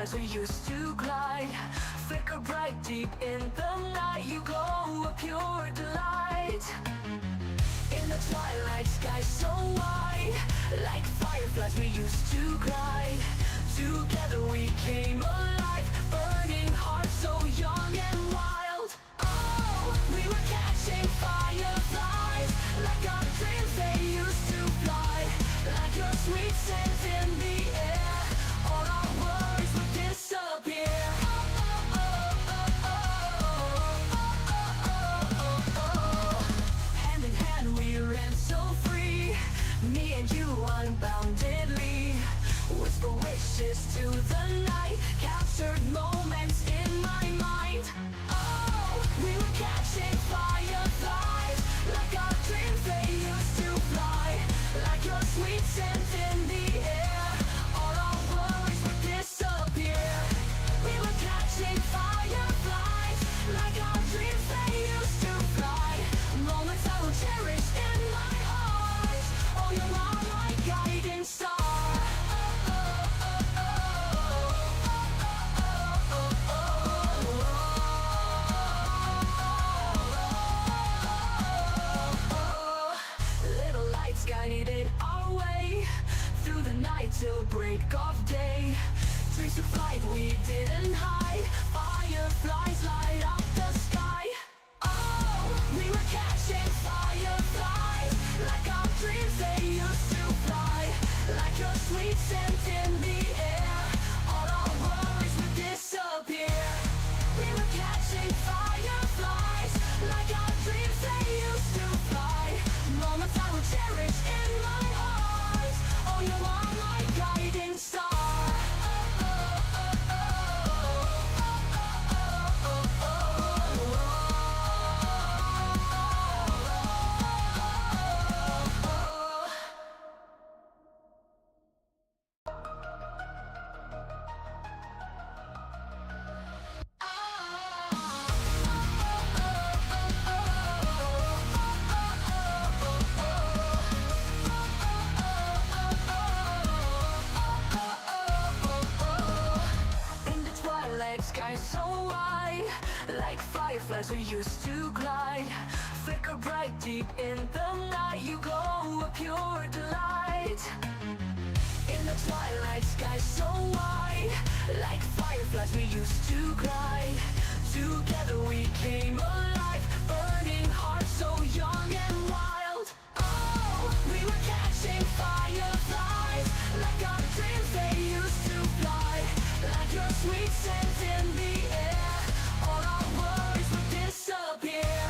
fireflies we used to glide, flicker bright deep in the night. You glow a pure delight. In the twilight sky so wide, like fireflies we used to glide. Together we came alive, burning hearts so young and wild. Oh, we were catching fireflies, like our dreams they used to fly. Like your sweet scent in the air, all our worries would disappear. Hand in hand we ran so free, me and you unboundedly. Whisper wishes to the night, captured moments in my mind. Oh, we were catching fireflies, like our dreams they used to fly. Like your sweet scent in the air, all our worries would disappear. We were catching fireflies, like our dreams they used to fly. Moments I will cherish in my heart. Oh, you are my guiding star. Little lights guided our way through the night till break of day. Dreams of flight we didn't hide, fireflies light up the sky. Oh, we were catching fireflies, like our dreams they used to fly. Like your sweet scent in the air, all our worries would disappear. We were catching fireflies, like our dreams they used to fly. Moments I will cherish in my heart. Oh, you are my guiding star. Sky so wide, like fireflies we used to glide, flicker bright deep in the night. You glow a pure delight. In the twilight sky so wide, like fireflies we used to glide. Together we came alive, burning hearts so young and wild. Oh, we were catching fireflies, like our dreams they used to fly. Like your sweet scent in the air, all our worries would disappear.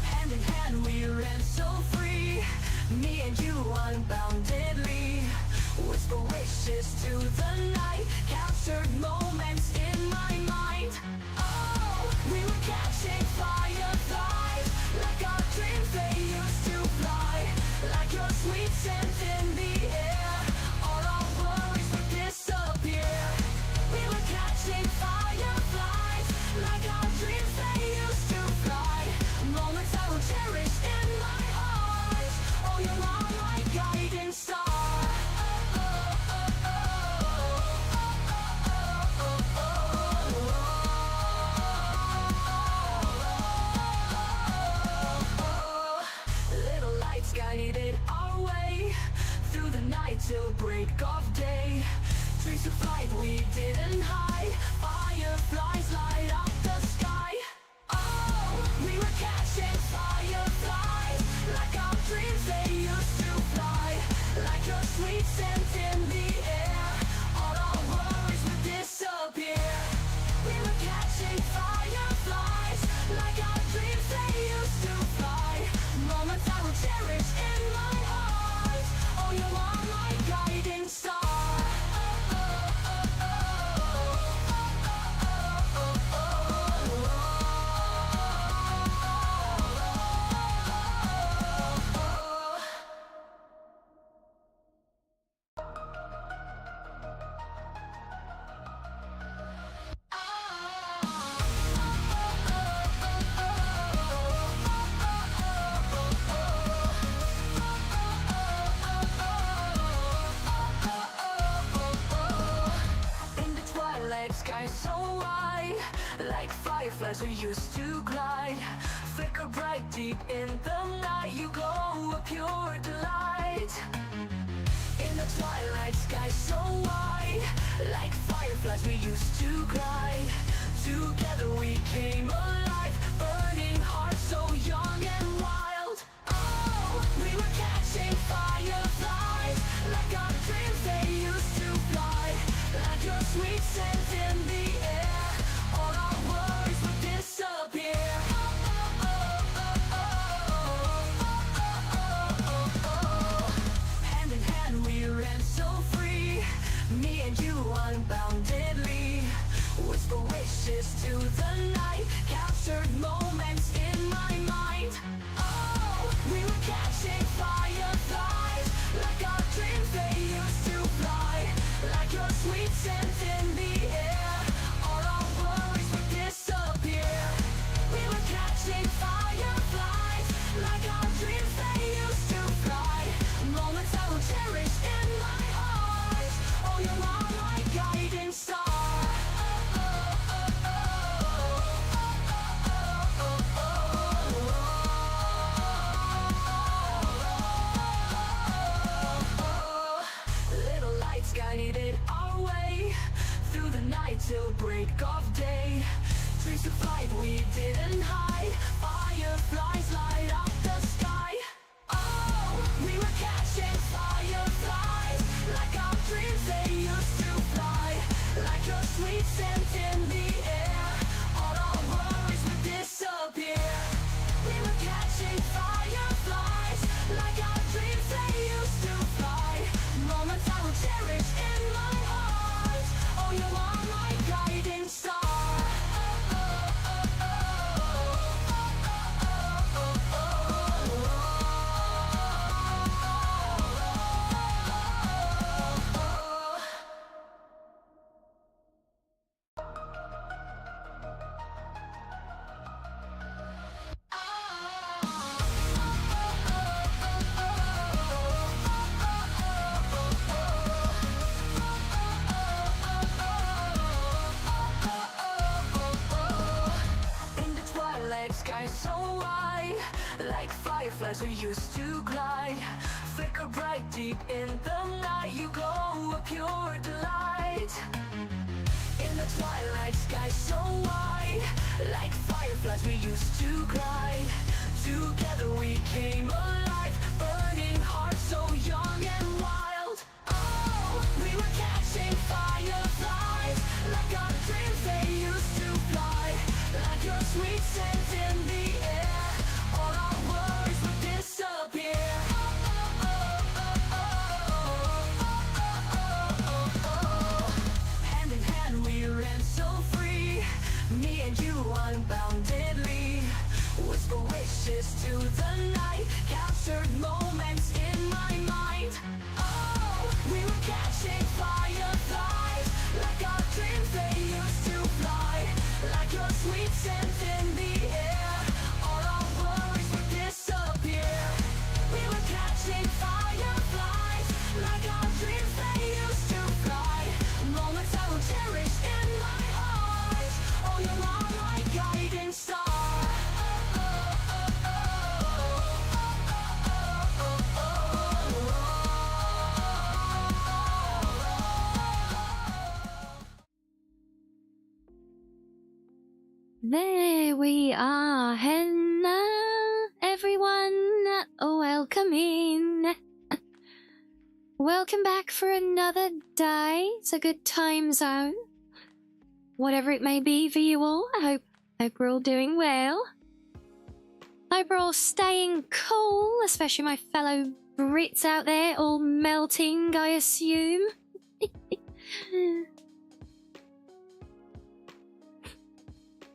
Hand in hand we ran so free, me and you unboundedly. Whisper wishes to the night, captured fireflies we used to glide. Flicker bright deep in the night, you glow a pure delight. In the twilight sky so wide, like fireflies we used to glide. Together we came alive, burning hearts so young and wild. Oh, we were catching fireflies, like our dreams they used to fly. Like your sweet scent in the air, all our worries would disappear. Hand in hand we ran so free, me and you unboundedly. Whisper wishes to the night, captured moments in my mind. Oh, we were catching fireflies, like our dreams they used to fly. Like your sweet scent in the air, all our worries would disappear. We were catching fireflies, like our dreams they used to fly. Moments I will cherish in my heart. Oh, you are my guiding star. Little lights guided our way through the night till break of day. Dreams to flight we didn't hide, fireflies light up the sky. Oh, we were catching fireflies, like our dreams they used to fly. Like your sweet scent in the air, all our worries would disappear. We were catching fireflies, like our dreams they used to fly. Moments I will cherish in my heart. Oh, you are my guiding star. In the twilight sky so wide, like fireflies we used to glide. Flicker bright deep in the night, you glow a pure delight. In the twilight sky so wide, like fireflies we used to glide. Together we came alive, burning hearts so young and wild. Oh, we were catching fireflies, like our dreams they used to fly. Like your sweet scent in the air, all our worries would disappear. Hand in hand we ran so free, me and you unboundedly. Whisper wishes to the night, captured moments in my mind. Oh, we were catching fireflies, like our dreams they used to fly. Like your sweet scent in the air, all our worries would disappear. We were catching fireflies, like our dreams they used to fly. Moments I will cherish in my heart. Oh, you are my guiding star. There we are. Hello, everyone. Welcome in. Welcome back for another day. It's a good time zone. Whatever it may be for you all, I hope we're all doing well. Hope we're all staying cool, especially my fellow Brits out there, all melting, I assume.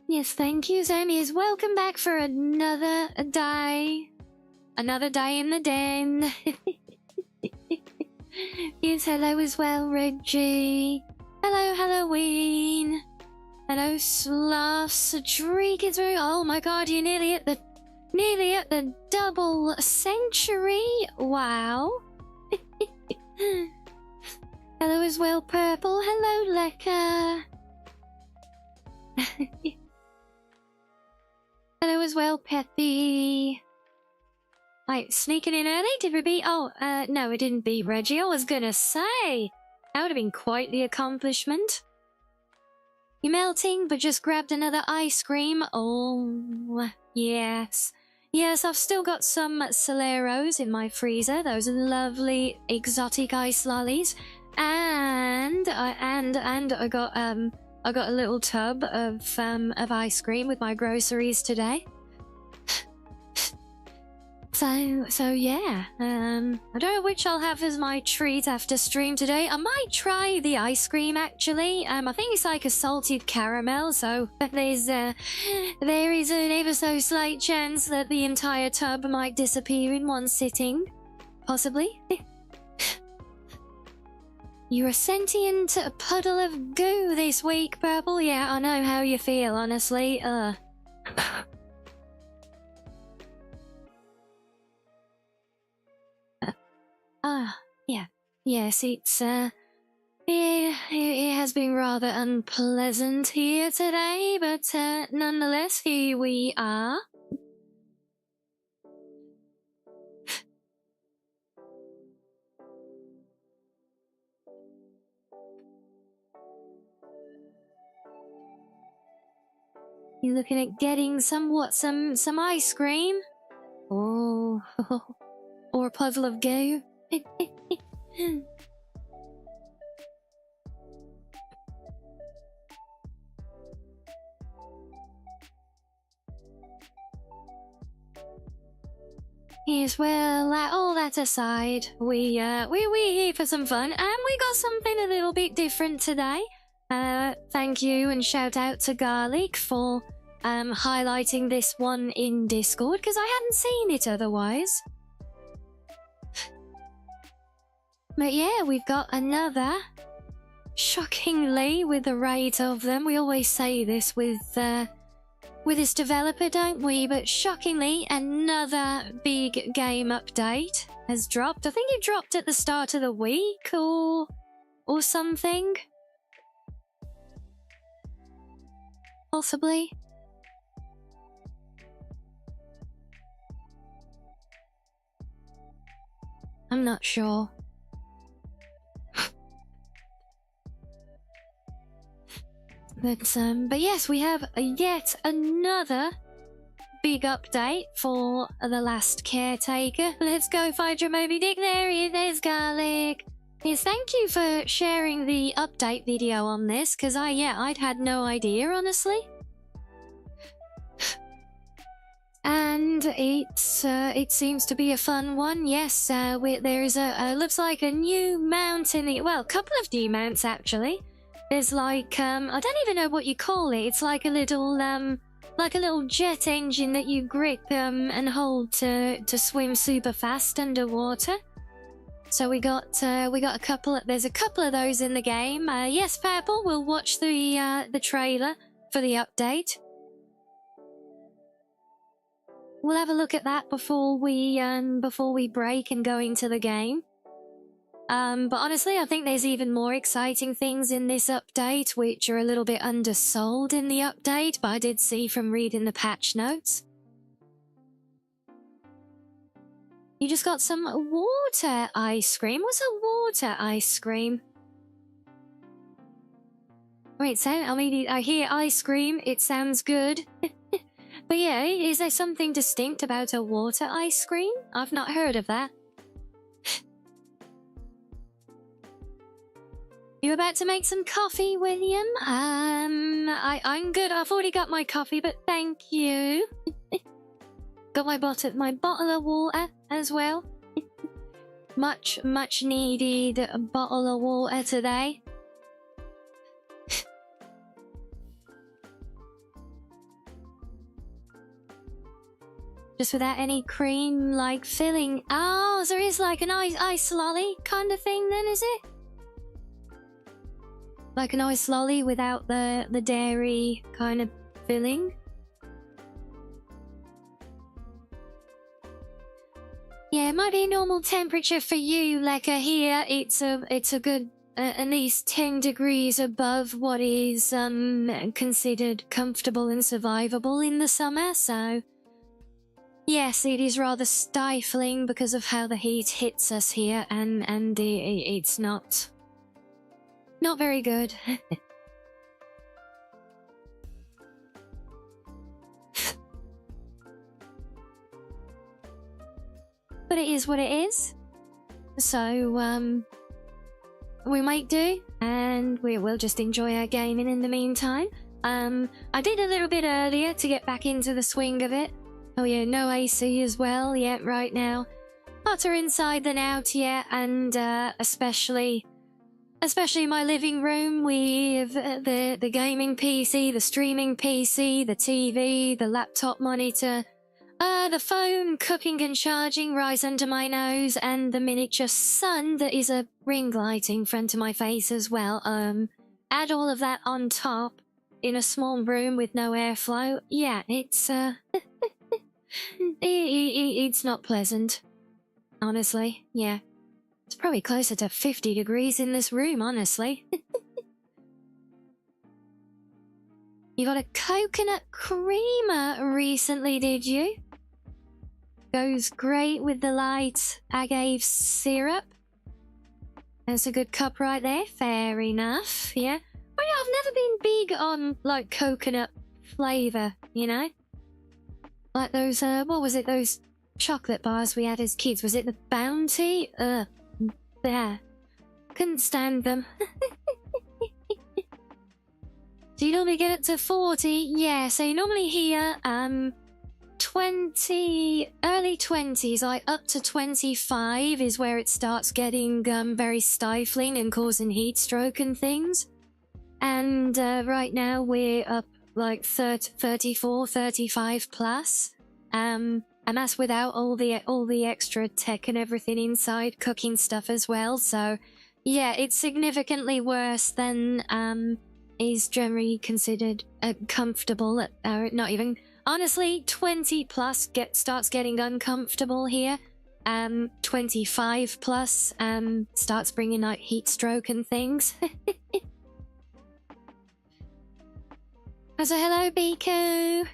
Yes, thank you, Zombies. Welcome back for another day. Another day in the den. Yes, hello as well, Reggie. Hello, Halloween. Hello, Sloths. Dreek is very... Oh my god, you're nearly at the double century. Wow. Hello as well, Purple. Hello, Lekka. as well, Peppy. Like, sneaking in early? Did we beat... Oh, no, it didn't beat Reggie. I was gonna say. That would have been quite the accomplishment. You melting, but just grabbed another ice cream? Oh, yes. Yes, I've still got some Soleros in my freezer. Those lovely exotic ice lollies. And I got a little tub of ice cream with my groceries today. So yeah, I don't know which I'll have as my treat after stream today. I might try the ice cream actually. I think it's like a salted caramel, so there is an ever so slight chance that the entire tub might disappear in one sitting. Possibly. You're a sentient puddle of goo this week, Purple. Yeah, I know how you feel, honestly. Yeah. Yes, it's, it has been rather unpleasant here today, but, nonetheless, here we are. You're looking at getting some ice cream? Oh, or a puddle of goo? Yes, well, all that aside, we here for some fun, and we got something a little bit different today. Thank you and shout out to Garlic for highlighting this one in Discord, because I hadn't seen it otherwise. But yeah, we've got another. Shockingly, with the rate of them, we always say this with this developer, don't we? But shockingly, another big game update has dropped. I think it dropped at the start of the week or something. Possibly. I'm not sure. But yes, we have yet another big update for the last Caretaker. Let's go find your Moby Dick. There he is, there's Garlic. Yes, thank you for sharing the update video on this, because I'd had no idea, honestly. And it seems to be a fun one. Yes, there is looks like a new mount in the, well, a couple of new mounts actually. There's like, I don't even know what you call it. It's like a little jet engine that you grip and hold to swim super fast underwater. So we got a couple. There's a couple of those in the game. Yes, Purple. We'll watch the trailer for the update. We'll have a look at that before we break and go into the game. But honestly, I think there's even more exciting things in this update, which are a little bit undersold in the update, but I did see from reading the patch notes. You just got some water ice cream. What's a water ice cream? Wait, I hear ice cream. It sounds good. But yeah, is there something distinct about a water ice cream? I've not heard of that. You about to make some coffee, William? I'm good. I've already got my coffee, but thank you. Got my bottle of water as well. much needed bottle of water today. Just without any cream, like filling. Oh, there is like an ice lolly kind of thing then, is it? Like an ice lolly without the dairy kind of filling. Yeah, it might be normal temperature for you, Lekka. Here, it's a good at least 10 degrees above what is considered comfortable and survivable in the summer. So Yes, it is rather stifling because of how the heat hits us here, and it's not very good. But it is what it is. So, we might do, and we'll just enjoy our gaming in the meantime. I did a little bit earlier to get back into the swing of it. Oh yeah, no AC as well yet right now. Hotter inside than out yet, and especially my living room with the gaming PC, the streaming PC, the TV, the laptop monitor, the phone cooking and charging right under my nose, and the miniature sun that is a ring light in front of my face as well. Add all of that on top in a small room with no airflow. Yeah, it's it's not pleasant, honestly. Yeah, it's probably closer to 50 degrees in this room, honestly. You got a coconut creamer recently, did you? Goes great with the light agave syrup. That's a good cup right there. Fair enough, yeah. Oh yeah, I've never been big on, like, coconut flavour, you know? Like those, what was it, those chocolate bars we had as kids? Was it the Bounty? There. Couldn't stand them. Do you normally get it to 40? Yeah, so you normally hear, 20, early 20s, like up to 25 is where it starts getting very stifling and causing heat stroke and things. And right now we're up like 34, 35 plus. And that's without all the extra tech and everything inside, cooking stuff as well. So yeah, it's significantly worse than is generally considered comfortable, or not even. Honestly, 20 plus starts getting uncomfortable here. 25 plus starts bringing out heat stroke and things. So hello, Biko.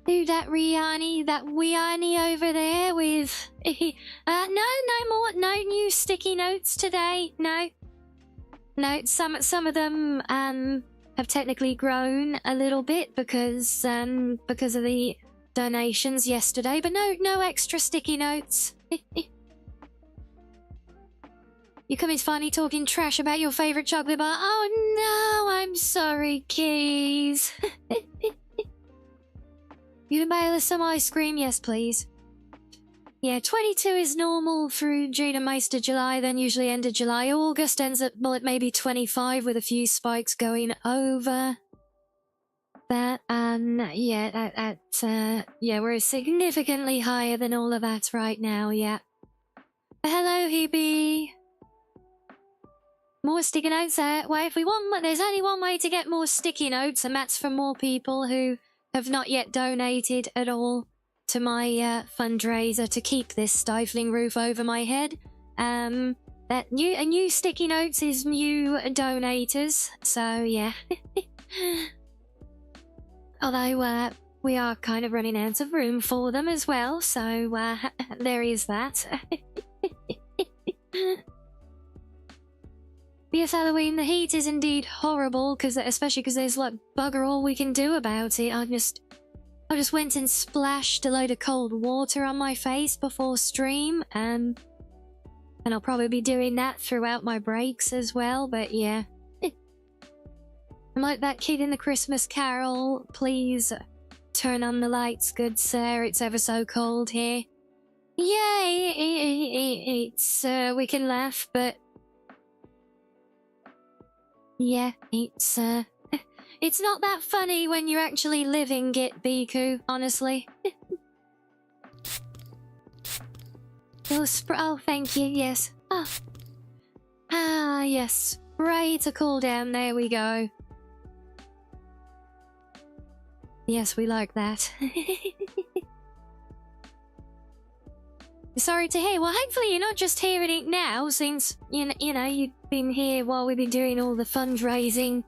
Who that Rianni? That Rianni over there with... no new sticky notes today. No, some of them have technically grown a little bit because of the donations yesterday, but no extra sticky notes. You come in funny talking trash about your favourite chocolate bar. Oh no, I'm sorry, Keys. You can bail us some ice cream? Yes, please. Yeah, 22 is normal through June and most of July, then usually end of July. August ends at, well, it may be 25 with a few spikes going over that. Yeah, we're significantly higher than all of that right now, yeah. Hello, Hebe. More sticky notes. Well, if we want, there's only one way to get more sticky notes, and that's from more people who have not yet donated at all to my fundraiser to keep this stifling roof over my head. New sticky notes is new donators, so yeah. Although we are kind of running out of room for them as well, so there is that. Yes, Halloween, the heat is indeed horrible, especially because there's like bugger all we can do about it. I just went and splashed a load of cold water on my face before stream, and I'll probably be doing that throughout my breaks as well, but yeah. I'm like that kid in the Christmas Carol, please turn on the lights, good sir, it's ever so cold here. Yay, it's, we can laugh, but yeah, it's not that funny when you're actually living it, Biku, honestly. Oh, thank you, yes. Yes, spray to cool down, there we go. Yes, we like that. Sorry to hear. Well, hopefully you're not just hearing it now, since, you know, you've been here while we've been doing all the fundraising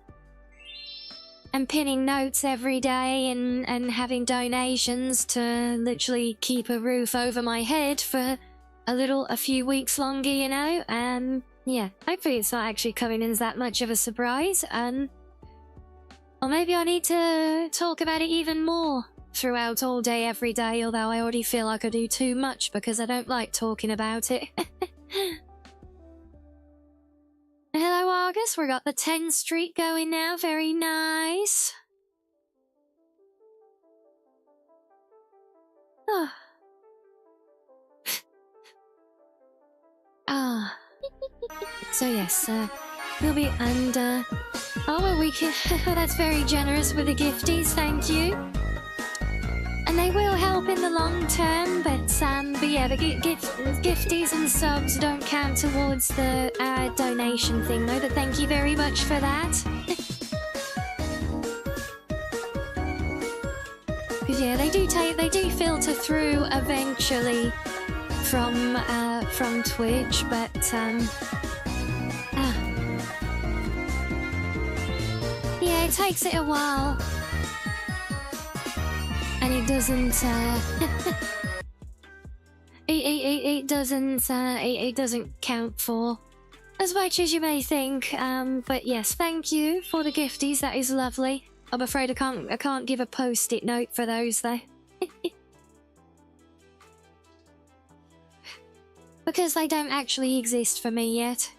and pinning notes every day and having donations to literally keep a roof over my head for a few weeks longer, you know. Yeah, hopefully it's not actually coming in as that much of a surprise. Or maybe I need to talk about it even more throughout all day, every day, although I already feel like I do too much because I don't like talking about it. Hello, August. We got the 10 streak going now. Very nice. Oh. Ah. So yes, we'll be under. Oh, well, we can. That's very generous with the gifties. Thank you. And they will help in the long term, but yeah, the gifties and subs don't count towards the donation thing, though. But thank you very much for that. Because yeah, they do filter through eventually from Twitch, but yeah, it takes it a while. And it doesn't, it doesn't count for as much as you may think. But yes, thank you for the gifties. That is lovely. I'm afraid I can't give a post-it note for those though. Because they don't actually exist for me yet.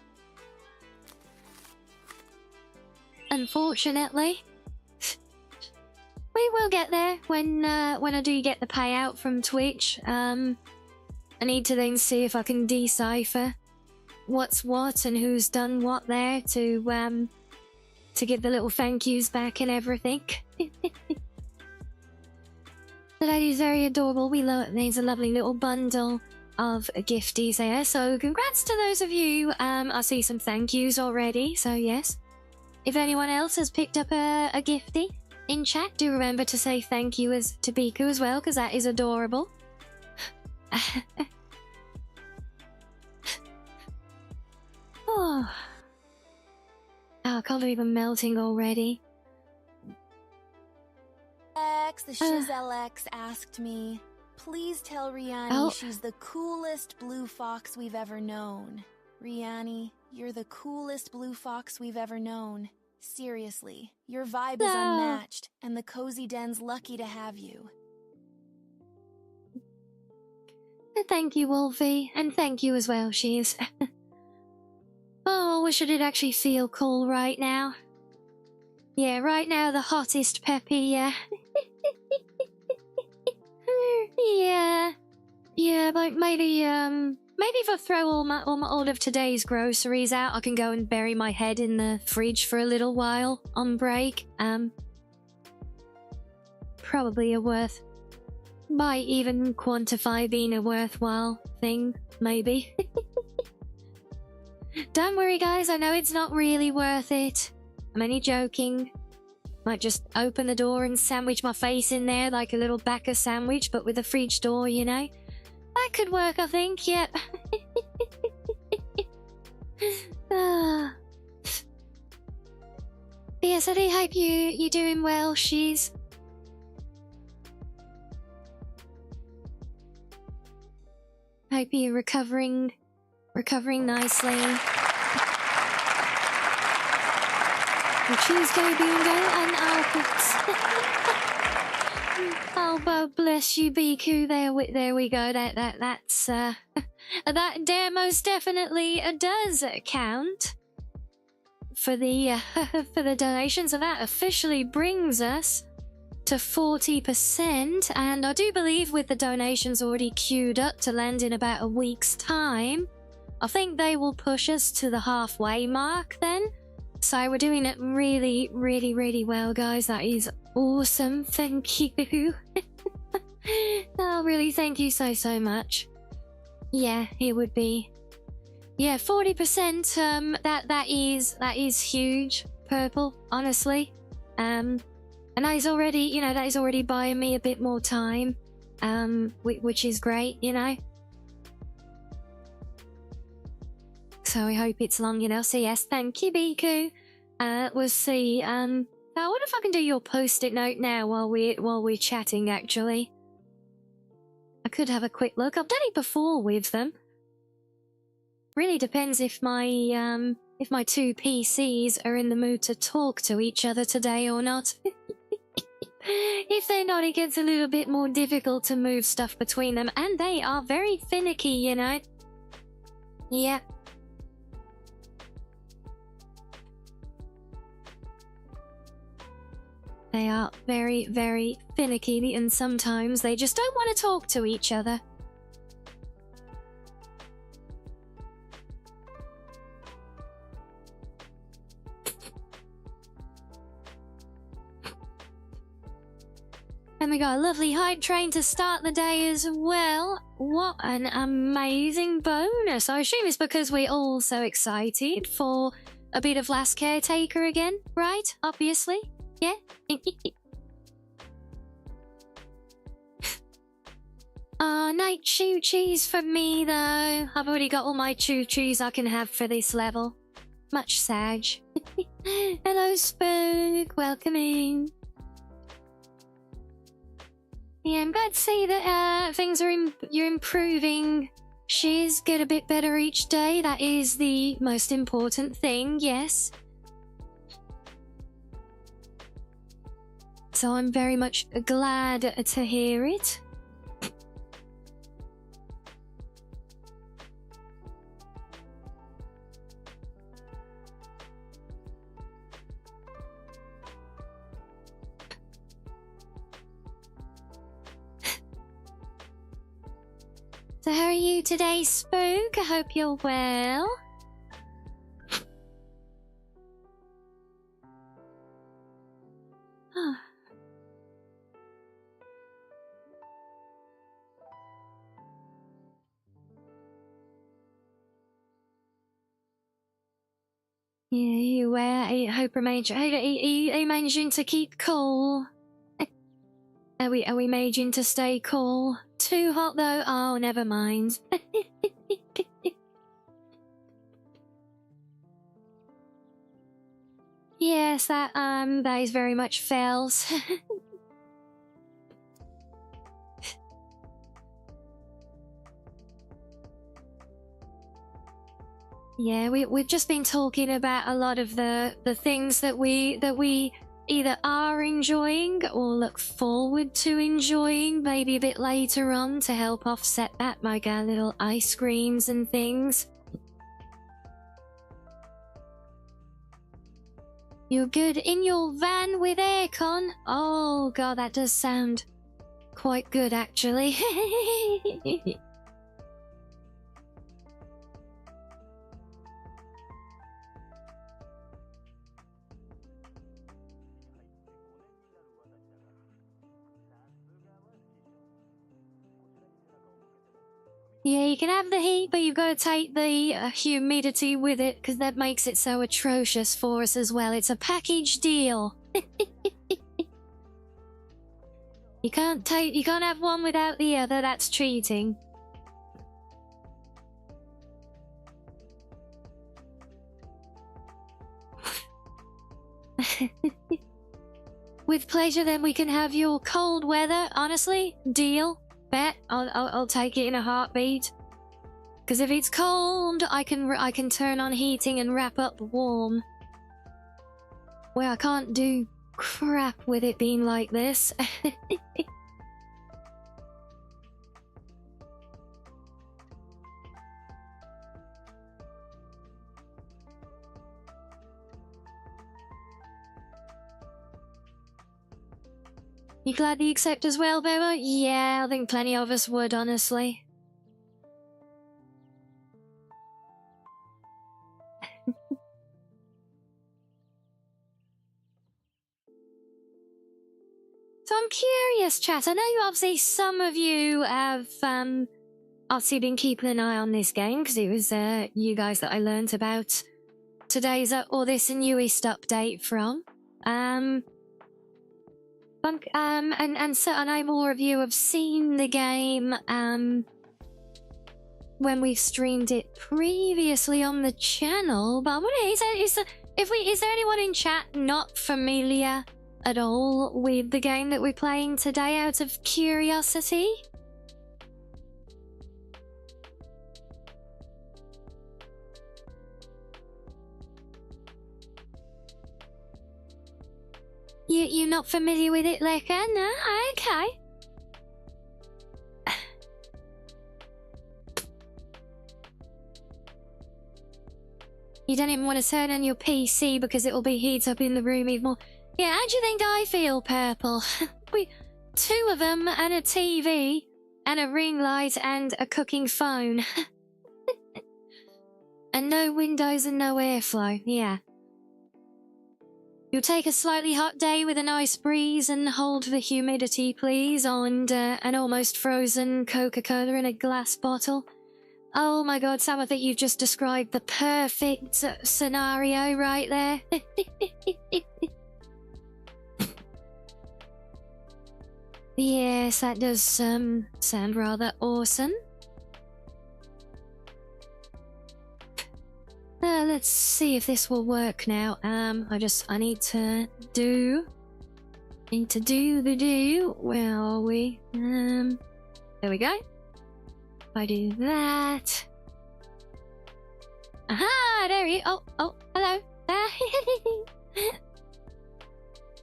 Unfortunately. We will get there when I do get the payout from Twitch. I need to then see if I can decipher what's what and who's done what there to get the little thank yous back and everything. But that is very adorable. There's a lovely little bundle of gifties there. So congrats to those of you. I see some thank yous already. So yes, if anyone else has picked up a giftie in chat, do remember to say thank you to Biku as well, because that is adorable. Oh, I can't believe I'm melting already. The ShizLX asked me, please tell Rianni she's the coolest blue fox we've ever known. Rianni, you're the coolest blue fox we've ever known. Seriously, your vibe is unmatched, and the Cozy Den's lucky to have you. Thank you, Wolfie, and thank you as well, Shiz. Oh, I wish I did actually feel cool right now. Yeah, right now the hottest peppy, yeah. Yeah, but maybe if I throw all of today's groceries out, I can go and bury my head in the fridge for a little while on break. Probably might even quantify being a worthwhile thing, maybe. Don't worry, guys, I know it's not really worth it. I'm only joking. Might just open the door and sandwich my face in there like a little backer sandwich, but with a fridge door, you know? That could work, I think, yep. Yes, I do hope you're doing well, Shiz. Hope you're recovering nicely. Well, cheers, go Bingo, and Alpits. Oh, bless you, Biku. There we go. That's that most definitely does count for the for the donation. So that officially brings us to 40%, and I do believe with the donations already queued up to land in about a week's time, I think they will push us to the halfway mark then. So we're doing it really, really, really well, guys. That is awesome. Thank you. Oh, really, thank you so much. Yeah, it would be. Yeah, 40%. That is huge. Purple, honestly. And that is already, you know, that is already buying me a bit more time. Which is great, you know. So I hope it's long enough. So yes, thank you, Biku. We'll see I wonder if I can do your post-it note now while we're chatting, actually. I could have a quick look. I've done it before with them. Really depends if my two PCs are in the mood to talk to each other today or not. If they're not, it gets a little bit more difficult to move stuff between them, and they are very finicky, you know. Yeah. They are very, very finicky, and sometimes they just don't want to talk to each other. And we got a lovely hype train to start the day as well. What an amazing bonus. I assume it's because we're all so excited for a bit of Last Caretaker again, right? Obviously. Yeah? No choo-choos for me, though. I've already got all my choo-choos I can have for this level. Much Sag. Hello, Spook. Welcome in. Yeah, I'm glad to see that things are you're improving. Shiz, get a bit better each day. That is the most important thing, yes. So I'm very much glad to hear it. So how are you today, Spook? I hope you're well. Yeah, you I hope are you managing to keep cool? Are we managing to stay cool? Too hot though? Oh, never mind. Yes, that is very much fails. Yeah, we've just been talking about a lot of the things that we either are enjoying or look forward to enjoying maybe a bit later on to help offset that, like our little ice creams and things. You're good in your van with aircon? Oh god, that does sound quite good actually. Yeah, you can have the heat, but you've got to take the humidity with it, because that makes it so atrocious for us as well. It's a package deal. You can't have one without the other. That's cheating. With pleasure, then we can have your cold weather. Honestly, deal. Bet I'll take it in a heartbeat. Because if it's cold, I can turn on heating and wrap up warm. Well, I can't do crap with it being like this. You glad you accept as well, Bella? Yeah, I think plenty of us would, honestly. So I'm curious, chat. I know obviously some of you have obviously been keeping an eye on this game because it was you guys that I learnt about today's or this newest update from. And so I know more of you have seen the game when we've streamed it previously on the channel, but what is Is there anyone in chat not familiar at all with the game that we're playing today out of curiosity? You're not familiar with it, Lekka? No? Okay. You don't even want to turn on your PC because it will be heat up in the room even more. Yeah, how do you think I feel, Purple? We 2 of them and a TV and a ring light and a cooking phone. And no windows and no airflow, yeah. You'll take a slightly hot day with a nice breeze and hold the humidity, please, and an almost frozen Coca-Cola in a glass bottle. Oh my god, Sam, I think you've just described the perfect scenario right there. Yes, that does sound rather awesome. Let's see if this will work now. I need to do the do. Where are we? There we go. If I do that. Aha! There you. Oh, hello.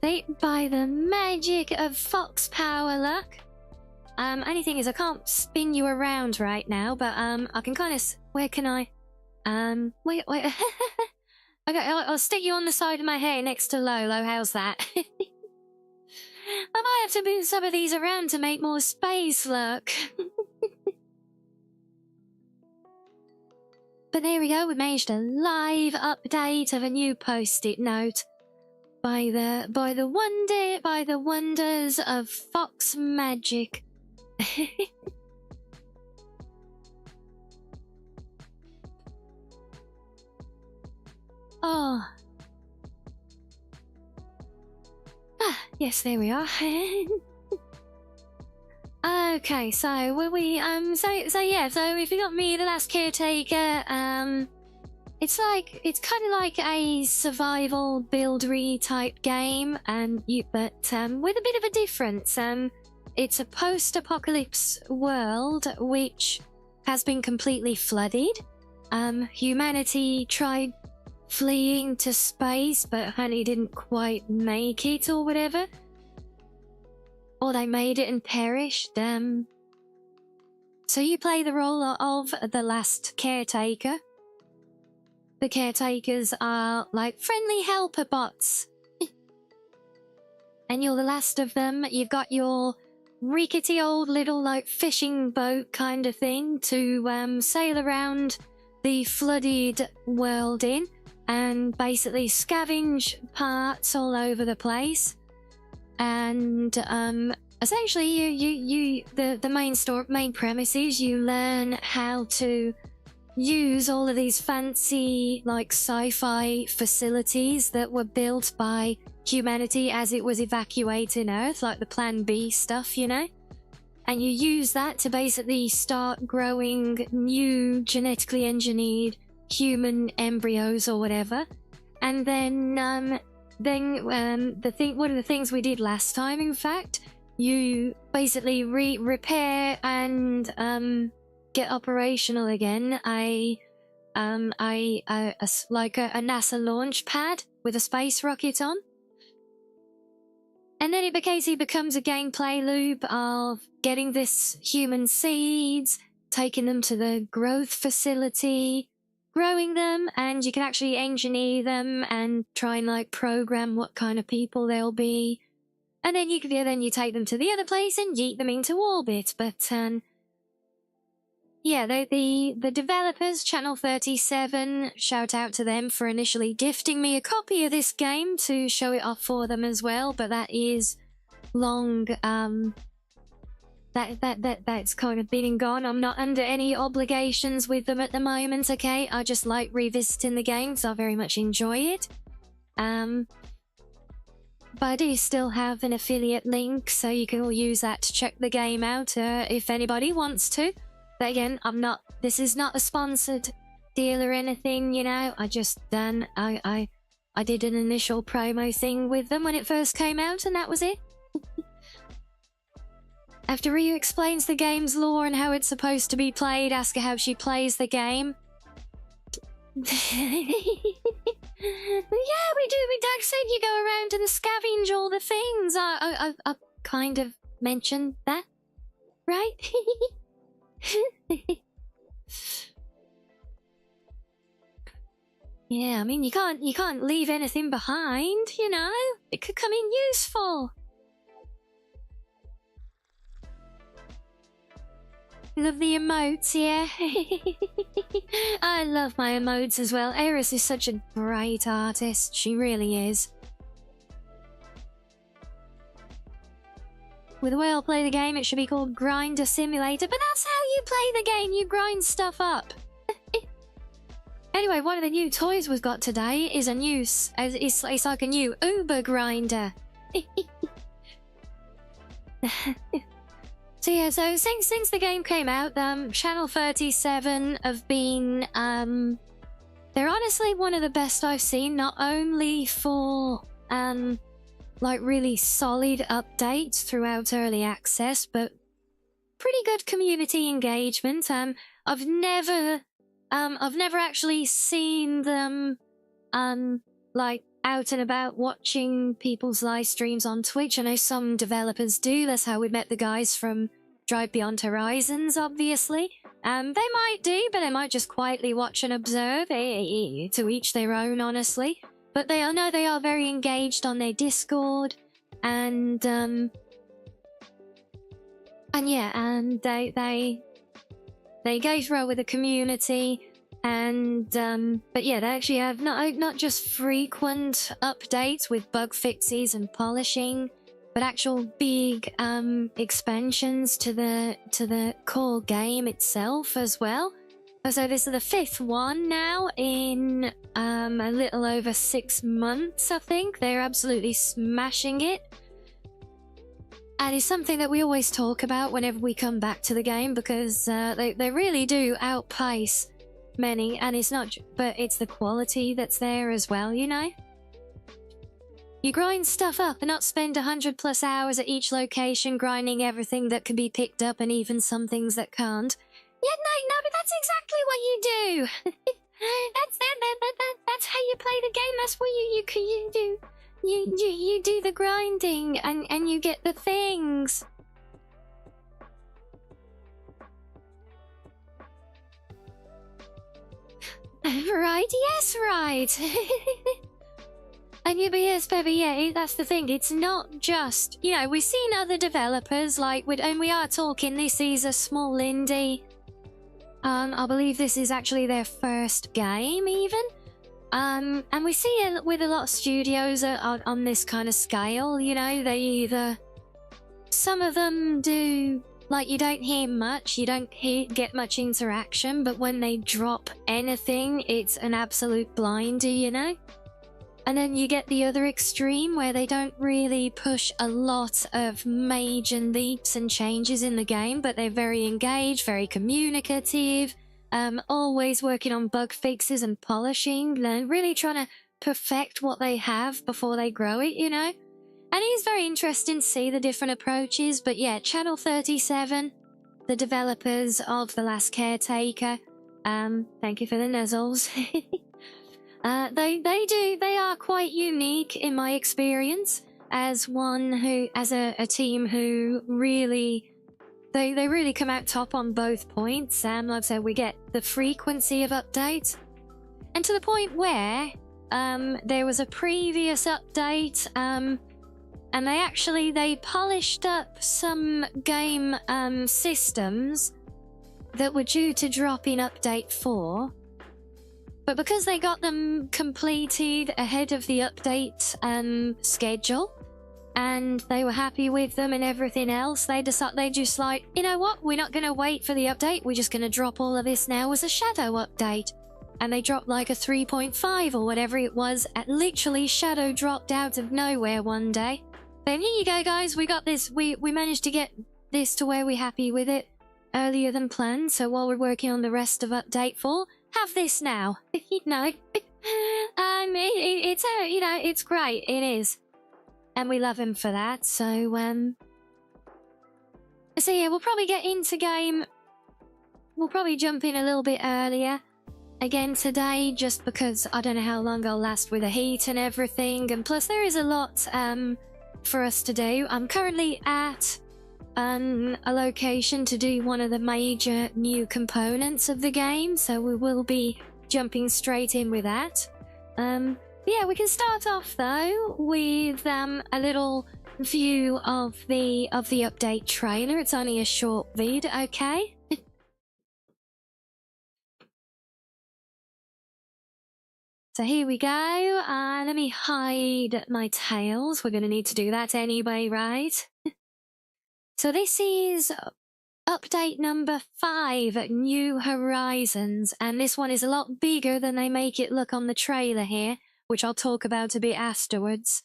See, by the magic of fox power luck. Only thing is I can't spin you around right now, but I can kind of. Where can I? Wait. Okay, I'll stick you on the side of my hair next to Lolo. How's that? I might have to move some of these around to make more space, look. But there we go, we managed a live update of a new post-it note by the wonders of fox magic. Oh. Yes, there we are. Okay, so were we so if you got me, the last caretaker, it's kind of like a survival buildery type game, but with a bit of a difference. It's a post-apocalypse world which has been completely flooded. Humanity tried fleeing to space, but honey didn't quite make it or whatever. Or they made it and perished. So you play the role of the last caretaker. The caretakers are like friendly helper bots. And you're the last of them. You've got your rickety old little like fishing boat kind of thing to sail around the flooded world in and basically scavenge parts all over the place. And essentially the main premise is you learn how to use all of these fancy like sci-fi facilities that were built by humanity as it was evacuating Earth, like the Plan B stuff, you know? And you use that to basically start growing new genetically engineered human embryos or whatever. And then one of the things we did last time, in fact, you basically repair and get operational again a NASA launch pad with a space rocket on. And then it becomes a gameplay loop of getting this human seeds, taking them to the growth facility, growing them, and you can actually engineer them and try and like program what kind of people they'll be. And then you take them to the other place and yeet them into orbit. But yeah, the developers, Channel 37, shout out to them for initially gifting me a copy of this game to show it off for them as well, but that is long, that's kind of been and gone. I'm not under any obligations with them at the moment, okay? I just like revisiting the games, I very much enjoy it. But I do still have an affiliate link, so you can all use that to check the game out if anybody wants to. But again, this is not a sponsored deal or anything, you know. I just I I did an initial promo thing with them when it first came out, and that was it. After Ryu explains the game's lore and how it's supposed to be played, ask her how she plays the game. Yeah, we do. Doug said you go around and scavenge all the things. I kind of mentioned that, right? Yeah, I mean, you can't leave anything behind, you know? It could come in useful. Love the emotes, yeah. I love my emotes as well. Eris is such a great artist. She really is. With the way I'll play the game, it should be called Grinder Simulator, but that's how you play the game. You grind stuff up. Anyway, one of the new toys we've got today is a new... It's like a new Uber grinder. So yeah, so since the game came out, Channel 37 have been, they're honestly one of the best I've seen, not only for, like really solid updates throughout early access, but pretty good community engagement. I've never actually seen them, like out and about watching people's live streams on Twitch. I know some developers do. That's how we met the guys from Drive Beyond Horizons, obviously. They might do, but they might just quietly watch and observe. To each their own, honestly. But they are very engaged on their Discord, and yeah, and they go through with the community. And but yeah, they actually have not just frequent updates with bug fixes and polishing, but actual big expansions to the core game itself as well. So this is the 5th one now in a little over 6 months, I think. They're absolutely smashing it. And it's something that we always talk about whenever we come back to the game, because they really do outpace many, and it's not, but it's the quality that's there as well, you know? You grind stuff up and not spend 100+ hours at each location grinding everything that can be picked up and even some things that can't. Yeah, no, but that's exactly what you do. That's how you play the game. That's what you do the grinding and you get the things. Right, yes, right. And yes, baby, yeah, that's the thing. It's not just, you know, we've seen other developers, like, and we are talking, this is a small indie. I believe this is actually their first game, even. And we see it with a lot of studios on this kind of scale, you know, some of them do, like, you don't hear much, you don't get much interaction, but when they drop anything, it's an absolute blinder, you know? And then you get the other extreme, where they don't really push a lot of major leaps and changes in the game, but they're very engaged, very communicative, always working on bug fixes and polishing, and really trying to perfect what they have before they grow it, you know? And it's very interesting to see the different approaches, but yeah, Channel 37, the developers of The Last Caretaker, thank you for the nuzzles. They are quite unique in my experience as a team who really, they really come out top on both points. Like I said, we get the frequency of updates, and to the point where there was a previous update, and they polished up some game systems that were due to drop in update 4. But because they got them completed ahead of the update schedule, and they were happy with them and everything else, they just like, you know what, we're not going to wait for the update, we're just going to drop all of this now as a shadow update. And they dropped like a 3.5 or whatever it was, literally shadow dropped out of nowhere one day. Then here you go, guys, we got this, we managed to get this to where we're happy with it earlier than planned, so while we're working on the rest of update 4, have this now. No. It's you know, it's great. It is, and we love him for that. So yeah, we'll probably get into game. We'll probably jump in a little bit earlier again today, just because I don't know how long I'll last with the heat and everything, and plus there is a lot for us to do. I'm currently at a location to do one of the major new components of the game, so we will be jumping straight in with that. Yeah, we can start off though with a little view of the update trailer. It's only a short vid, okay? So here we go. Let me hide my tails. We're going to need to do that anyway, right? So this is update number 5, New Horizons. And this one is a lot bigger than they make it look on the trailer here, which I'll talk about a bit afterwards.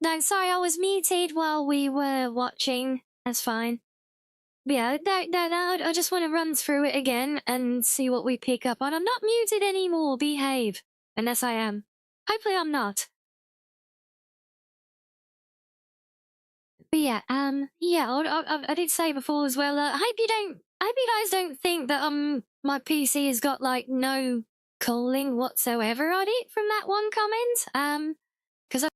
No, sorry, I was muted while we were watching. That's fine. But yeah, no, I just want to run through it again and see what we pick up on. I'm not muted anymore, behave. Unless I am. Hopefully I'm not. But yeah, I did say before as well, I hope you guys don't think that, my PC has got, like, no calling whatsoever on it from that one comment. Because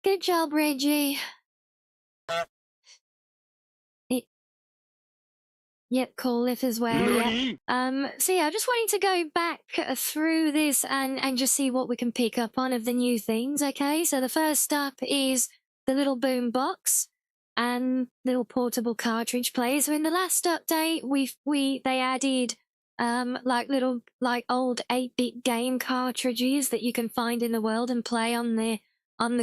Good job, Reggie. Yep, call it as well, yeah. So yeah, I just wanted to go back through this and just see what we can pick up on of the new things, okay? So the first up is the little boom box and little portable cartridge player. So in the last update, they added like old 8-bit game cartridges that you can find in the world and play on the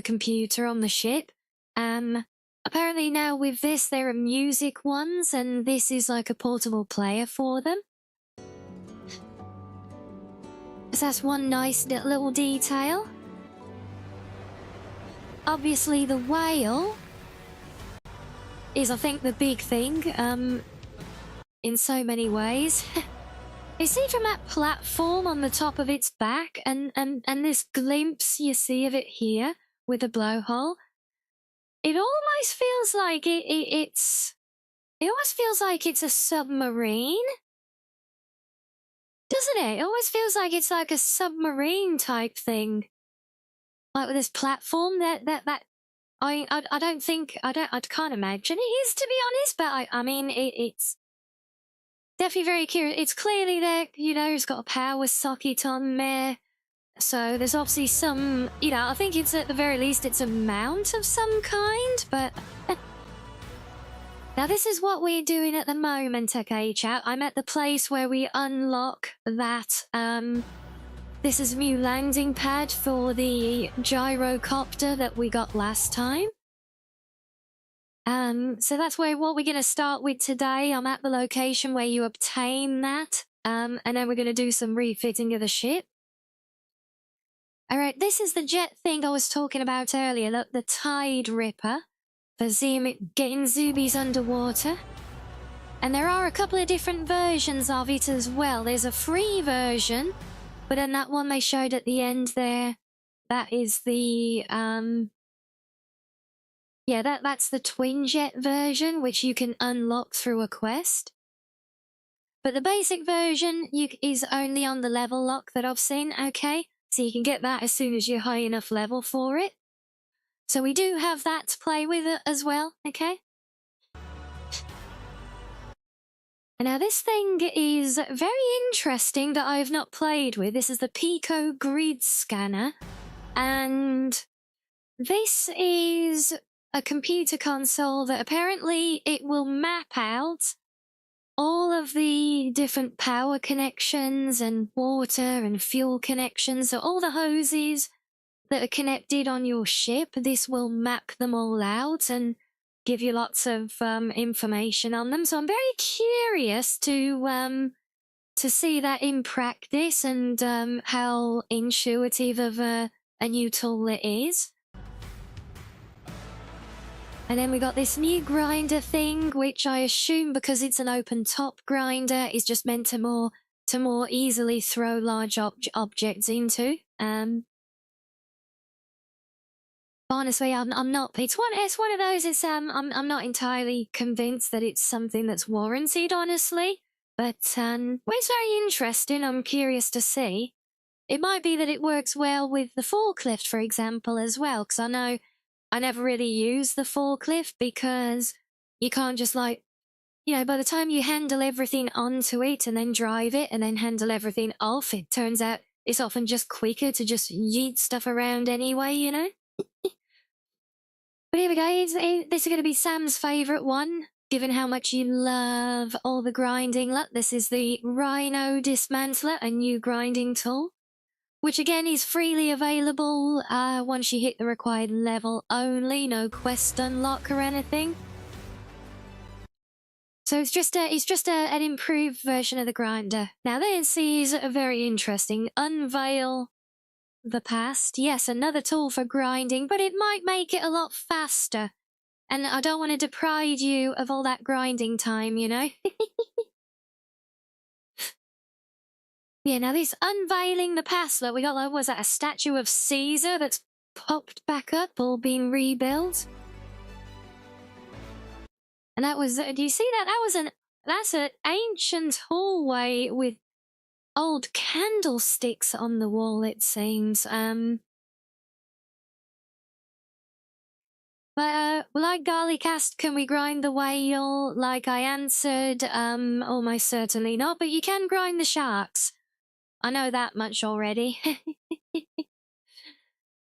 computer on the ship. Apparently now with this, there are music ones, and this is like a portable player for them. So that's one nice little detail. Obviously the whale is, I think, the big thing, in so many ways. You see from that platform on the top of its back, and this glimpse you see of it here with the blowhole, it almost feels like it almost feels like it's a submarine. Doesn't it? It almost feels like it's like a submarine type thing. Like with this platform that I can't imagine it is, to be honest, but I mean it's definitely very curious. It's clearly there, you know, it's got a power socket on there. So there's obviously some, you know, I think it's at the very least it's a mount of some kind, but... Now this is what we're doing at the moment, okay, chat? I'm at the place where we unlock that, this is a new landing pad for the gyrocopter that we got last time. So that's what we're going to start with today. I'm at the location where you obtain that, and then we're going to do some refitting of the ship. Alright, this is the jet thing I was talking about earlier, look, the Tide Ripper, for getting zoobies underwater. And there are a couple of different versions of it as well. There's a free version, but then that one they showed at the end there, that is the, yeah, that's the twin jet version, which you can unlock through a quest. But the basic version is only on the level lock that I've seen, okay? So you can get that as soon as you're high enough level for it. So we do have that to play with as well, okay? And now this thing is very interesting that I have not played with. This is the Pico Grid Scanner. And this is a computer console that apparently it will map out all of the different power connections and water and fuel connections, so all the hoses that are connected on your ship. This will map them all out and give you lots of information on them. So I'm very curious to see that in practice and how intuitive of a new tool it is. And then we got this new grinder thing, which I assume because it's an open top grinder is just meant to more easily throw large objects into. Honestly, I'm not. It's one of those. I'm not entirely convinced that it's something that's warranted, honestly. But it's very interesting. I'm curious to see. It might be that it works well with the forklift, for example, as well. Because I know I never really use the forklift because you can't just like, you know, by the time you handle everything onto it and then drive it and then handle everything off, it turns out it's often just quicker to just yeet stuff around anyway, you know. But here we go, this is going to be Sam's favourite one, given how much you love all the grinding. Look, this is the Rhino Dismantler, a new grinding tool, which again is freely available once you hit the required level only, no quest unlock or anything. So it's just an improved version of the grinder. Now this is a very interesting. Unveil the past. Yes, another tool for grinding, but it might make it a lot faster. And I don't want to deprive you of all that grinding time, you know? Yeah, now this unveiling the past, look, we got, like, was that a statue of Caesar that's popped back up, all being rebuilt? And that was, do you see that? That's an ancient hallway with old candlesticks on the wall, it seems. But, like Garlic asked, can we grind the whale? Like I answered, almost certainly not, but you can grind the sharks. I know that much already.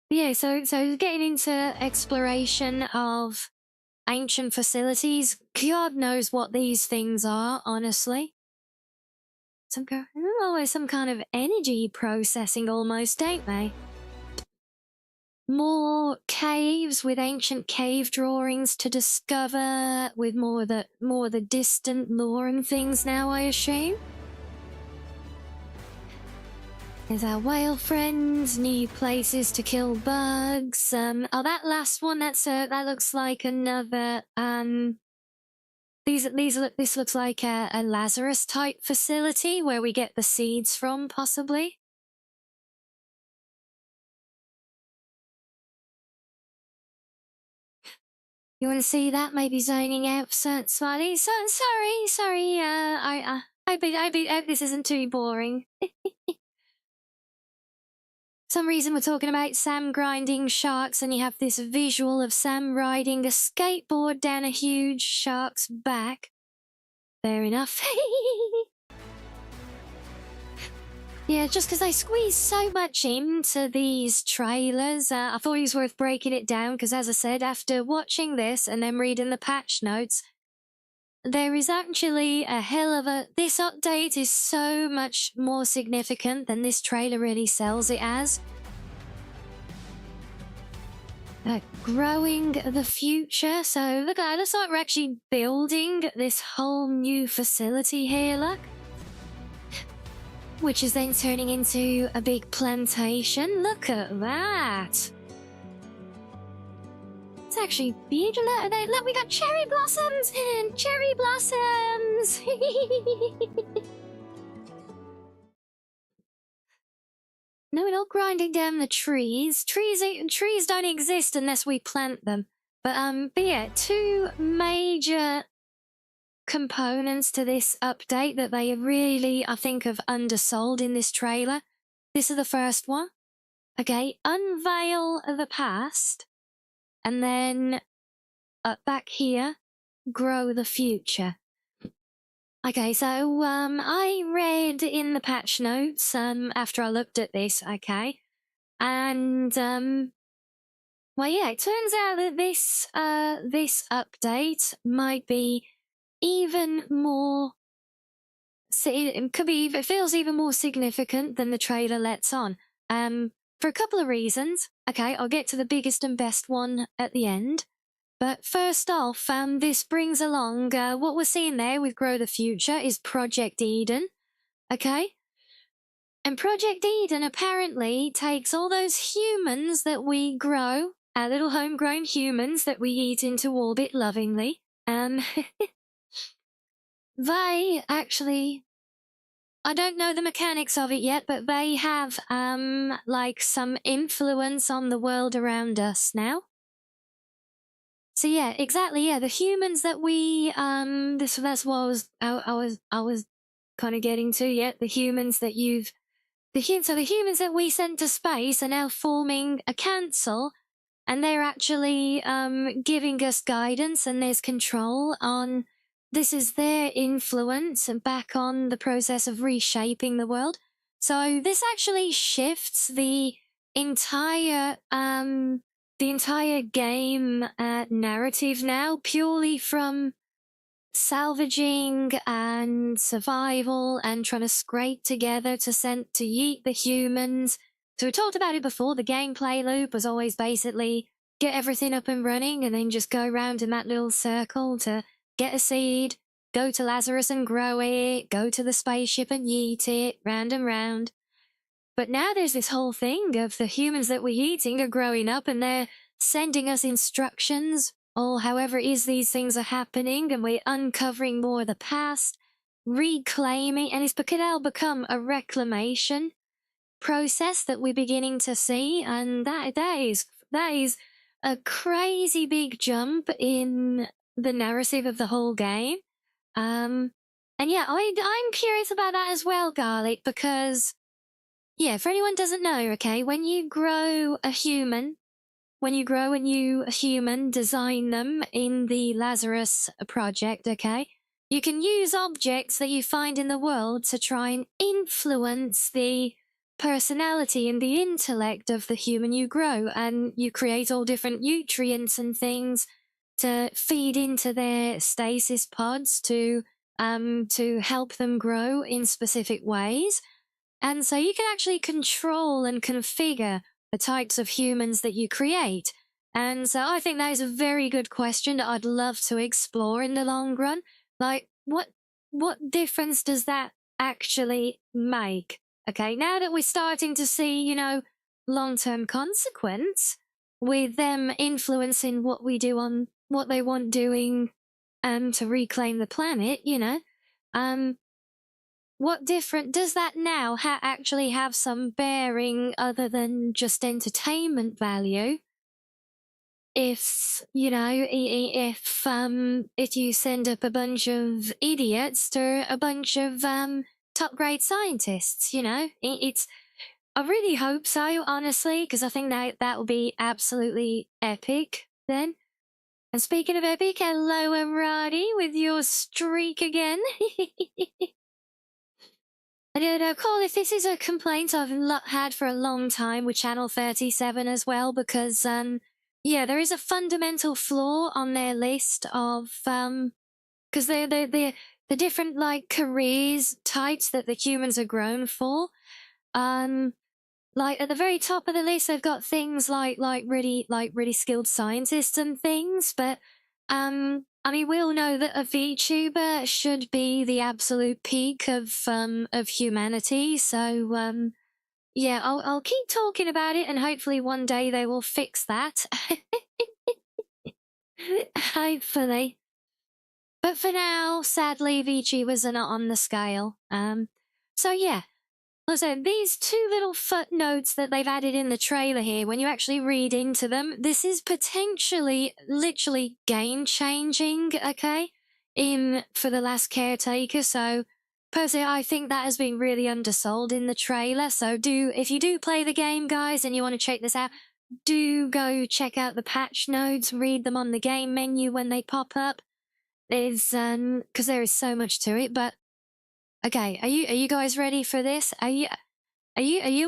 Yeah, so getting into exploration of ancient facilities, God knows what these things are, honestly. Some kind of energy processing almost, ain't they? More caves with ancient cave drawings to discover, with more of the distant lore and things now, I assume. There's our whale friends, new places to kill bugs. Oh, that last one, that looks like another, this looks like a Lazarus type facility where we get the seeds from, possibly. You want to see that? Maybe zoning out, Smiley. Sorry. I hope this isn't too boring. Some reason we're talking about Sam grinding sharks, and you have this visual of Sam riding a skateboard down a huge shark's back. Fair enough. Yeah, just because I squeezed so much into these trailers, I thought it was worth breaking it down, because as I said, after watching this and then reading the patch notes, there is actually a hell of a... This update is so much more significant than this trailer really sells it as. Growing the future. So look at it, looks like we're actually building this whole new facility here, look. Which is then turning into a big plantation. Look at that. It's actually beautiful. Look, we got cherry blossoms and cherry blossoms. No, we're not grinding down the trees. Trees don't exist unless we plant them. But yeah, two major components to this update that they really, I think, have undersold in this trailer. This is the first one. Okay, unveil the past, and then back here, grow the future. Okay, so I read in the patch notes after I looked at this, okay, and well, yeah, it turns out that this update might be even more. It feels even more significant than the trailer lets on. For a couple of reasons. Okay, I'll get to the biggest and best one at the end. But first off, this brings along what we're seeing there with Grow the Future is Project Eden. Okay? And Project Eden apparently takes all those humans that we grow, our little homegrown humans that we eat into orbit lovingly. They actually, I don't know the mechanics of it yet, but they have like some influence on the world around us now. So yeah, exactly. Yeah, the humans that we that's what I was kind of getting to. Yeah, the humans that so the humans that we sent to space are now forming a council, and they're actually giving us guidance, and there's control on. This is their influence back on the process of reshaping the world. So this actually shifts the entire game narrative now, purely from salvaging and survival and trying to scrape together to yeet the humans. So we talked about it before. The gameplay loop was always basically get everything up and running and then just go around in that little circle to get a seed, go to Lazarus and grow it, go to the spaceship and yeet it, round and round. But now there's this whole thing of the humans that we're eating are growing up and they're sending us instructions, or however it is these things are happening, and we're uncovering more of the past, reclaiming, and it's now become a reclamation process that we're beginning to see, and that is a crazy big jump in the narrative of the whole game. And yeah, I'm curious about that as well, Garlic, because yeah, for anyone who doesn't know, okay, when you grow a new human, design them in the Lazarus project, okay, you can use objects that you find in the world to try and influence the personality and the intellect of the human you grow, and you create all different nutrients and things to feed into their stasis pods to help them grow in specific ways. And so you can actually control and configure the types of humans that you create. And so I think that is a very good question that I'd love to explore in the long run. Like, what difference does that actually make? Okay, now that we're starting to see, long-term consequence with them influencing what we do on what they want doing to reclaim the planet, what different does that now actually have some bearing other than just entertainment value? If if you send up a bunch of idiots to a bunch of top grade scientists, it's I really hope so, honestly, because I think that will be absolutely epic then. And speaking of epic, hello, Roddy, with your streak again. I don't know, Cole, if this is a complaint I've had for a long time with Channel 37 as well, because, yeah, there is a fundamental flaw on their list of, because they're the different, like, careers types that the humans are grown for. Like, at the very top of the list, they've got things like really skilled scientists and things, but, I mean, we all know that a VTuber should be the absolute peak of humanity. So, yeah, I'll keep talking about it, and hopefully one day they will fix that. Hopefully. But for now, sadly, VTubers are not on the scale. So yeah. Listen, these two little footnotes that they've added in the trailer here, when you actually read into them, this is potentially, literally game-changing, okay, for The Last Caretaker. So, personally, I think that has been really undersold in the trailer. So if you do play the game, guys, and you want to check this out, do go check out the patch notes, read them on the game menu when they pop up. There's, because there is so much to it, but okay, are you guys ready for this? Are you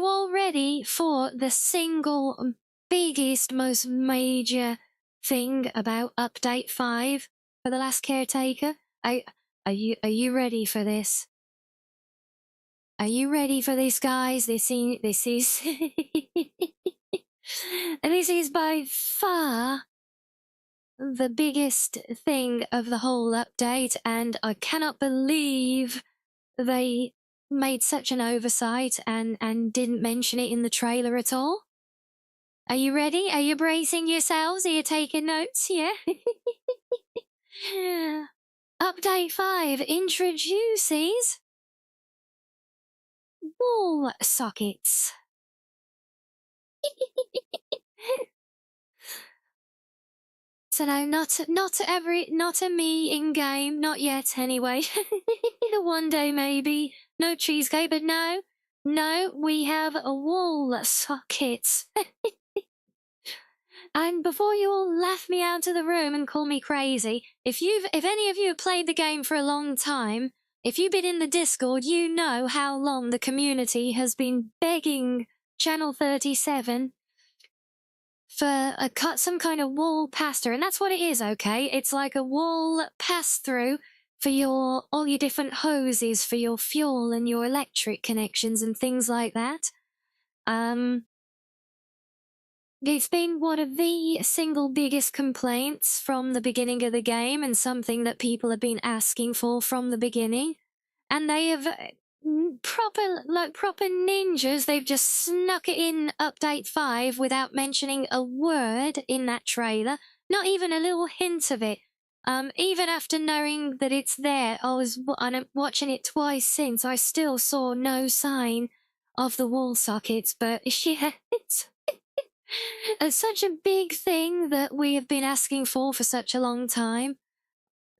all ready for the single biggest, most major thing about Update 5 for The Last Caretaker? Are you ready for this? Are you ready for this, guys? This is this is by far the biggest thing of the whole update, and I cannot believe they made such an oversight and didn't mention it in the trailer at all. Are you ready? Are you bracing yourselves? Are you taking notes? Yeah? Update 5 introduces wall sockets. So no, not a me in game, not yet anyway. One day maybe. No cheesecake, but no, we have a wall sockets. And before you all laugh me out of the room and call me crazy, if any of you have played the game for a long time, if you've been in the Discord, you know how long the community has been begging Channel 37 for some kind of wall pass-through, and that's what it is, okay? It's like a wall pass-through for all your different hoses for your fuel and your electric connections and things like that. It's been one of the single biggest complaints from the beginning of the game, and something that people have been asking for from the beginning. And they have proper ninjas. They've just snuck it in Update 5 without mentioning a word in that trailer. Not even a little hint of it. Even after knowing that it's there, I'm watching it twice since, I still saw no sign of the wall sockets, but yeah, it's such a big thing that we have been asking for such a long time,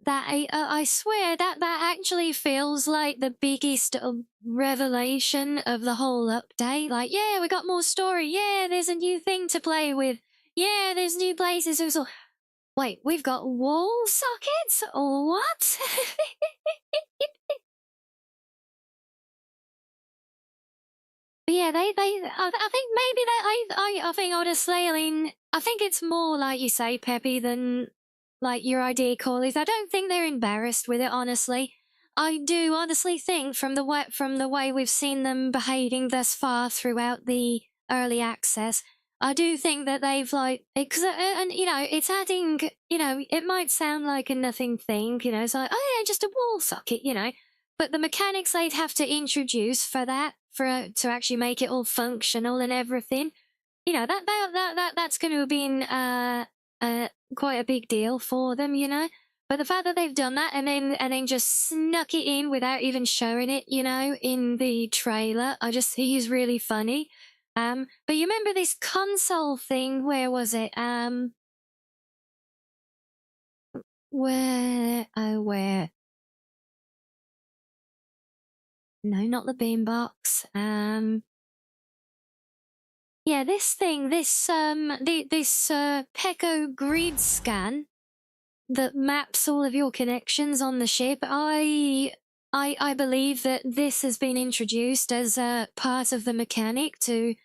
that I swear that actually feels like the biggest revelation of the whole update. Like, yeah, we got more story. Yeah, there's a new thing to play with. Yeah, there's new places. Wait, we've got wall sockets? What? But yeah, I think maybe that I think honestly, I mean, I think it's more like you say, Peppy, than like your idea, Corley's. I don't think they're embarrassed with it, honestly. I do honestly think from the way we've seen them behaving thus far throughout the early access, I do think that they've because and you know, it's adding, you know, it might sound like a nothing thing, you know, it's like, oh yeah, just a wall socket, you know. But the mechanics they'd have to introduce for that, to actually make it all functional and everything, you know, that's going to have been quite a big deal for them, you know. But the fact that they've done that and then just snuck it in without even showing it, you know, in the trailer, I just think is really funny. But you remember this console thing? Where was it? Where? No, not the beanbox. Yeah, this thing, this Pecco grid scan that maps all of your connections on the ship. I believe that this has been introduced as a part of the mechanic to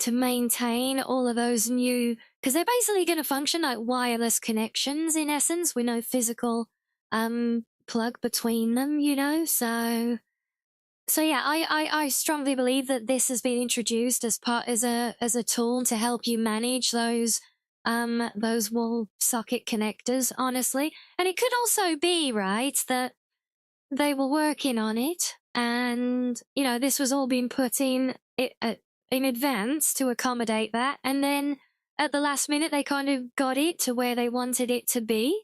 maintain all of those new, because they're basically going to function like wireless connections in essence, with no physical plug between them, you know. So yeah, I strongly believe that this has been introduced as a tool to help you manage those wall socket connectors, honestly. And it could also be, right, that they were working on it, and you know, this was all being put in advance to accommodate that, and then at the last minute they kind of got it to where they wanted it to be,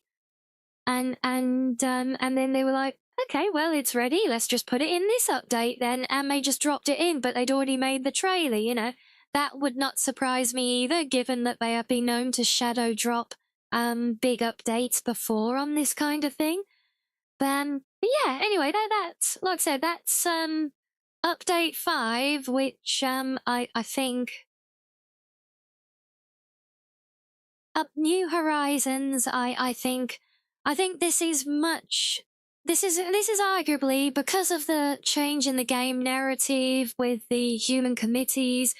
and then they were like, okay, well, it's ready, let's just put it in this update then, and they just dropped it in, but they'd already made the trailer, you know. That would not surprise me either, given that they have been known to shadow drop big updates before on this kind of thing. But yeah, anyway, that's, like I said, that's update 5, which I think up New Horizons. I think this is much. This is arguably because of the change in the game narrative with the human committees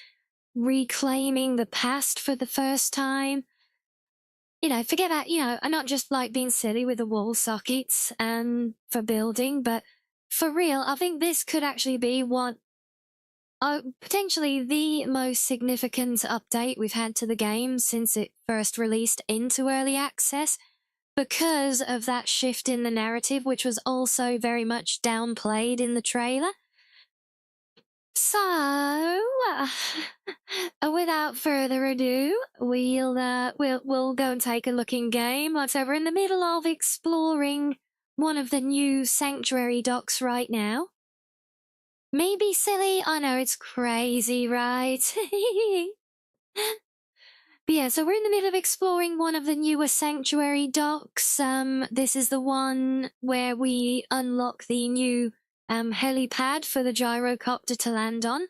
reclaiming the past for the first time. You know, forget that, you know, I'm not just like being silly with the wall sockets for building, but for real, I think this could actually be what potentially the most significant update we've had to the game since it first released into early access, because of that shift in the narrative, which was also very much downplayed in the trailer. So, without further ado, we'll go and take a look in game. Like I said, we're in the middle of exploring one of the new sanctuary docks right now. Maybe silly, I know it's crazy, right? But yeah, so we're in the middle of exploring one of the newer sanctuary docks. This is the one where we unlock the new helipad for the gyrocopter to land on.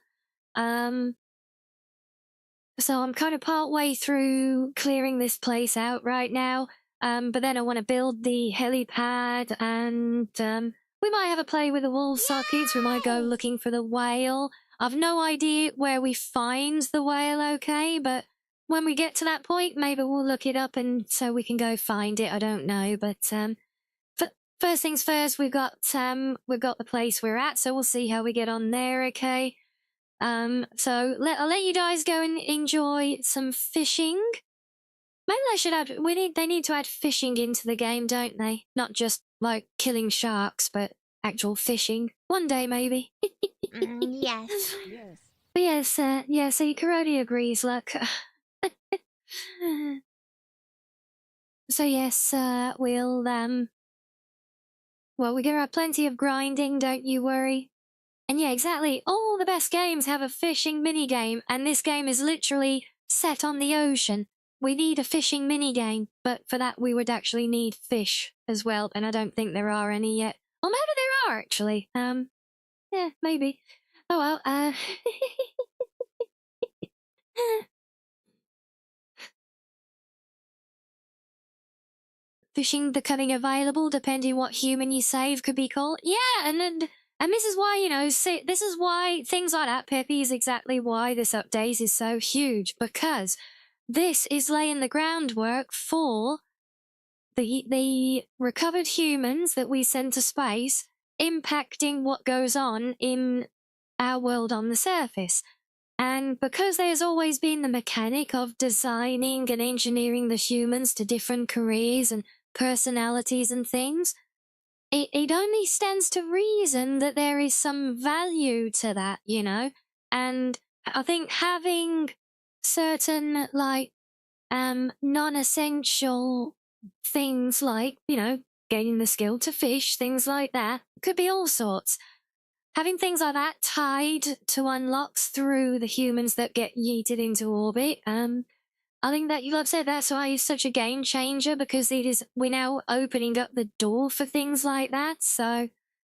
So I'm kind of part way through clearing this place out right now. But then I want to build the helipad, and we might have a play with the wall sockets. We might go looking for the whale. I've no idea where we find the whale, okay? But when we get to that point, maybe we'll look it up and so we can go find it. I don't know, but first things first, we've got the place we're at, so we'll see how we get on there, okay? So I'll let you guys go and enjoy some fishing. Maybe they should add. They need to add fishing into the game, don't they? Not just like killing sharks, but actual fishing. One day, maybe. Yes. But yes, yeah. See, Karodi agrees. Look. So yes, we'll well, we're gonna have plenty of grinding. Don't you worry. And yeah, exactly. All the best games have a fishing minigame, and this game is literally set on the ocean. We need a fishing minigame, but for that we would actually need fish as well, and I don't think there are any yet. Or maybe there are, actually. Yeah, maybe. Oh well, fishing becoming available depending what human you save could be called. Yeah, and this is why, you know, see, this is why things like that, Peppy, is exactly why this update is so huge, because this is laying the groundwork for the recovered humans that we send to space impacting what goes on in our world on the surface. And because there's always been the mechanic of designing and engineering the humans to different careers and personalities and things, it only stands to reason that there is some value to that, you know? And I think having certain, like, non-essential things like, you know, gaining the skill to fish, things like that, could be all sorts. Having things like that tied to unlocks through the humans that get yeeted into orbit, I think that, like I said, that's why it's such a game changer, because we're now opening up the door for things like that. So,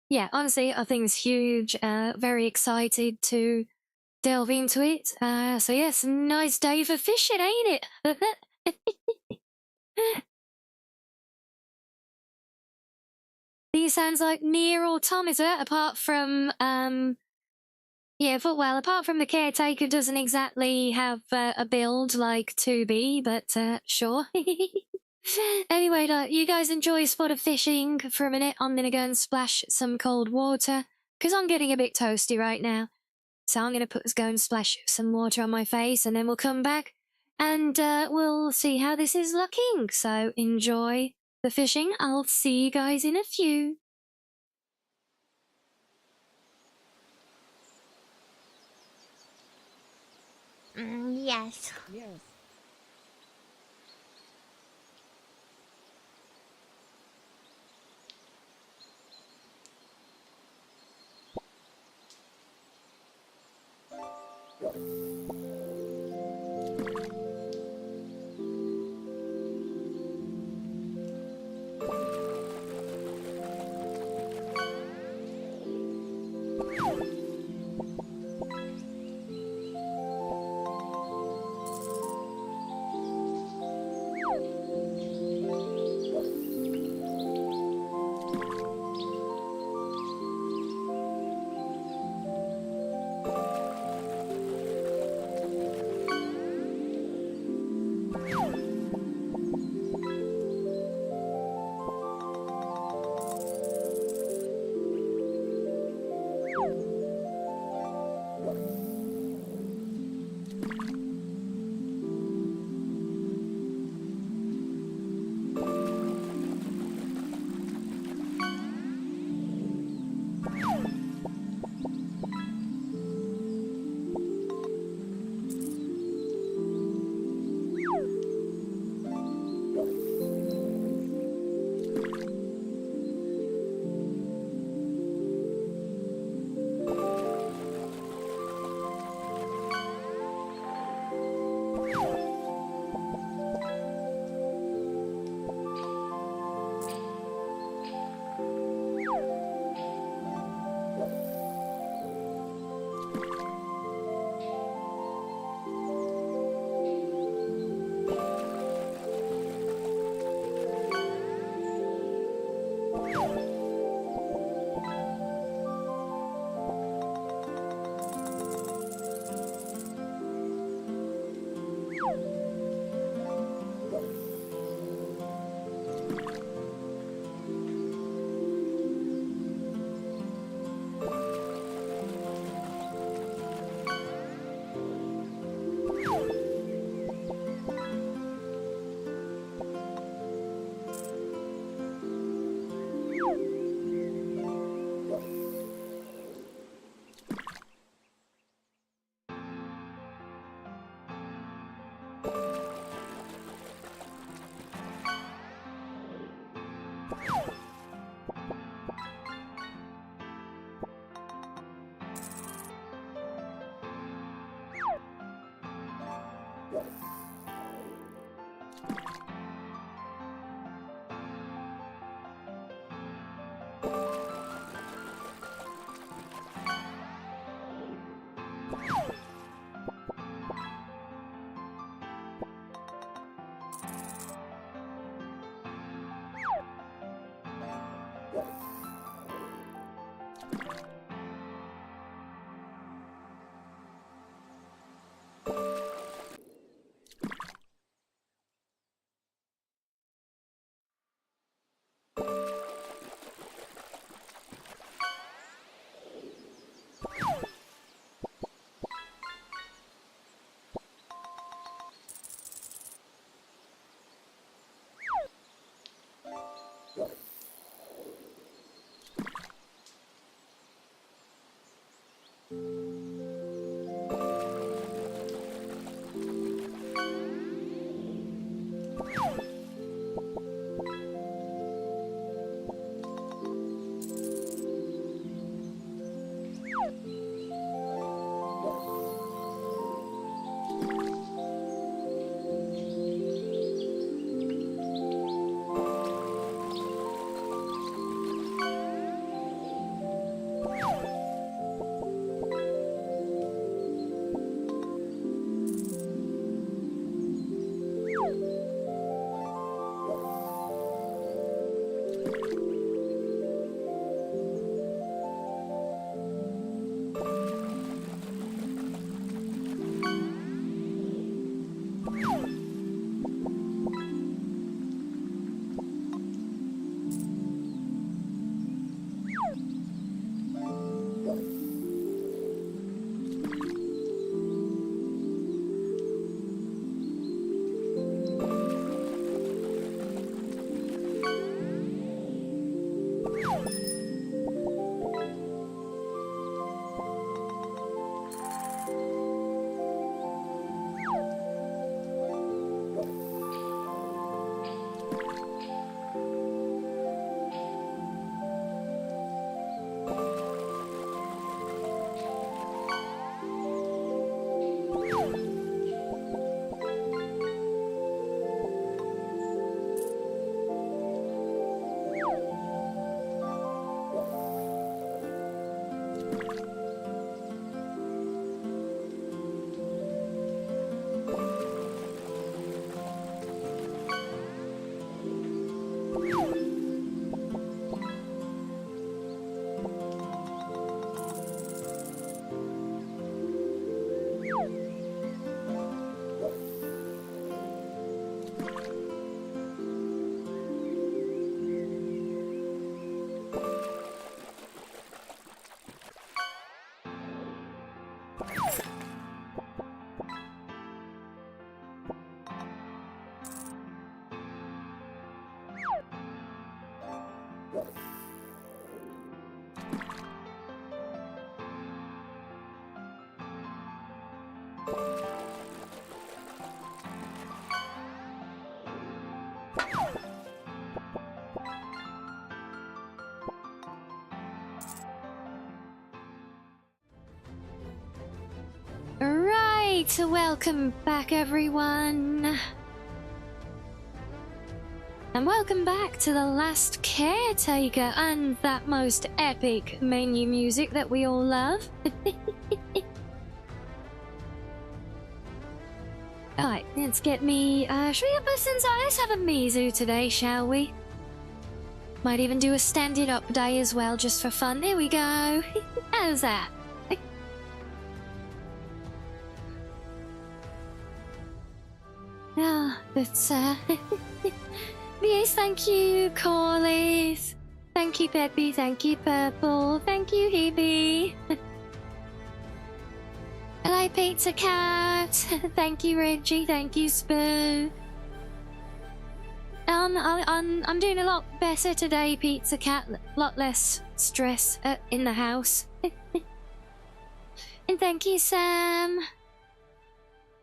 yeah, honestly, I think it's huge. Very excited to delve into it. So, yes, nice day for fishing, ain't it? These sounds like near automata, apart from, yeah, well, apart from the Caretaker doesn't exactly have a build like 2B, but sure. Anyway, you guys enjoy a spot of fishing for a minute. I'm gonna go and splash some cold water, because I'm getting a bit toasty right now. So I'm gonna go and splash some water on my face, and then we'll come back, and we'll see how this is looking. So enjoy the fishing. I'll see you guys in a few. Yes. Yes. Right, so welcome back everyone. And welcome back to the last Caretaker and that most epic menu music that we all love. Alright, let's get me, should we have let's have a Mizu today, shall we? Might even do a standing up day as well, just for fun. There we go. How's that? Ah, but, yes, thank you, Corliss. Thank you, Peppy. Thank you, Purple. Thank you, Hebe. Hello, Pizza Cat. Thank you, Reggie. Thank you, Spoo. I'm doing a lot better today, Pizza Cat. A lot less stress in the house. And thank you, Sam.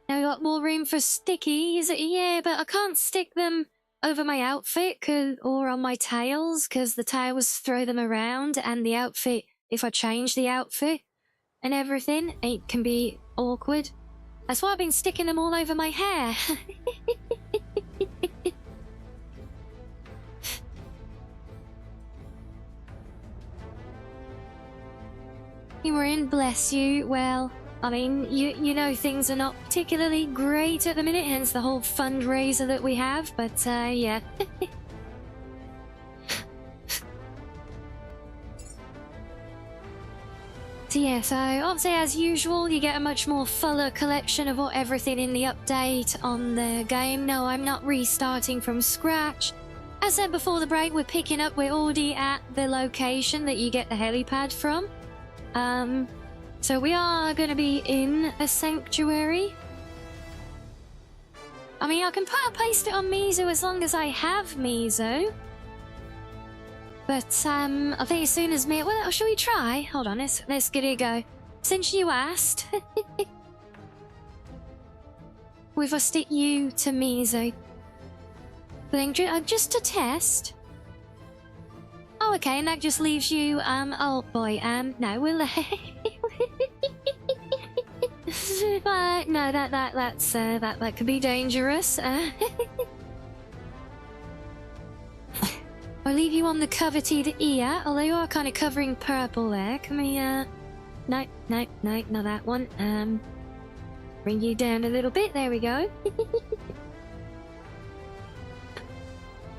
Now we got more room for stickies. Yeah, but I can't stick them over my outfit or on my tails, because the tails throw them around, and the outfit, if I change the outfit and everything, it can be awkward. That's why I've been sticking them all over my hair. You were in, bless you. Well, I mean, you know things are not particularly great at the minute, hence the whole fundraiser that we have, but yeah. So yeah, so obviously as usual, you get a much more fuller collection of everything in the update on the game. No, I'm not restarting from scratch. As said before the break, we're already at the location that you get the helipad from. So we are going to be in a sanctuary. I mean, I can paste it on Mizu as long as I have Mizu. But, I think as soon as well, shall we try? Hold on, let's give it a go. Since you asked, if I stick you to Mizu. But then, just to test. Oh, okay, and that just leaves you, oh boy, no, we'll, but, no, that could be dangerous, I'll leave you on the coveted ear, although you are kind of covering purple there. Can we, no, not that one, bring you down a little bit, there we go.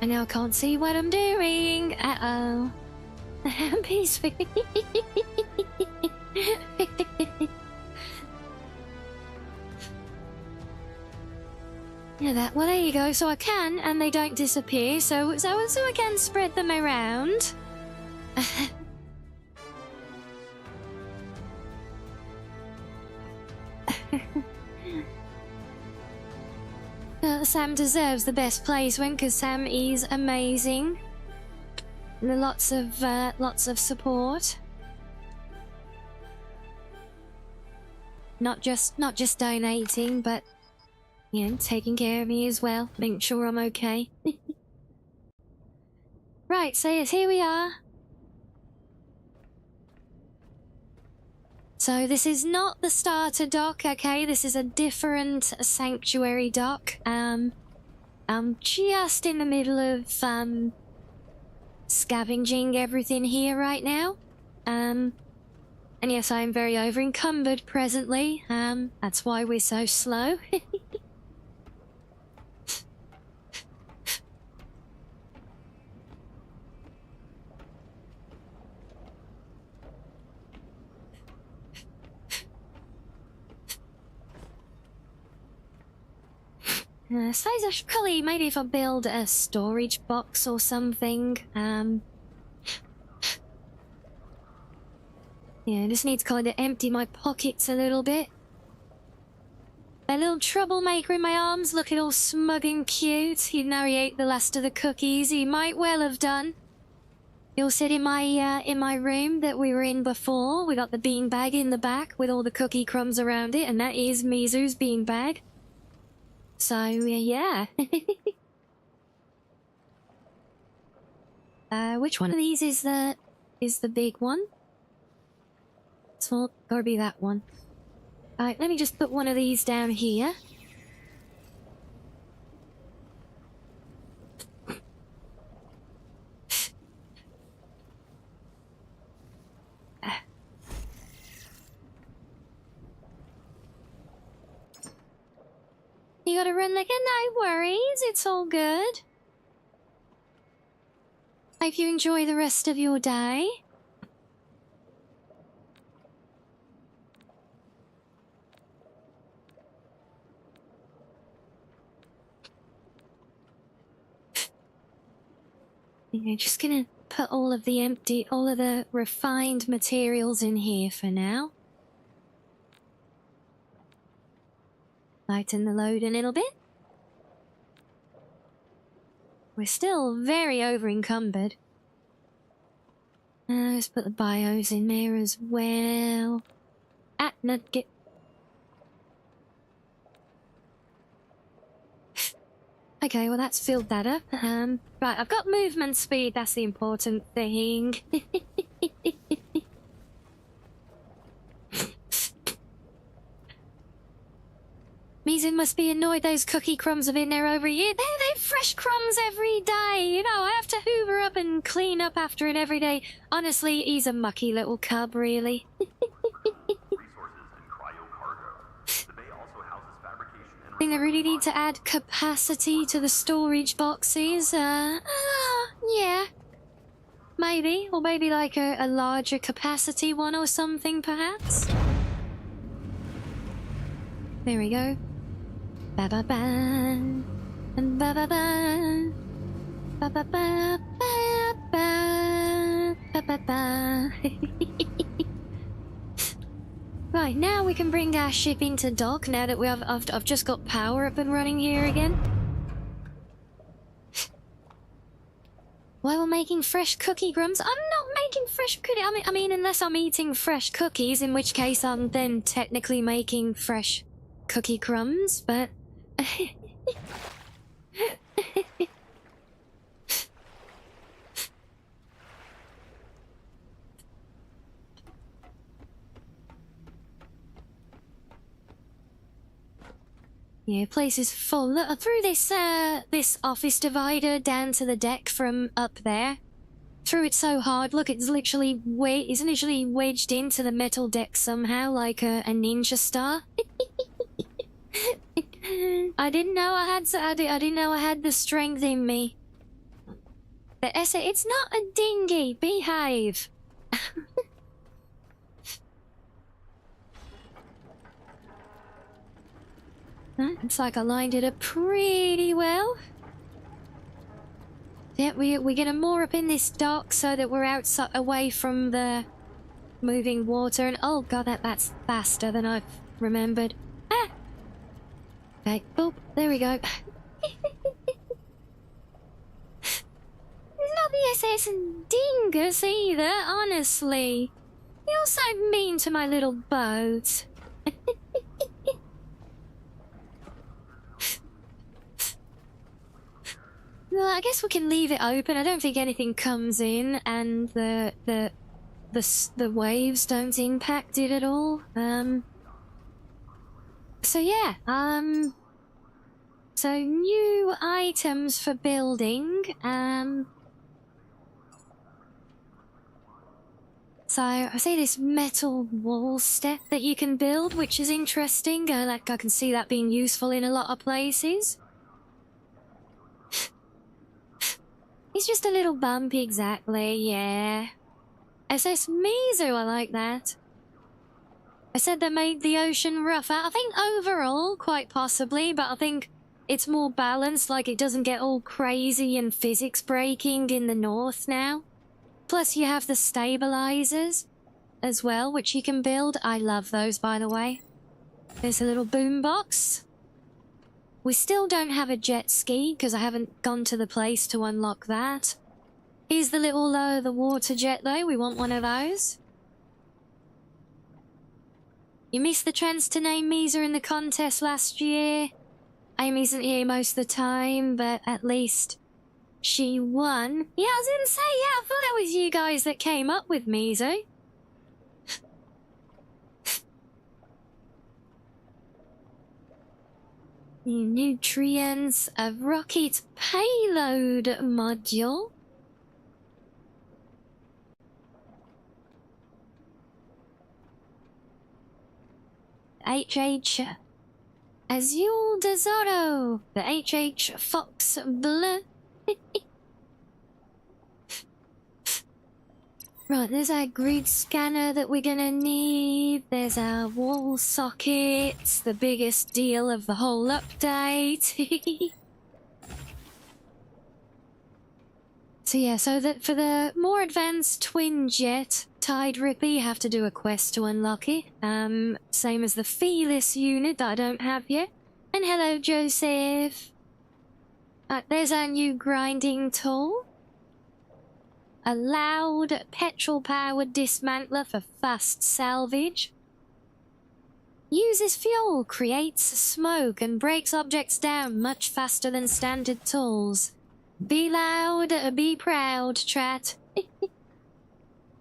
I now can't see what I'm doing. Uh-oh. Peaceful. Yeah, well, there you go. So I can, and they don't disappear. So I can spread them around. Sam deserves the best placement because Sam is amazing. And lots of support. Not just donating, but you know, taking care of me as well, making sure I'm okay. Right, so yes, here we are. So this is not the starter dock, okay? This is a different sanctuary dock. I'm just in the middle of scavenging everything here right now. And yes, I am very over encumbered presently. That's why we're so slow. I suppose I should probably, maybe if I build a storage box or something, yeah, I just need to kind of empty my pockets a little bit. That little troublemaker in my arms looking all smug and cute. He ate the last of the cookies. He might well have done. You'll sit in my room that we were in before. We got the beanbag in the back with all the cookie crumbs around it, and that is Mizu's beanbag. So, yeah. Which one of these is the big one? Small, gotta be that one. Alright, let me just put one of these down here. You gotta run like a no worries, it's all good. Hope you enjoy the rest of your day. Yeah, just gonna put all of the refined materials in here for now. Lighten the load a little bit. We're still very over-encumbered. Let's put the bios in there as well. No, get... Okay, well that's filled that up. Right, I've got movement speed, that's the important thing. Mizun must be annoyed those cookie crumbs have been there over a year. They're fresh crumbs every day. You know, I have to hoover up and clean up after it every day. Honestly, he's a mucky little cub, really. I think they really need to add capacity to the storage boxes. Yeah. Maybe. Or maybe like a larger capacity one or something, perhaps. There we go. Ba ba ba, and ba ba ba, ba ba ba ba ba ba ba ba. Right, now we can bring our ship into dock. Now that I've just got power up and running here again. While we're making fresh cookie crumbs, I'm not making fresh cookie. I mean, unless I'm eating fresh cookies, in which case I'm then technically making fresh cookie crumbs, but... Yeah, place is full. Look, through this office divider down to the deck from up there. Threw it so hard, look, it's literally wedged into the metal deck somehow, like a ninja star. I didn't know I had the strength in me. But it's not a dinghy. Behave. Looks like I lined it up pretty well. Yeah, we're gonna moor up in this dock so that we're outside, away from the moving water. And oh god, that's faster than I've remembered. Ah. Okay, boop, there we go. Not the SS Dingus either, honestly. You're so mean to my little boat. Well, I guess we can leave it open. I don't think anything comes in, and the waves don't impact it at all. So yeah, so new items for building. So I see this metal wall step that you can build, which is interesting. Like I can see that being useful in a lot of places. It's just a little bumpy, exactly, yeah. SS Mizu, I like that. I said they made the ocean rougher. I think overall, quite possibly, but I think it's more balanced, like it doesn't get all crazy and physics breaking in the north now. Plus you have the stabilizers as well, which you can build. I love those, by the way. There's a little boombox. We still don't have a jet ski, because I haven't gone to the place to unlock that. Here's the little, the water jet, though. We want one of those. You missed the chance to name Misa in the contest last year. Amy isn't here most of the time, but at least she won. Yeah, I was gonna say, yeah, I thought that was you guys that came up with Mizu. The nutrients of rocket payload module. HH Azul Desoro. The HH Fox Blue. Right, there's our grid scanner that we're gonna need. There's our wall sockets, the biggest deal of the whole update. So yeah, so that for the more advanced twin jet Tide Ripper, you have to do a quest to unlock it. Same as the Fearless unit that I don't have yet. And hello, Joseph. There's our new grinding tool. A loud petrol-powered dismantler for fast salvage. Uses fuel, creates smoke, and breaks objects down much faster than standard tools. Be loud, be proud, chat.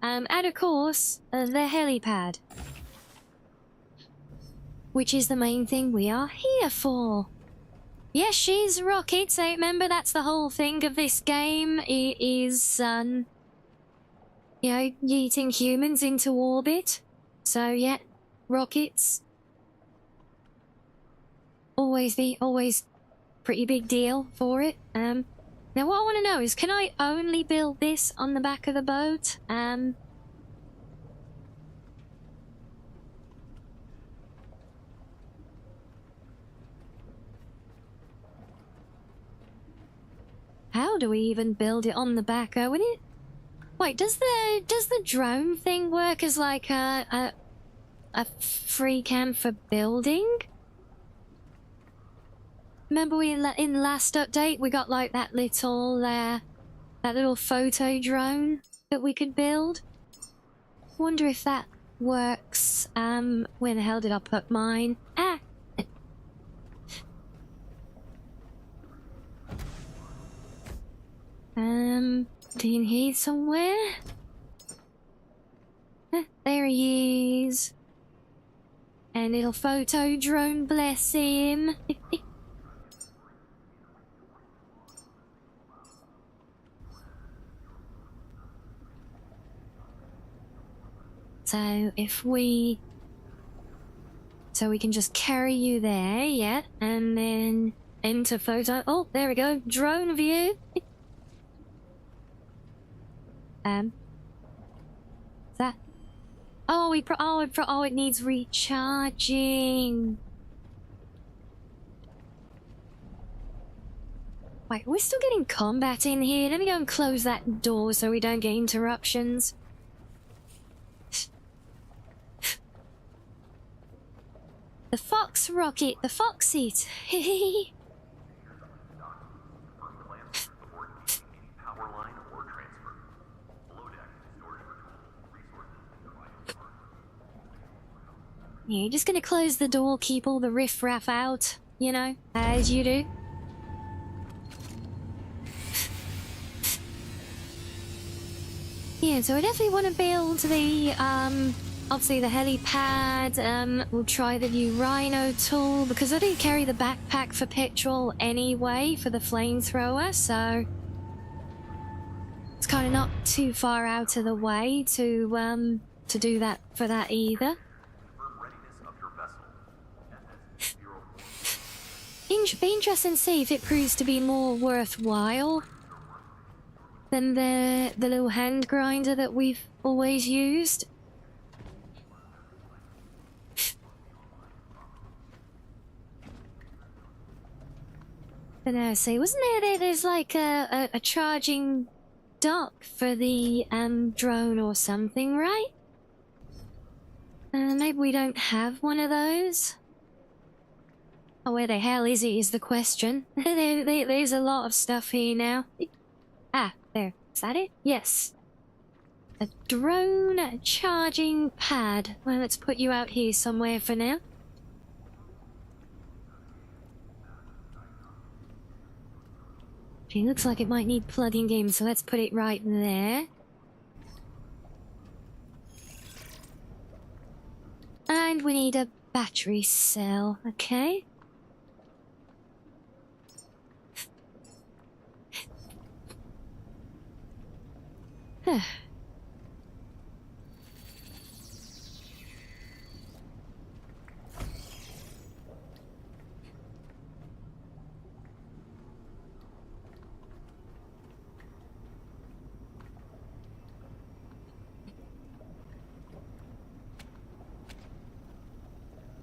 And of course, the helipad. Which is the main thing we are here for. Yes, she's rockets. So remember, that's the whole thing of this game. It is, you know, yeeting humans into orbit. So yeah, rockets. Always pretty big deal for it. Now what I want to know is, can I only build this on the back of the boat? How do we even build it on the back? Oh, would it? Wait, does the drone thing work as like a free cam for building? Remember we in the last update we got like that little photo drone that we could build. Wonder if that works. Where the hell did I put mine? Ah. In here somewhere? There he is. And little photo drone, bless him. So if we... So we can just carry you there, yeah, and then enter photo... Oh, there we go, drone view. That... Oh, it needs recharging. Wait, we're still getting combat in here. Let me go and close that door so we don't get interruptions. The Fox rocket, the Foxit. Yeah, you're just gonna close the door, keep all the riffraff out, you know, as you do. Yeah, so I definitely want to build the, obviously the helipad. We'll try the new Rhino tool, because I do carry the backpack for petrol anyway, for the flamethrower, so... It's kind of not too far out of the way to do that for that either. Be interesting to see if it proves to be more worthwhile than the little hand grinder that we've always used. But now, see, wasn't there's like a charging dock for the drone or something, right? Maybe we don't have one of those. Oh, where the hell is it is the question. There's a lot of stuff here now. Ah, there. Is that it? Yes. A drone charging pad. Well, let's put you out here somewhere for now. It looks like it might need plugging in, so let's put it right there. And we need a battery cell, okay?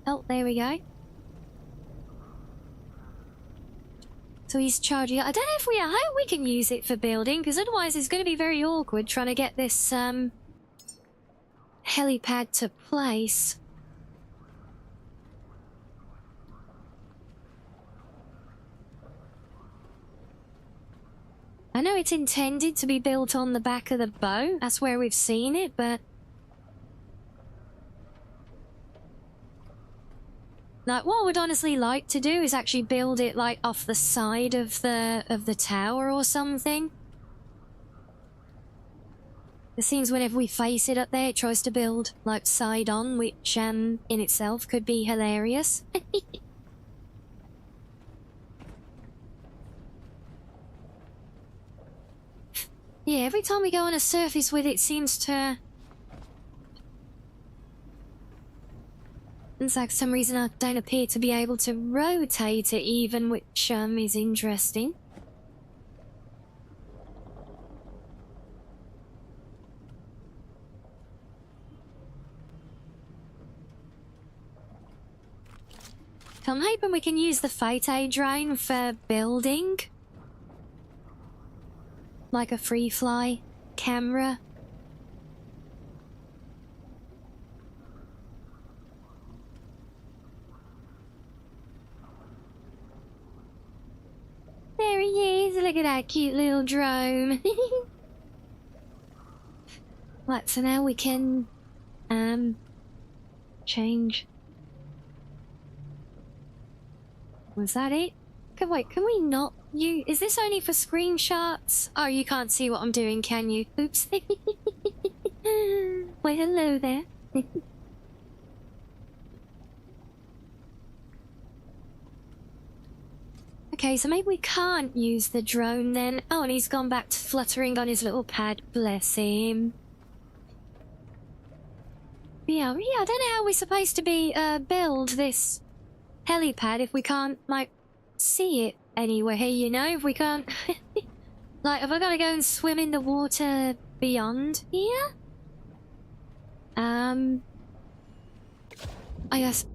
Oh, there we go. So he's charging. I don't know if I hope we can use it for building, because otherwise it's going to be very awkward trying to get this helipad to place. I know it's intended to be built on the back of the boat. That's where we've seen it, but like, what I would honestly like to do is actually build it like off the side of the tower or something. It seems whenever we face it up there, it tries to build like side on, which in itself could be hilarious. Yeah, every time we go on a surface with it, seems to... It's like for some reason I don't appear to be able to rotate it even, which is interesting. So I'm hoping we can use the photo drone for building. Like a free fly camera. There he is, look at that cute little drone. Right, so now we can change. Was that it? Wait, can we not use... Is this only for screenshots? Oh, you can't see what I'm doing, can you? Oops. Well, hello there. Okay, so maybe we can't use the drone then. Oh, and he's gone back to fluttering on his little pad. Bless him. Yeah, I don't know how we're supposed to be, build this helipad if we can't, like, see it anywhere, you know? If we can't... Like, have I got to go and swim in the water beyond here? I guess...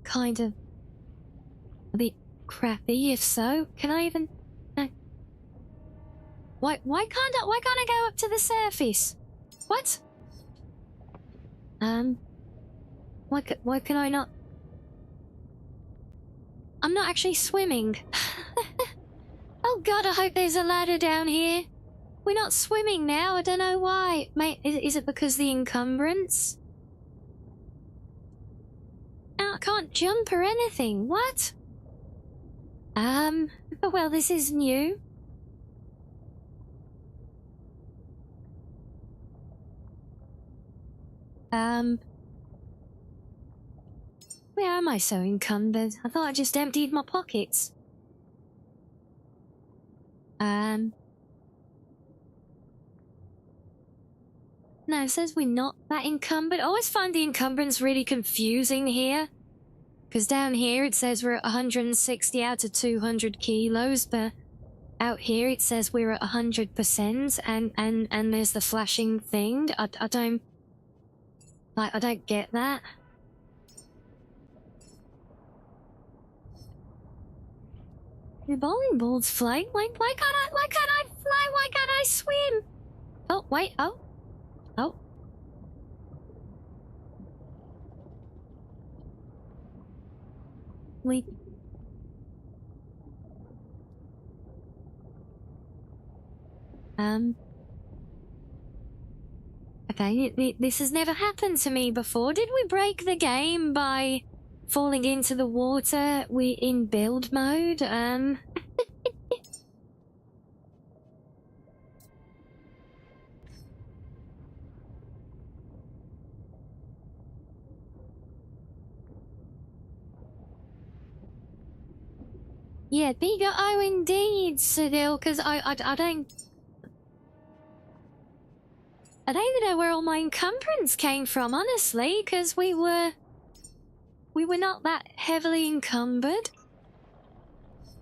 Kind of... a bit crappy, if so. Can I even... No. Why can't I go up to the surface? What? Why can I not... I'm not actually swimming. Oh god, I hope there's a ladder down here. We're not swimming now, I don't know why. Mate, is it because the encumbrance? Oh, I can't jump or anything, what? Well, this is new. Where am I so encumbered? I thought I just emptied my pockets. No, it says we're not that encumbered. I always find the encumbrance really confusing here. Because down here it says we're at 160 out of 200 kilos, but out here it says we're at 100%, and there's the flashing thing. I don't... Like, I don't get that. The bowling ball's flying. Why can't I fly? Why can't I swim? Oh, wait, oh. We... Okay, this has never happened to me before. Did we break the game by falling into the water in build mode? Yeah, bigger. Oh, indeed, Cyril, because I don't... I don't even know where all my encumbrance came from, honestly, because we were not that heavily encumbered.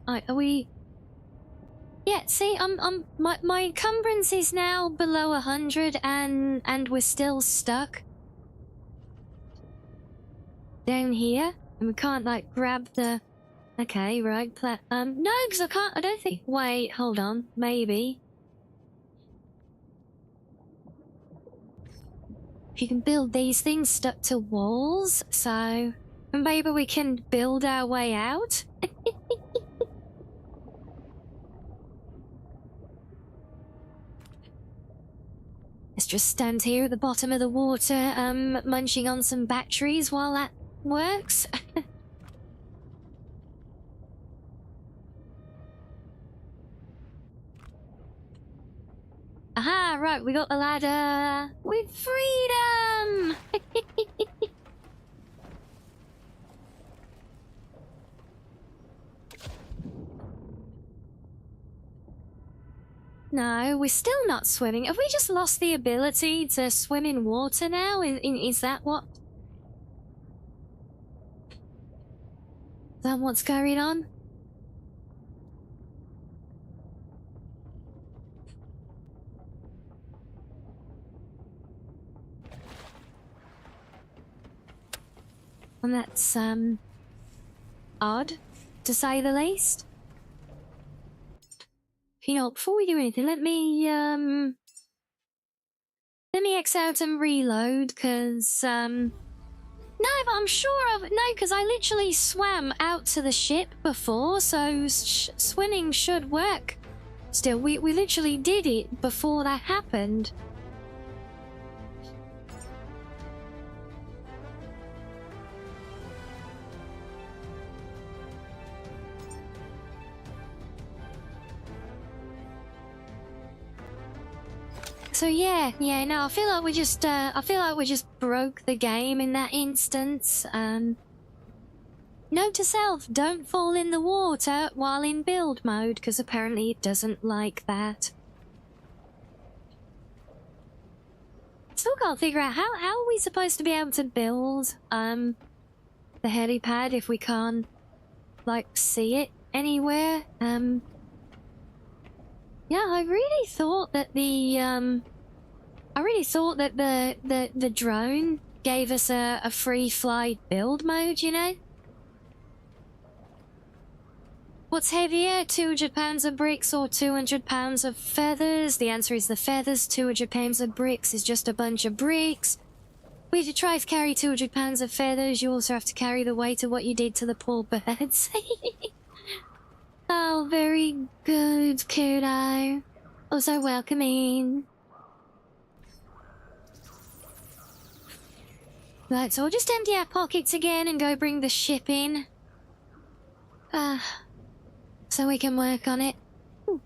Are we? Yeah, see, my encumbrance is now below 100, and we're still stuck down here, and we can't like grab the. Okay, right. No, because I can't. I don't think. Wait, hold on. Maybe. You can build these things stuck to walls, so maybe we can build our way out. Let's just stand here at the bottom of the water, munching on some batteries while that works. Aha, right, we got the ladder with freedom! No, we're still not swimming. Have we just lost the ability to swim in water now? Is that what? Is that what's going on? And that's, odd, to say the least. You know, before we do anything, let me X out and reload, because, no, but I'm sure of... No, because I literally swam out to the ship before, so swimming should work. Still, we literally did it before that happened. So yeah, no, I feel like we just broke the game in that instance. Note to self, don't fall in the water while in build mode, because apparently it doesn't like that. Still can't figure out how are we supposed to be able to build the helipad if we can't like see it anywhere. Yeah, I really thought that the drone gave us a free flight build mode, you know? What's heavier, 200 pounds of bricks or 200 pounds of feathers? The answer is the feathers. 200 pounds of bricks is just a bunch of bricks. If you try to carry 200 pounds of feathers, you also have to carry the weight of what you did to the poor birds. Oh, very good, Kudo. Also welcoming. Right, so we'll just empty our pockets again and go bring the ship in. So we can work on it. Ooh.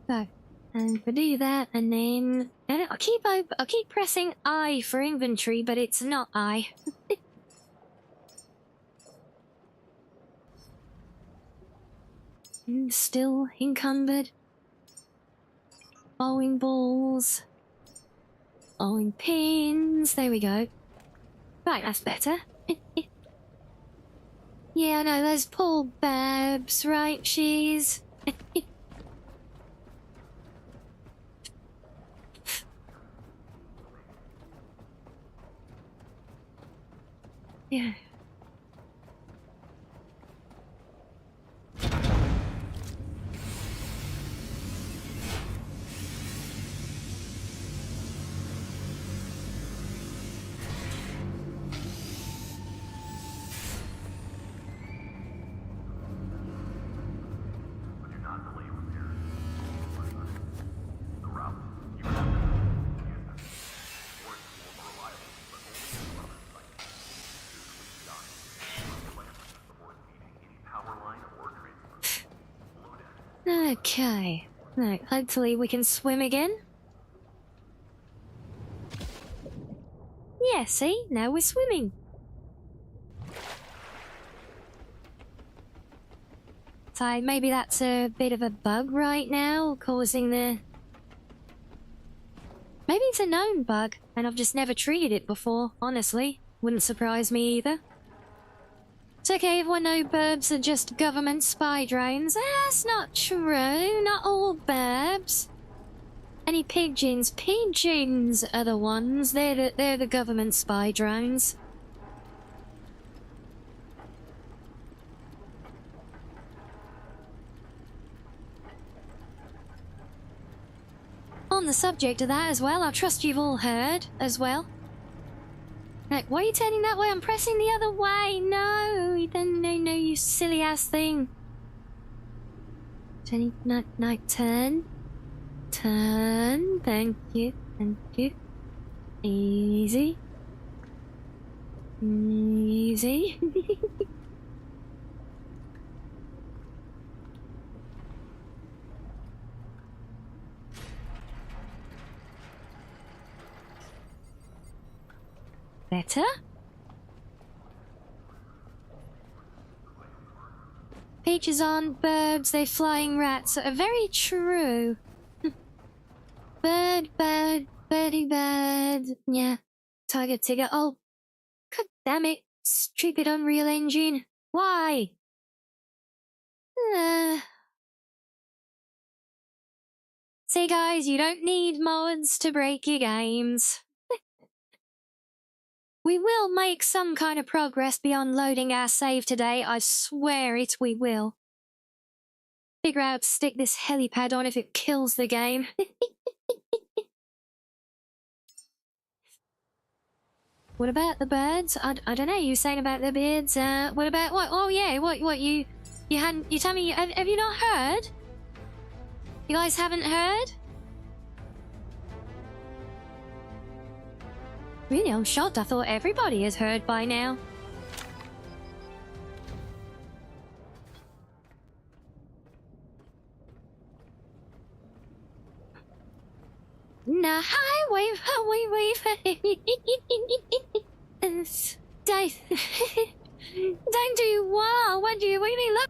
So, and we do that, and then I'll keep pressing I for inventory, but it's not I. Still encumbered. Bowling balls. Bowling pins. There we go. Right, that's better. Yeah, I know, those poor babs, right, she's... Yeah. Would you not believe here? The route Okay. Right, hopefully we can swim again. Yeah, see? Now we're swimming. So maybe that's a bit of a bug right now, causing the... Maybe it's a known bug, and I've just never treated it before, honestly. Wouldn't surprise me either. It's okay if I know burbs are just government spy drones. That's not true. Not all burbs. Any pigeons? Pigeons are the ones. They're the government spy drones. On the subject of that as well, I trust you've all heard as well. Like, why are you turning that way? I'm pressing the other way. No, no, you silly ass thing. No, turn. Turn. Thank you. Easy. Easy. Better? Peaches aren't birds, they're flying rats. Very true. Bird, birdie bird. Yeah. Tiger, tigger. Oh, god damn it. Stupid Unreal Engine. Why? See guys, you don't need mods to break your games. We will make some kind of progress beyond loading our save today, I swear it, we will. Figure out to stick this helipad on if it kills the game. What about the birds? I don't know, you saying about the birds, what about, what, oh yeah, what, you tell me, have you not heard? You guys haven't heard? Really, I'm shocked. I thought everybody has heard by now. Nah, wave. Don't do what? What do you mean? Look.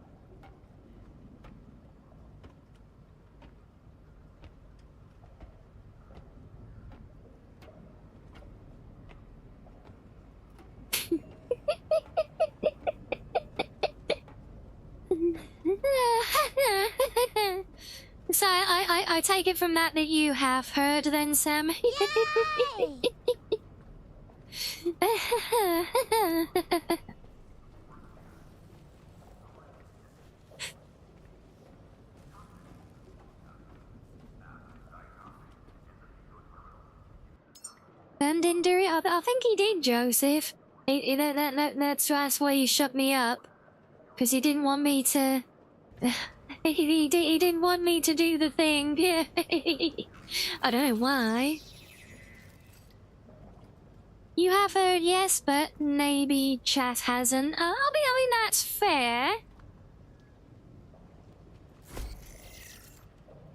So I take it from that you have heard then, Sam. Ben didn't do it? I think he did, Joseph. That's why he shut me up. Because he didn't want me to... He didn't want me to do the thing. I don't know why. You have heard, yes, but maybe chat hasn't. I mean, that's fair.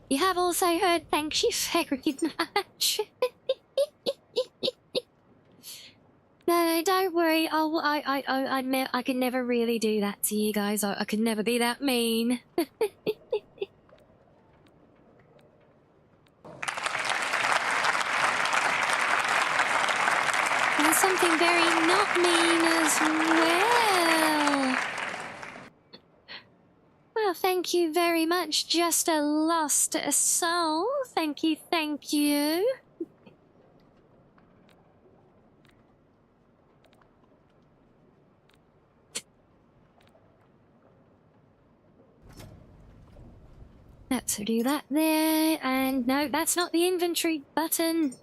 You have also heard, thank you very much. No, don't worry. I could never really do that to you guys. I could never be that mean. And something very not mean as well. Well, thank you very much. Just a lost soul. Thank you, thank you. Let's do that there, and no, that's not the inventory button.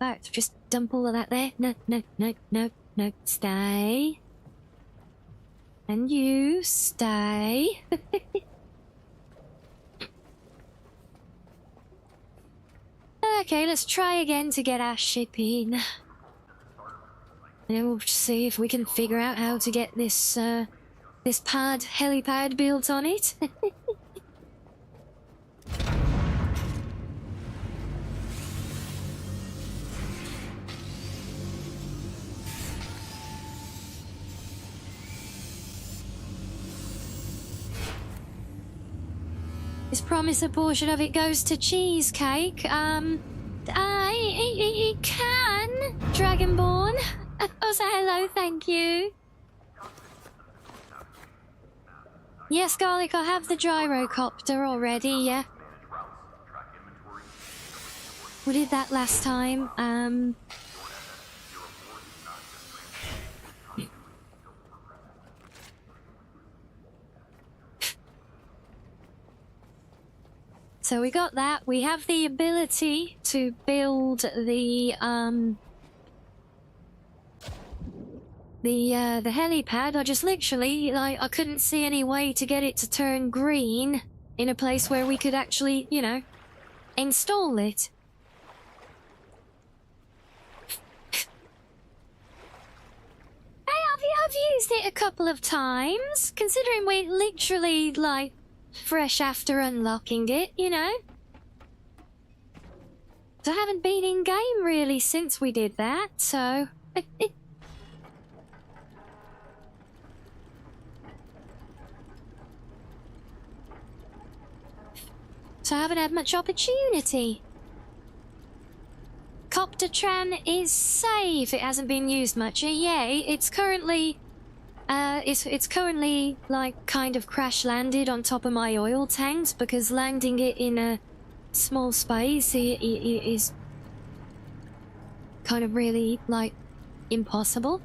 Right, so just dump all of that there. No, stay. And you, stay. Okay, let's try again to get our ship in. And then we'll see if we can figure out how to get this, this helipad built on it. Just promise a portion of it goes to Cheesecake. It can, Dragonborn. Oh, say hello, thank you. Yes, Garlic, I have the gyrocopter already, yeah. We did that last time, So we got that. We have the ability to build the helipad. I just literally, like, I couldn't see any way to get it to turn green in a place where we could actually, you know, install it. I've used it a couple of times, considering we literally, like, fresh after unlocking it, you know? So I haven't been in game really since we did that, so... So I haven't had much opportunity. Coptertran is safe. It hasn't been used much. Yay, it's currently... it's currently, like, kind of crash-landed on top of my oil tanks, because landing it in a small space is kind of really, like, impossible.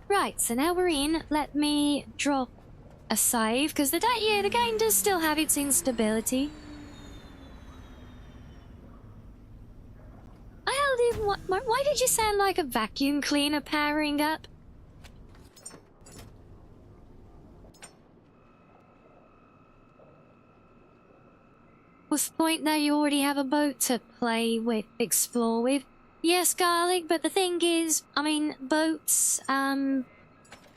Right, so now we're in. Let me drop a save, because the game does still have its instability. Why did you sound like a vacuum cleaner powering up? What's the point now? You already have a boat to play with, explore with. Yes, Garlic, but the thing is, I mean, boats, kind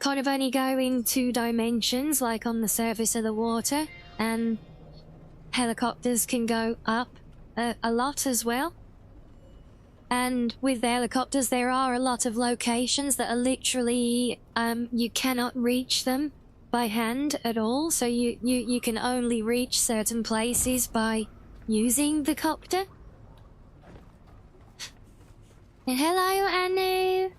of only go in 2 dimensions, like on the surface of the water, and helicopters can go up a lot as well. And with the helicopters, there are a lot of locations that are literally, you cannot reach them by hand at all. So you can only reach certain places by using the copter. And hello, Anu.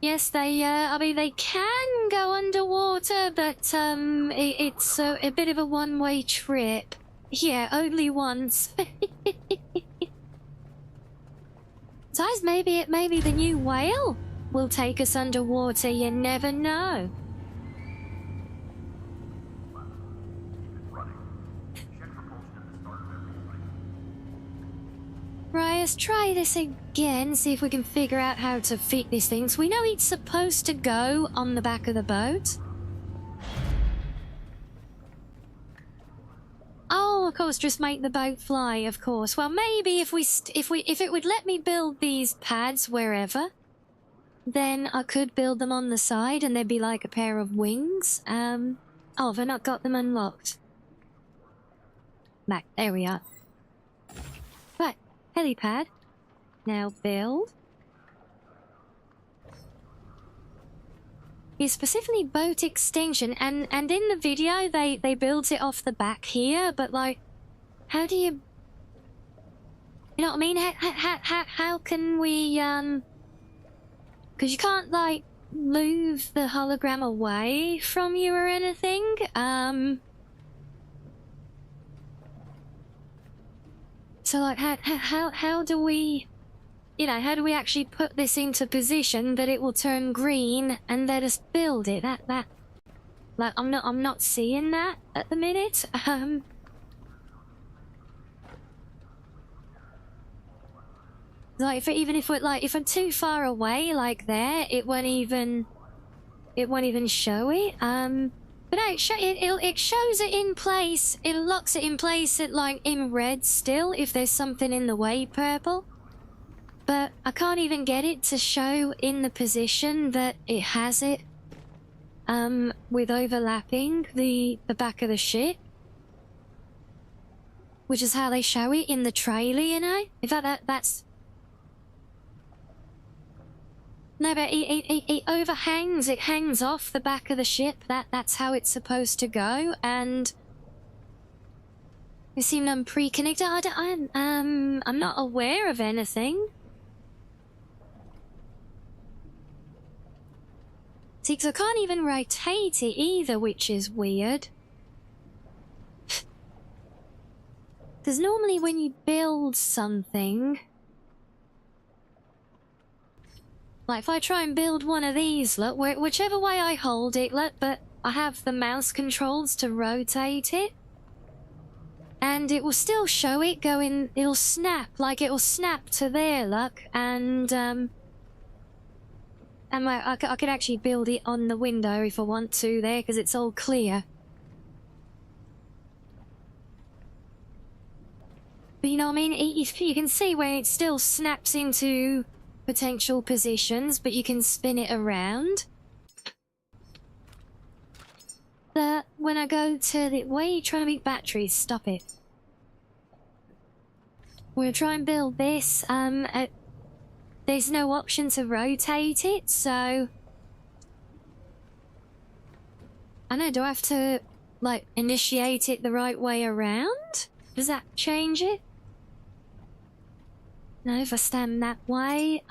Yes, they, I mean, they can go underwater, but, it's a bit of a one-way trip. Yeah, only once. Besides, maybe the new whale will take us underwater, you never know. Right, let's try this again, see if we can figure out how to fit these things. We know it's supposed to go on the back of the boat. Oh, of course, just make the boat fly, of course. Well, maybe if it would let me build these pads wherever, then I could build them on the side and there'd be like a pair of wings. Oh, have I not got them unlocked? Back, there we are. Right, helipad. Now build. It's specifically boat extension, and in the video they built it off the back here, but like, how do you know what I mean? How can we because you can't like move the hologram away from you or anything. So like, how do we, you know, how do we actually put this into position that it will turn green and let us build it? That like, I'm not seeing that at the minute. Like, if I'm too far away, like there, it won't even show it. But no, it shows it in place. It locks it in place at, like, in red still, if there's something in the way, purple. But I can't even get it to show in the position that it has it, with overlapping the back of the ship. Which is how they show it in the trailer, you know? In fact, that's... No, but it overhangs, it hangs off the back of the ship. That's how it's supposed to go, and... It seemed I'm pre-connected. I'm not aware of anything. See, 'cause I can't even rotate it either, which is weird. Because normally when you build something... Like, if I try and build one of these, look, whichever way I hold it, look, but I have the mouse controls to rotate it. And it will still show it going, it'll snap, like it'll snap to there, look, and I could actually build it on the window if I want to there, because it's all clear. But you know what I mean? You can see when it still snaps into potential positions, but you can spin it around. But when I go to the... Why are you trying to make batteries? Stop it. We're gonna try and build this. There's no option to rotate it, so... I know, do I have to, like, initiate it the right way around? Does that change it? No, if I stand that way,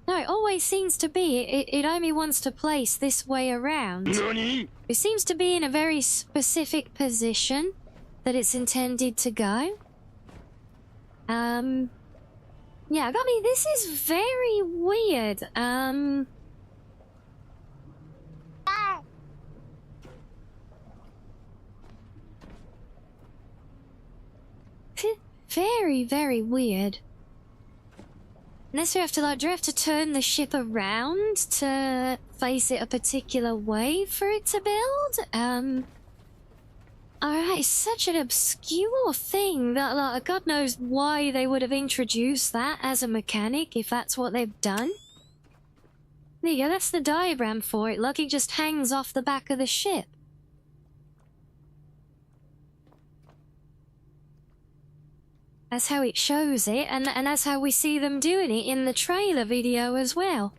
No, it always seems to be, it only wants to place this way around. NANI? It seems to be in a very specific position that it's intended to go. Yeah, I mean, this is very weird. Very, very weird. Unless we have to, like, do we have to turn the ship around to face it a particular way for it to build? Alright, it's such an obscure thing that, like, God knows why they would have introduced that as a mechanic if that's what they've done. There you go, that's the diagram for it. Look, it just hangs off the back of the ship. That's how it shows it, and that's how we see them doing it in the trailer video as well.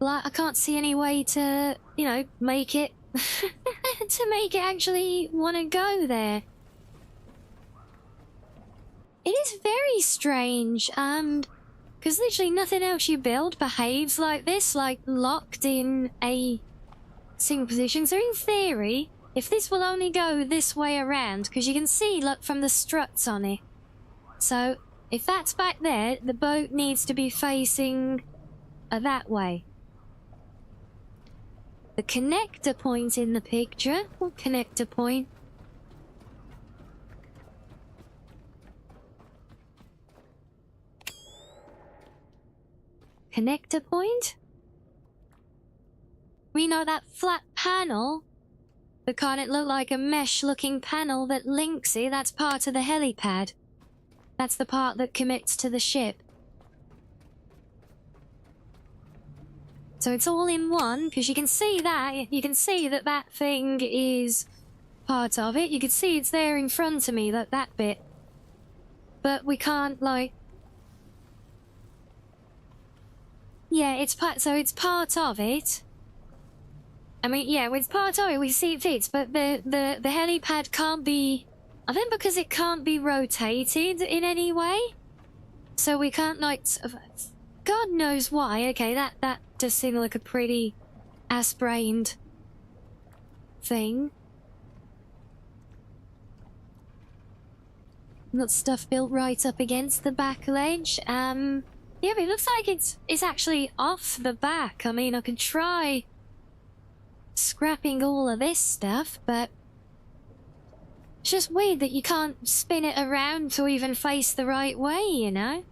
Like, I can't see any way to, you know, make it... to make it actually want to go there. It is very strange, because literally nothing else you build behaves like this, like locked in a single position. So in theory, if this will only go this way around, because you can see, look, from the struts on it. So, if that's back there, the boat needs to be facing that way. The connector point in the picture. What connector point? Connector point? We know that flat panel. The kind it look like a mesh-looking panel that links it, that's part of the helipad. That's the part that connects to the ship. So it's all in one, because you can see that. You can see that that thing is part of it. You can see it's there in front of me, that bit. But we can't, like... Yeah, it's part... So it's part of it. I mean, yeah, it's part of it, we see it fits, but the helipad can't be... I think because it can't be rotated in any way. So we can't, like... God knows why. Okay, that does seem like a pretty ass-brained thing. Got stuff built right up against the back ledge. Yeah, but it looks like it's actually off the back. I mean, I could try... scrapping all of this stuff, but it's just weird that you can't spin it around to even face the right way, you know?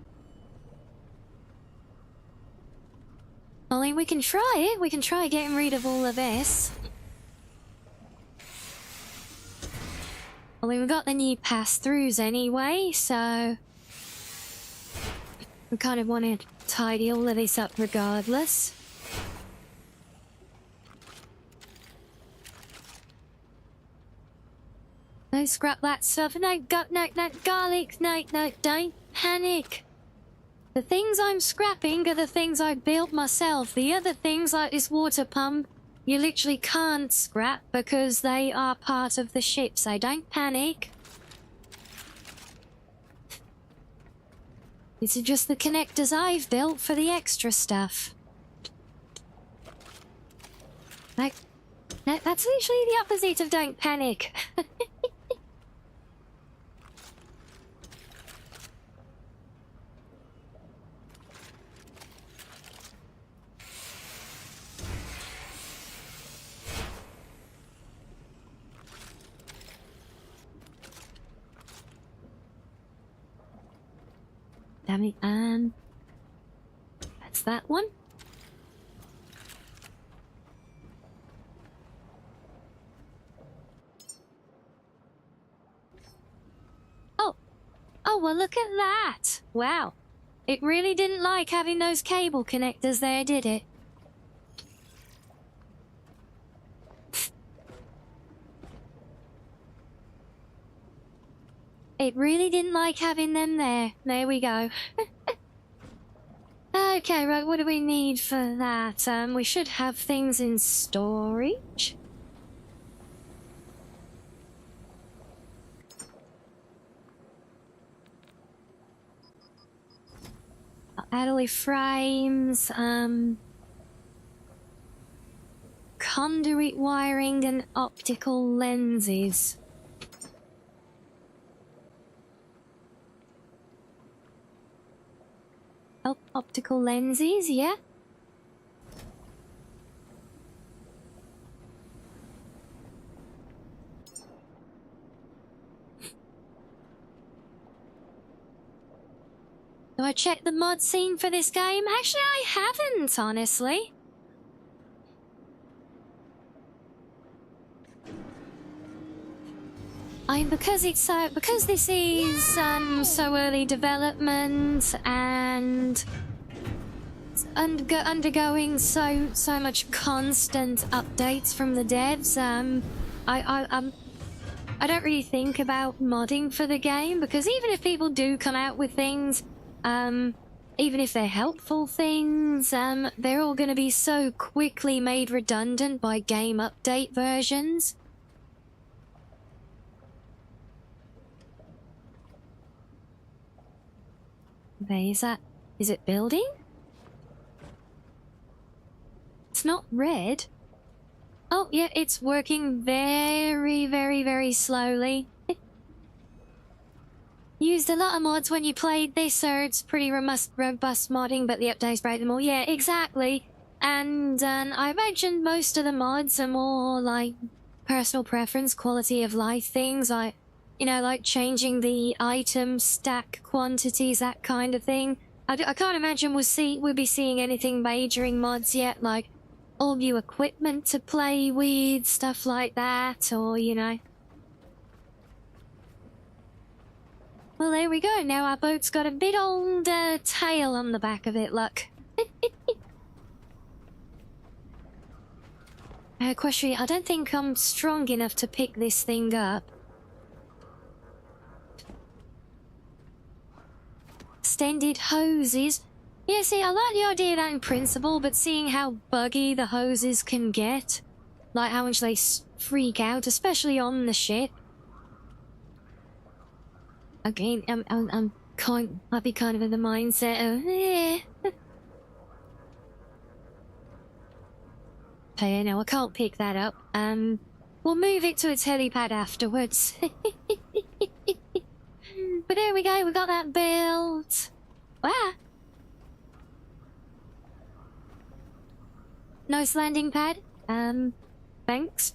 I mean, we can try it. We can try getting rid of all of this. I mean, we've got the new pass-throughs anyway, so... we kind of want to tidy all of this up regardless. No, scrap that stuff. No, no, garlic. No, don't panic. The things I'm scrapping are the things I built myself. The other things, like this water pump, you literally can't scrap because they are part of the ship, so don't panic. These are just the connectors I've built for the extra stuff. Like, no, that's literally the opposite of don't panic. Damn it, that's that one. Oh, well, look at that. Wow. It really didn't like having those cable connectors there, did it? It really didn't like having them there. There we go. Okay, right, what do we need for that? We should have things in storage. Alloy frames, conduit wiring and optical lenses. Oh, optical lenses, yeah. Do I check the mod scene for this game? Actually, I haven't, honestly. Because this is so early development and undergoing so much constant updates from the devs. I don't really think about modding for the game because even if people do come out with things, even if they're helpful things, they're all going to be so quickly made redundant by game update versions. Okay, is it building? It's not red. Oh, yeah, it's working very, very, very slowly. Used a lot of mods when you played this, so it's pretty robust modding, but the updates break them all. Yeah, exactly. And I imagine most of the mods are more like personal preference, quality of life things, like, you know, like changing the item stack quantities, that kind of thing. I can't imagine we'll be seeing anything majoring mods yet, like all new equipment to play with, stuff like that, or, you know. Well, there we go. Now our boat's got a bit old tail on the back of it, look. Question, I don't think I'm strong enough to pick this thing up. Extended hoses. Yeah, see, I like the idea of that in principle, but seeing how buggy the hoses can get, like how much they freak out, especially on the ship. Okay, I'd be kind of in the mindset of, Okay, no, I can't pick that up. We'll move it to its helipad afterwards. But there we go, we got that built. Wow. Nice landing pad. Thanks.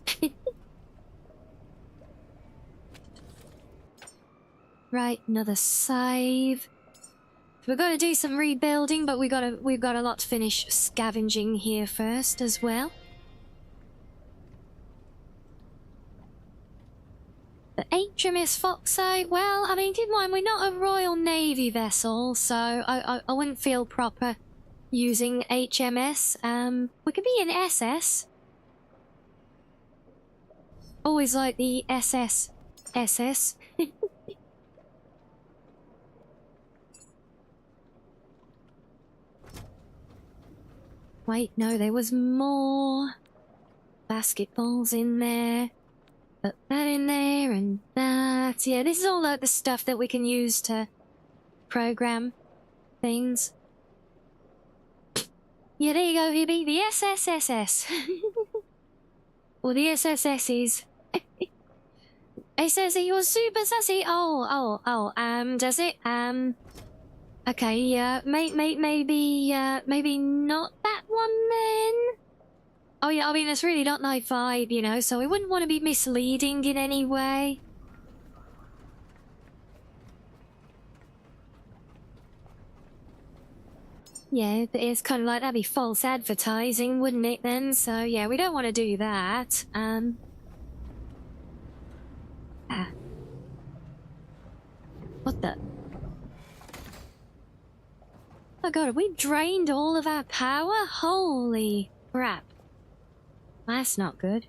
Right, another save. We've got to do some rebuilding, but we've got a lot to finish scavenging here first as well. The HMS Foxo, well, I mean, keep in mind, we're not a Royal Navy vessel, so I wouldn't feel proper using HMS. We could be an SS. Always like the SS. Wait, no, there was more basketballs in there. Put that in there and that. Yeah, this is all like the stuff that we can use to program things. Yeah, there you go, Hibby. The SSSS. Or the SSSs. It says that you're super sassy. Does it? Okay, yeah, maybe not that one then. Oh yeah, I mean, it's really not my vibe, you know, so we wouldn't want to be misleading in any way. Yeah, it's kind of like, that'd be false advertising, wouldn't it then? So yeah, we don't want to do that. What the? Oh god, have we drained all of our power? Holy crap. That's not good.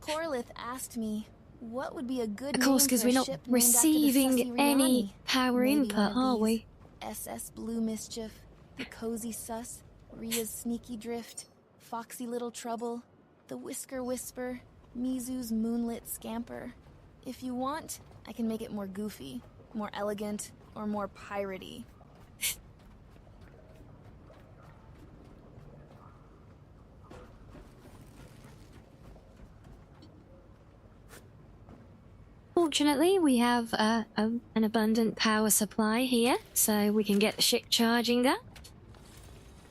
Corlith asked me, what would be a good Of course, name because for a we're not ship named after the receiving sussy any Rianni? power Maybe input, one of are these. we? SS Blue Mischief, the Cozy Sus, Ria's Sneaky Drift, Foxy Little Trouble, the Whisker Whisper, Mizu's Moonlit Scamper. If you want, I can make it more goofy, more elegant, or more piratey. Fortunately, we have an abundant power supply here, so we can get the ship charging up.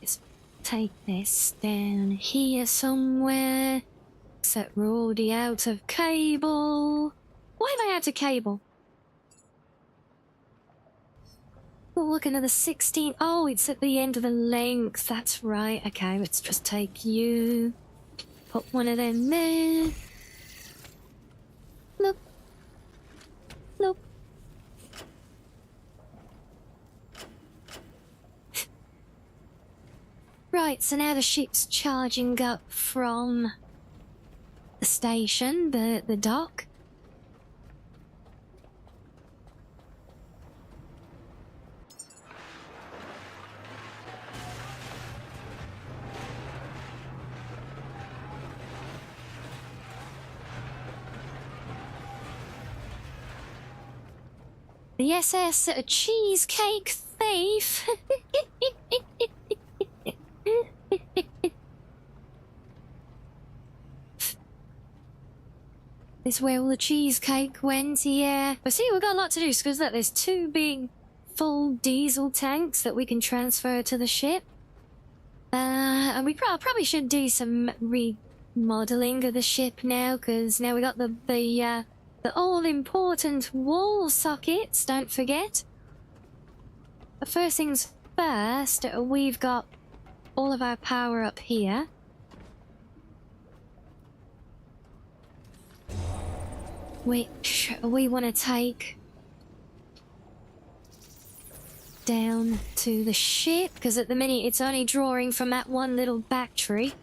Let's take this down here somewhere. Except we're already out of cable. Why am I out of cable? We're looking at the 16. Oh, it's at the end of the length. That's right. Okay, let's just take you. Put one of them there. Look. Nope. Right, so now the ship's charging up from the station, the dock. The SS Cheesecake Thief. This is where all the cheesecake went, yeah. But see, we've got a lot to do, because look, there's 2 big full diesel tanks that we can transfer to the ship. And we probably should do some remodeling of the ship now, because now we got the all-important wall sockets, don't forget. But first things first, we've got all of our power up here. Which we want to take down to the ship, because at the minute it's only drawing from that one little battery.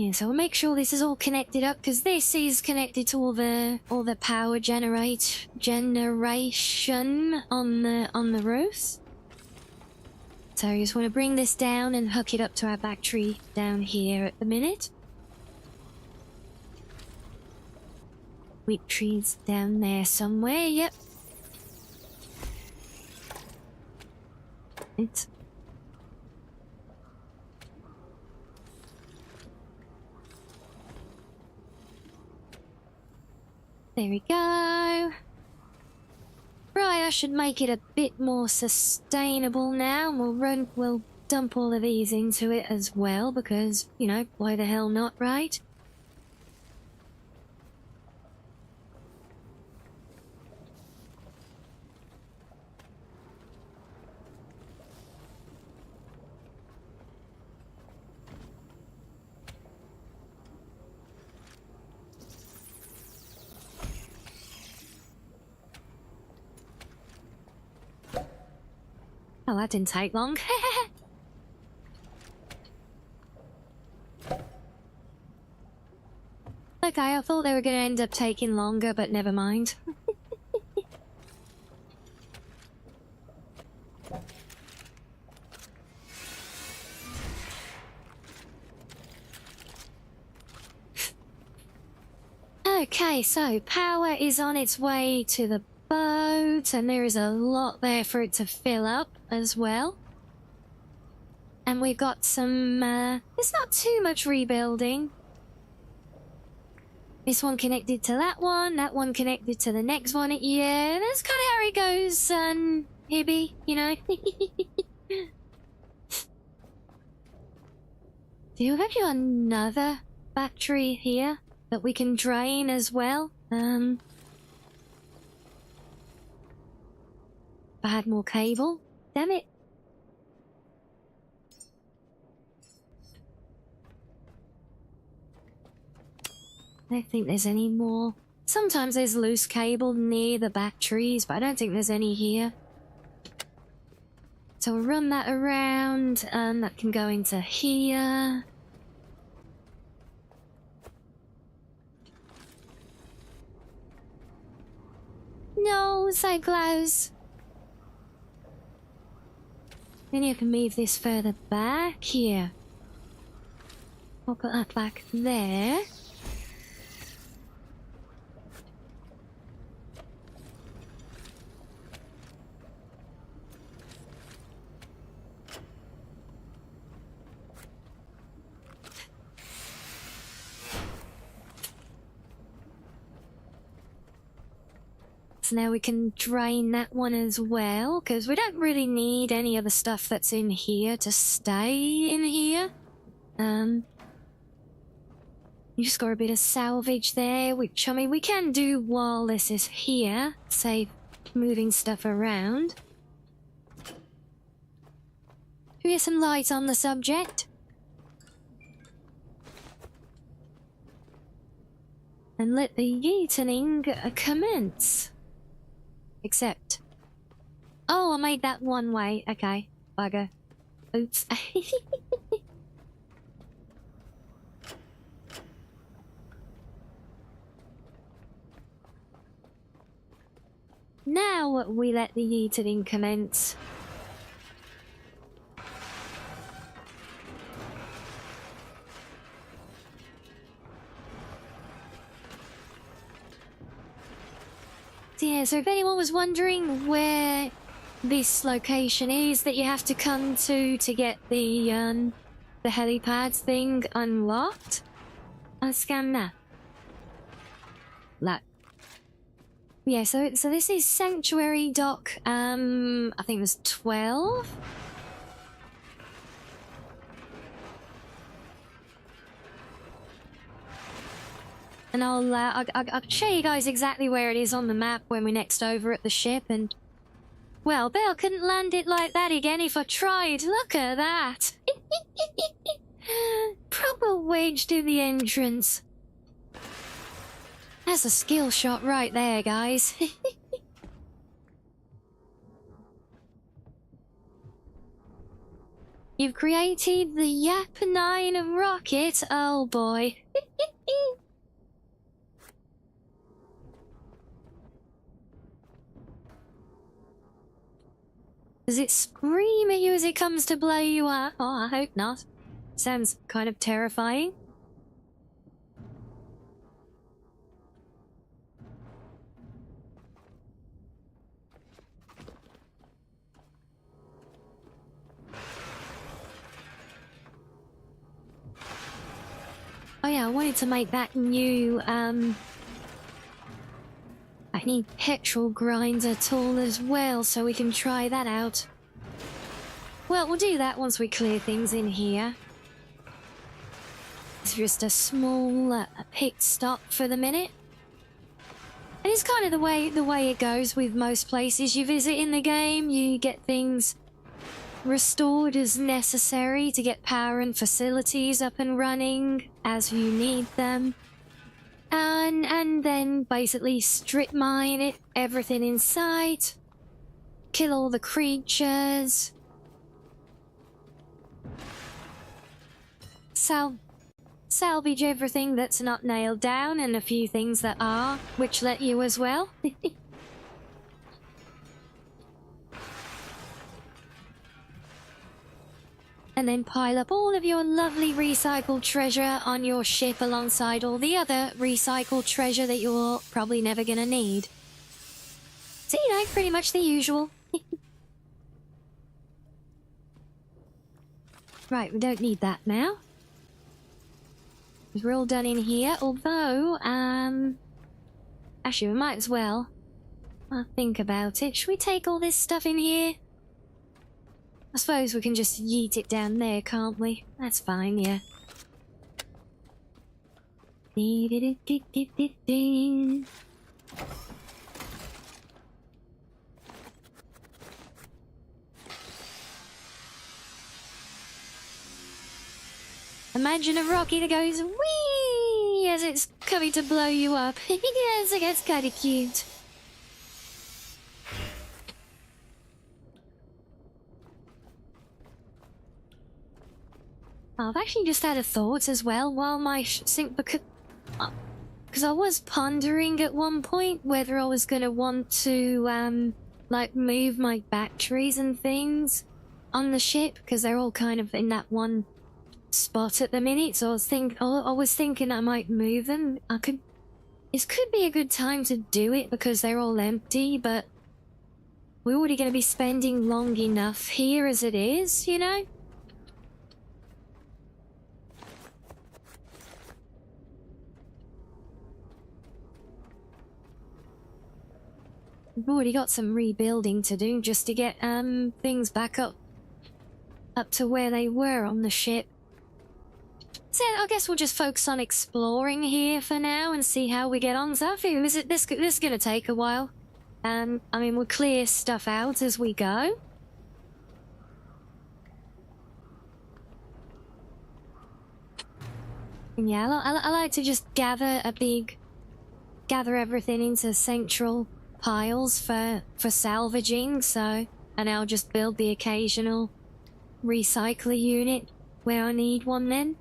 Yeah, so we'll make sure this is all connected up, because this is connected to all the power generation on the roofs. So I just want to bring this down and hook it up to our battery down here at the minute. Wheat trees down there somewhere, yep. It's... There we go. Right, I should make it a bit more sustainable now. We'll dump all of these into it as well, because, you know, why the hell not, right? Oh, that didn't take long. Okay, I thought they were going to end up taking longer, but never mind. Okay, so power is on its way to the boat, and there is a lot there for it to fill up as well. And we've got some, there's not too much rebuilding. This one connected to that one connected to the next one. Yeah, that's kind of how it goes, Hibby, you know. Do you have another battery here that we can drain as well? If I had more cable. Damn it. I don't think there's any more. Sometimes there's loose cable near the batteries, but I don't think there's any here. So we'll run that around, and that can go into here. No, so close. Then you can move this further back here. I'll put that back there. So now we can drain that one as well, because we don't really need any of the stuff that's in here to stay in here. You just got a bit of salvage there, which, I mean, we can do while this is here, say, moving stuff around. Should we get some light on the subject? And let the yeetening commence. Except... Oh, I made that one way. Okay, bugger. Oops. Now we let the yeeting commence. Yeah, so if anyone was wondering where this location is that you have to come to get the helipad thing unlocked, I'll scan that. Yeah, so this is Sanctuary Dock, I think it was 12? And I'll show you guys exactly where it is on the map when we're next over at the ship, and... Well, bet I couldn't land it like that again if I tried. Look at that! Proper wedged in the entrance. That's a skill shot right there, guys. You've created the Yap 9 rocket. Oh boy. Does it scream at you as it comes to blow you up? Oh, I hope not. Sounds kind of terrifying. Oh yeah, I wanted to make that new, I need petrol grinder tool as well, so we can try that out. Well, we'll do that once we clear things in here. It's just a small pit stop for the minute. And it's kind of the way it goes with most places you visit in the game. You get things restored as necessary to get power and facilities up and running as you need them. And then basically strip mine it, everything in sight, kill all the creatures, salvage everything that's not nailed down and a few things that are, which let you as well. And then pile up all of your lovely recycled treasure on your ship alongside all the other recycled treasure that you're probably never gonna need. So, you know, pretty much the usual. Right, we don't need that now. We're all done in here, although, actually, we might as well. I'll think about it. Should we take all this stuff in here? I suppose we can just yeet it down there, can't we? That's fine, yeah. Imagine a rocket that goes whee as it's coming to blow you up. Yes, it gets kind of cute. I've actually just had a thought as well while my sync, because I was pondering at one point whether I was going to want to like move my batteries and things on the ship, because they're all kind of in that one spot at the minute. So I was thinking I might move them. This could be a good time to do it because they're all empty, but we're already going to be spending long enough here as it is, you know? We've already got some rebuilding to do just to get things back up to where they were on the ship. So I guess we'll just focus on exploring here for now and see how we get on. So I feel this is gonna take a while. I mean, we'll clear stuff out as we go. And yeah, I like to just gather everything into central piles for salvaging, so, and I'll just build the occasional recycler unit where I need one then.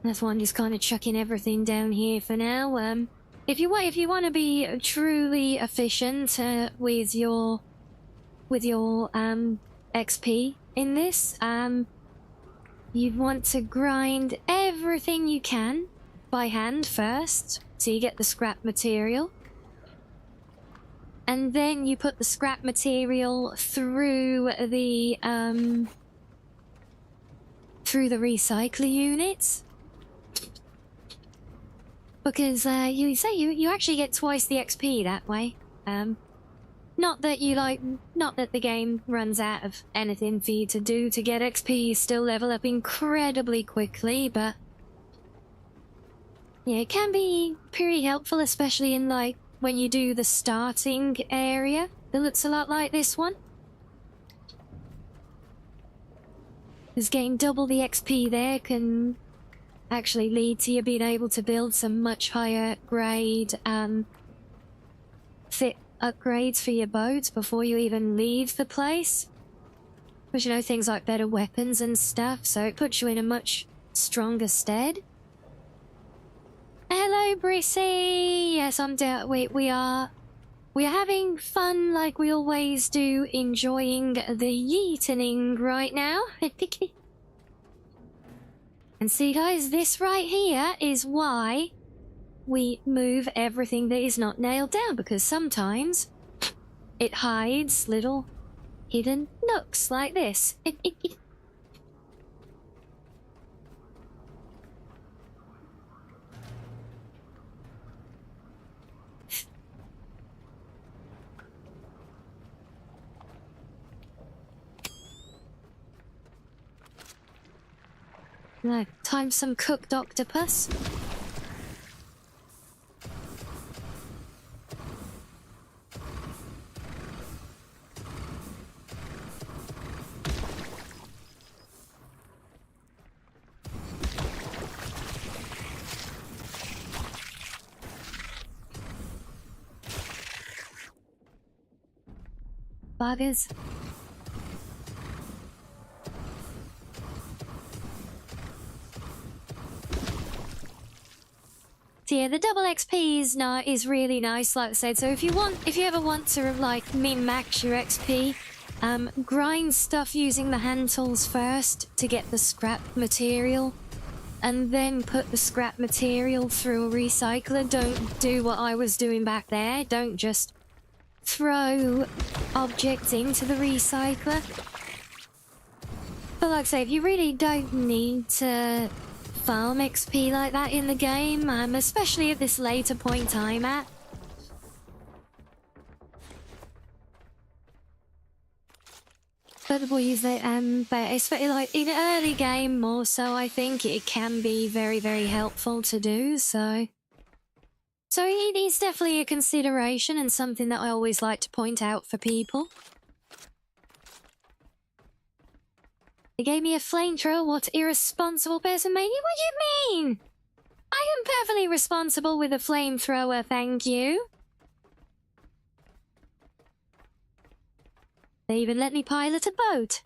That's why I'm just kind of chucking everything down here for now. If you want to be truly efficient with your XP in this, you want to grind everything you can by hand first, so you get the scrap material. And then you put the scrap material through the recycler units. Because you actually get twice the XP that way. Not that the game runs out of anything for you to do to get XP. You still level up incredibly quickly, but yeah, it can be pretty helpful, especially in like when you do the starting area that looks a lot like this one. Because getting double the XP there can actually lead to you being able to build some much higher grade fit upgrades for your boats before you even leave the place. Because, you know, things like better weapons and stuff, so it puts you in a much stronger stead. Hello, Brissy! Yes, I'm down. We are having fun like we always do, enjoying the yeetening right now. And see, guys, this right here is why we move everything that is not nailed down, because sometimes it hides little hidden nooks like this. Now, time for some cooked octopus. Buggers. So yeah, the double XP is really nice, like I said. So if you ever want to like min-max your XP, grind stuff using the hand tools first to get the scrap material, and then put the scrap material through a recycler. Don't do what I was doing back there. Don't just throw objects into the recycler. But like I say, if you really don't need to farm XP like that in the game, especially at this later point I'm at, but we'll use it, but it's like in early game more so, I think it can be very, very helpful to do, so it is definitely a consideration and something that I always like to point out for people. They gave me a flamethrower. What irresponsible person made it? What do you mean? I am perfectly responsible with a flamethrower, thank you. They even let me pilot a boat.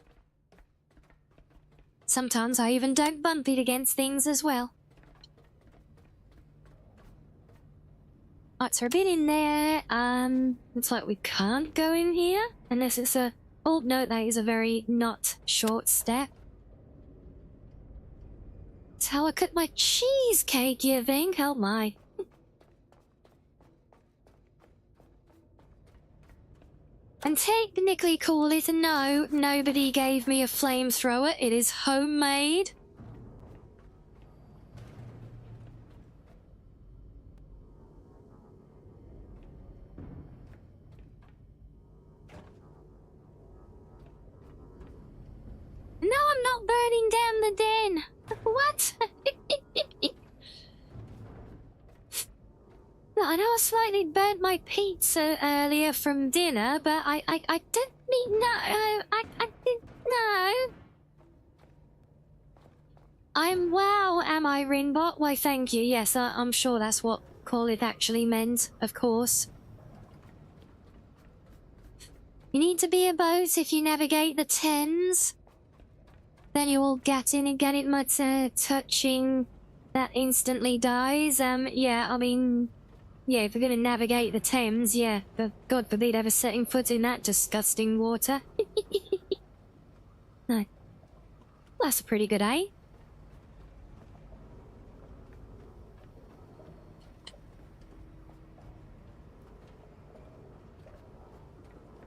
Sometimes I even don't bump it against things as well. Right, so a bit in there. Looks like we can't go in here unless it's a... Oh, no, that is a very not short step. That's how I cut my cheesecake, you think? Oh my. And technically call it a no. Nobody gave me a flamethrower. It is homemade. No, I'm not burning down the den. What? I know I slightly burnt my pizza earlier from dinner, but I didn't mean no. I didn't know. Wow, am I, Rinbot? Why, thank you. Yes, I'm sure that's what call it actually meant, of course. You need to be a boat if you navigate the Thames. Then you will get in and get it much touching that instantly dies. Yeah, I mean, yeah, if you're gonna navigate the Thames, yeah, but God forbid ever setting foot in that disgusting water. No. That's a pretty good, eh?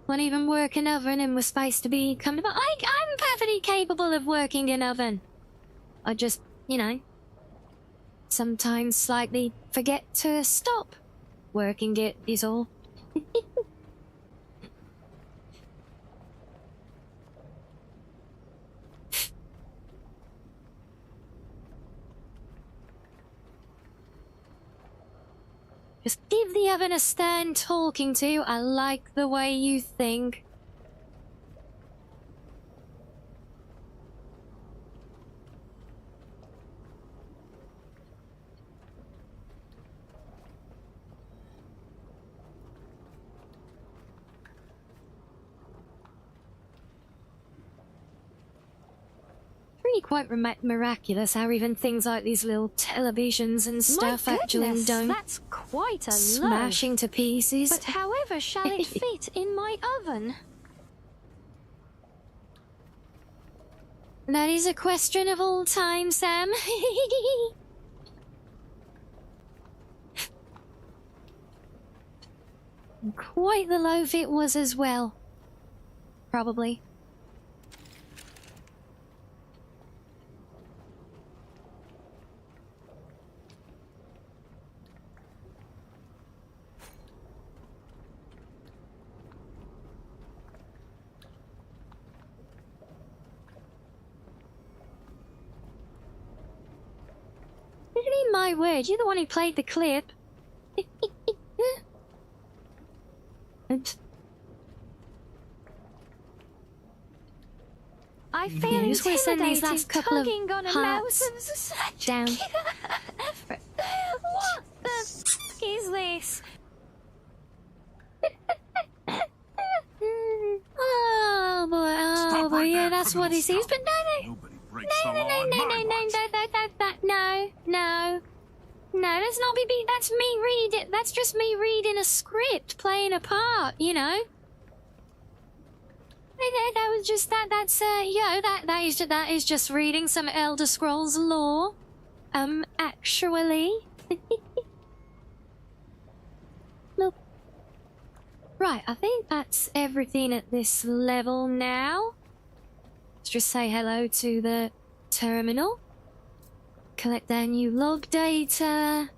Won't even work an oven and was supposed to be coming about. I'm perfectly capable of working an oven. I just, you know, sometimes slightly forget to stop working it is all. Just give the oven a stern talking to. I like the way you think. really quite miraculous how even things like these little televisions and stuff actually don't that's quite a smashing loaf. to pieces. But however shall it fit in my oven? That is a question of all time, Sam. Quite the loaf it was as well. Probably. My word, you're the one who played the clip. Oops. I feel Yeah, I just want to send these last couple of tugging on a hearts mouse of such down. effort. What the f is this? Oh boy, yeah, that's what this is. But no, let's not be. That's me reading. That's just me reading a script, playing a part. You know. That was just that. That's that is just reading some Elder Scrolls lore. Actually. Look. Right, I think that's everything at this level now. Let's just say hello to the terminal. Collect their new log data.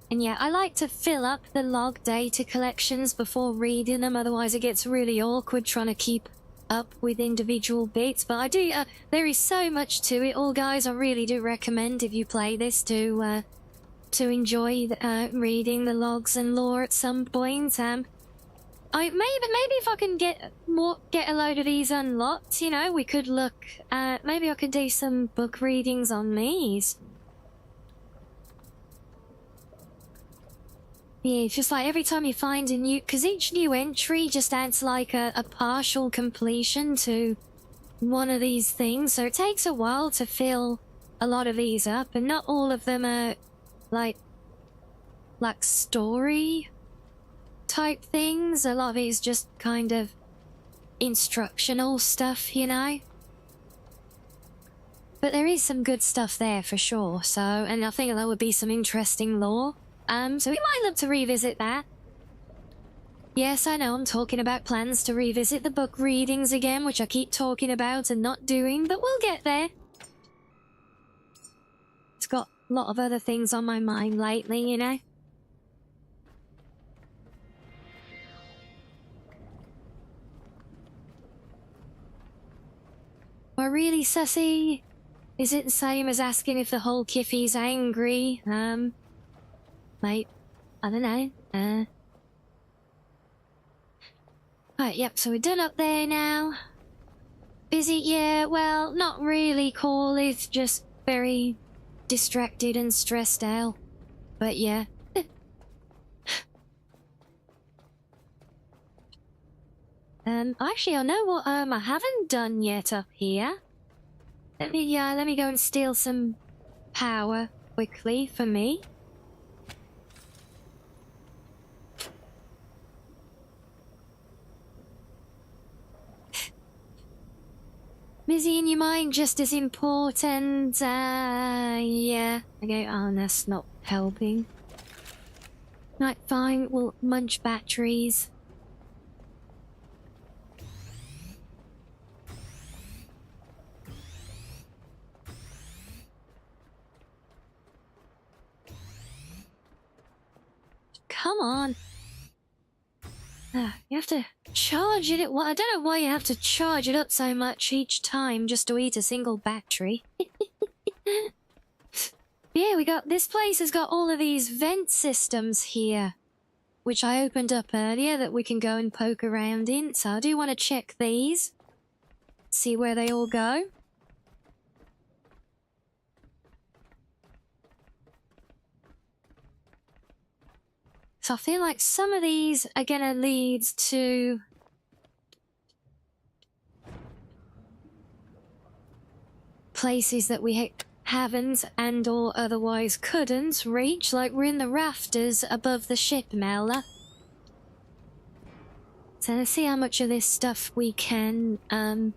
And yeah, I like to fill up the log data collections before reading them, otherwise it gets really awkward trying to keep up with individual bits. But I do, there is so much to it all, guys. I really do recommend, if you play this, to enjoy reading the logs and lore at some point. Maybe if I can get a load of these unlocked, you know, we could look at, maybe I could do some book readings on these. Yeah, it's just like every time you find a new, because each new entry just adds like a partial completion to one of these things, so it takes a while to fill a lot of these up, and not all of them are like story type things. A lot of it is just kind of instructional stuff, you know. But there is some good stuff there for sure, so, and I think there would be some interesting lore. So we might look to revisit that. Yes, I know I'm talking about plans to revisit the book readings again, which I keep talking about and not doing, but we'll get there. It's got a lot of other things on my mind lately, you know. Well, really, Sussy? Is it the same as asking if the whole Kiffy's angry? Mate, I don't know. Right, yep, so we're done up there now. Busy? Yeah, well, not really, Call is just very distracted and stressed out. But yeah. Actually, I know what, I haven't done yet up here. Let me go and steal some power quickly for me. Busy in your mind, just as important. Yeah. Okay, oh, that's not helping. Right, fine, we'll munch batteries. Come on. You have to charge it. Well, I don't know why you have to charge it up so much each time just to eat a single battery. Yeah, this place has got all of these vent systems here, which I opened up earlier that we can go and poke around in. So I do want to check these, see where they all go. So I feel like some of these are gonna lead to places that we haven't and or otherwise couldn't reach, like we're in the rafters above the ship, Mela. So let's see how much of this stuff we can add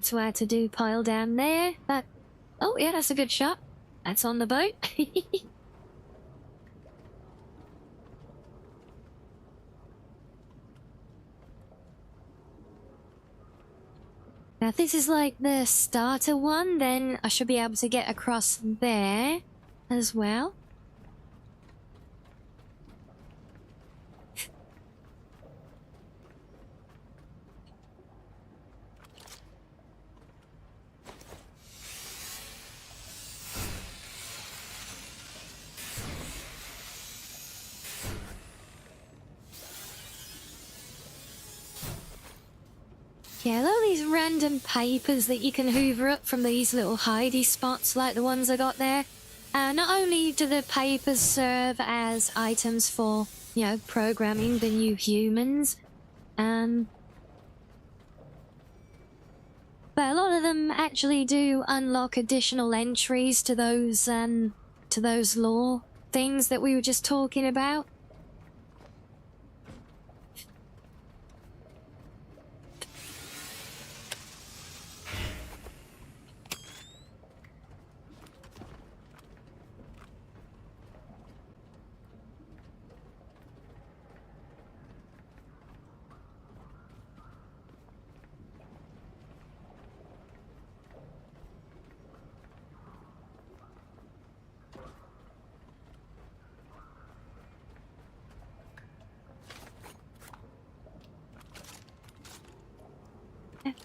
to our to-do pile down there. That, oh yeah, that's a good shot. That's on the boat. Now if this is like the starter one, then I should be able to get across there as well. Yeah, all these random papers that you can hoover up from these little hidey spots like the ones I got there. Not only do the papers serve as items for, you know, programming the new humans, but a lot of them actually do unlock additional entries to those lore things that we were just talking about.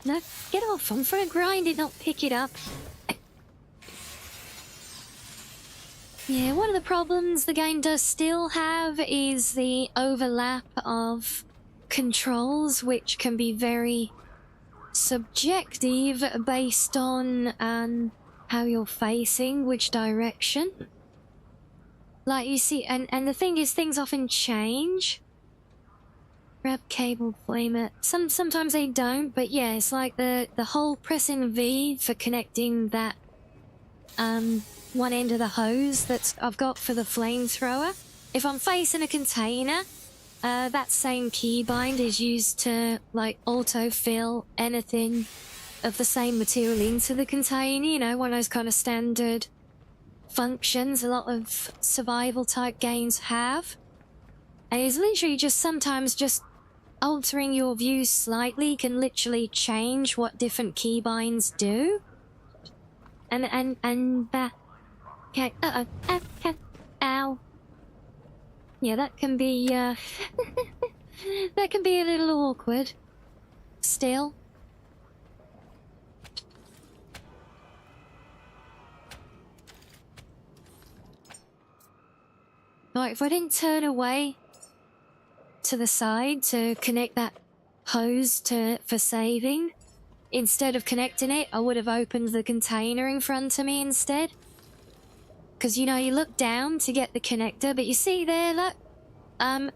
No, get off. I'm for a grind it, not pick it up. Yeah, one of the problems the game does still have is the overlap of controls, which can be very subjective based on how you're facing, which direction. Like you see, and the thing is, things often change. Grab cable flamer. Sometimes they don't, but yeah, it's like the whole pressing V for connecting that one end of the hose that I've got for the flamethrower. If I'm facing a container, that same keybind is used to like autofill anything of the same material into the container, you know, one of those kind of standard functions a lot of survival type games have. And it's literally just sometimes just altering your view slightly can literally change what different keybinds do. Okay, ow. Yeah, that can be, that can be a little awkward. Still. Right, if I didn't turn away to the side to connect that hose for saving, instead of connecting it, I would have opened the container in front of me instead. Because, you know, you look down to get the connector, but you see there, look,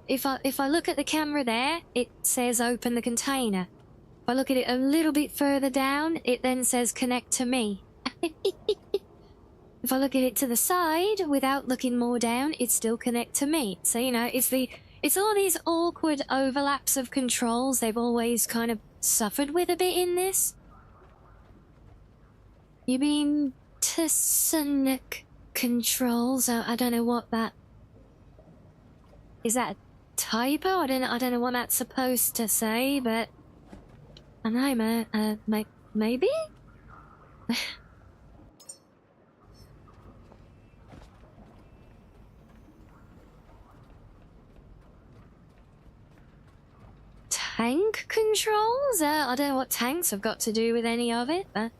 if I look at the camera there, it says open the container. If I look at it a little bit further down, it then says connect to me. If I look at it to the side, without looking more down, it still connect to me. So, you know, it's all these awkward overlaps of controls they've always kind of suffered with a bit in this. You mean Tessinic controls? I don't know what that... Is that a typo? I don't know what that's supposed to say, but... I don't know, maybe? Tank controls? I don't know what tanks have got to do with any of it, but...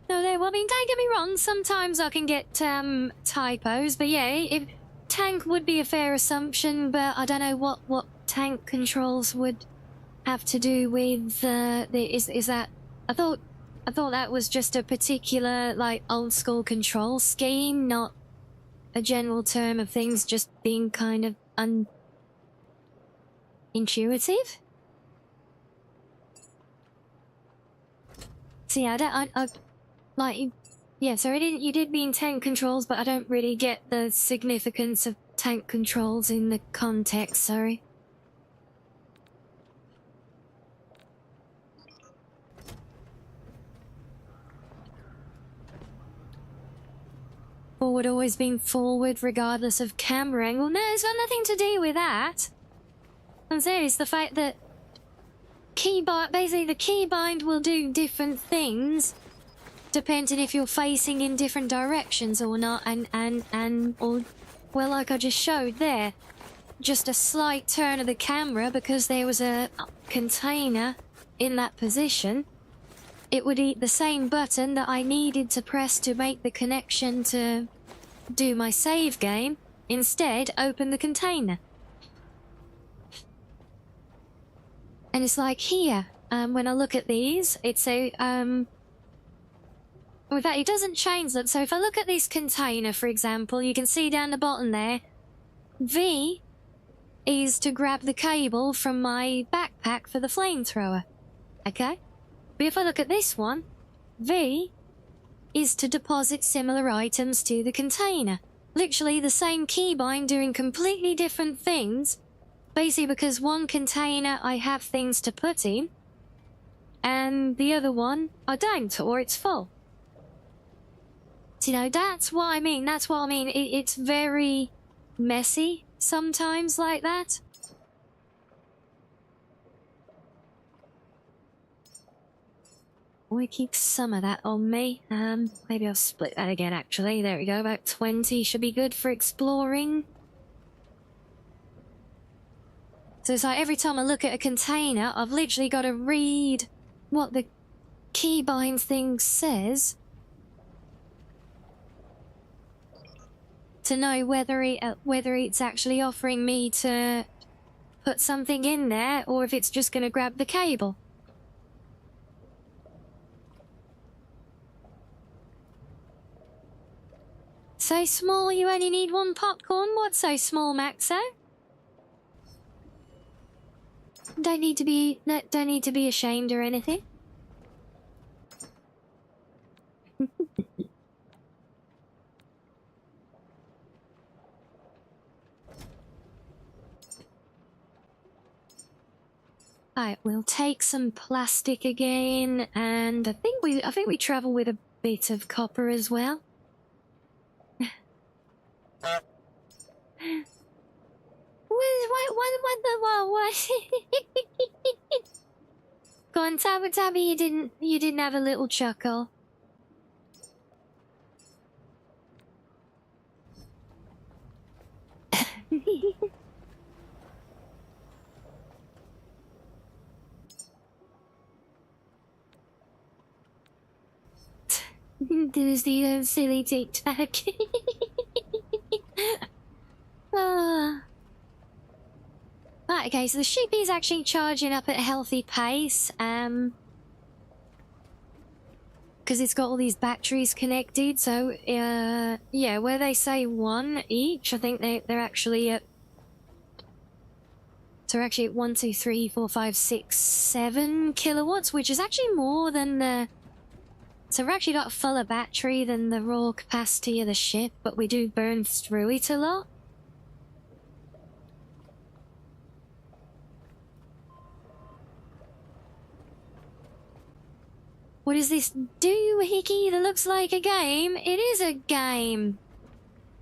No, well, I mean, don't get me wrong, sometimes I can get typos, but yeah, if tank would be a fair assumption, but I don't know what tank controls would have to do with is that... I thought that was just a particular, like, old school control scheme, not a general term of things just being kind of intuitive. So yeah, I like, yeah, so you did mean tank controls, but I don't really get the significance of tank controls in the context, sorry. Forward always being forward regardless of camera angle. No, it's got nothing to do with that. I'm serious, the fact that basically the keybind will do different things depending if you're facing in different directions or not, or well, like I just showed there, just a slight turn of the camera because there was a container in that position, it would eat the same button that I needed to press to make the connection to do my save game, instead open the container. And it's like here, when I look at these, it's a, with that, it doesn't change them. So if I look at this container, for example, you can see down the bottom there, V is to grab the cable from my backpack for the flamethrower. Okay? But if I look at this one, V is to deposit similar items to the container. Literally the same keybind doing completely different things, basically because one container I have things to put in, and the other one I don't, or it's full. So, you know, that's what I mean. That's what I mean. It's very messy sometimes like that. We keep some of that on me. Maybe I'll split that again, actually. There we go, about 20 should be good for exploring. So it's like every time I look at a container, I've literally got to read what the keybind thing says to know whether it's actually offering me to put something in there or if it's just going to grab the cable. So small you only need one popcorn? What's so small, Maxo? Don't need to be ashamed or anything. Alright, we'll take some plastic again, and I think we travel with a bit of copper as well. What? Go on, Tabby, you didn't have a little chuckle. There's the silly tic-tac. Right, okay, so the ship is actually charging up at a healthy pace, because it's got all these batteries connected, so, yeah, where they say 1 each, I think they're actually at... So we're actually at 1, 2, 3, 4, 5, 6, 7 kilowatts, which is actually more than the... So we've actually got a fuller battery than the raw capacity of the ship, but we do burn through it a lot. What is this doohickey that looks like a game? It is a game.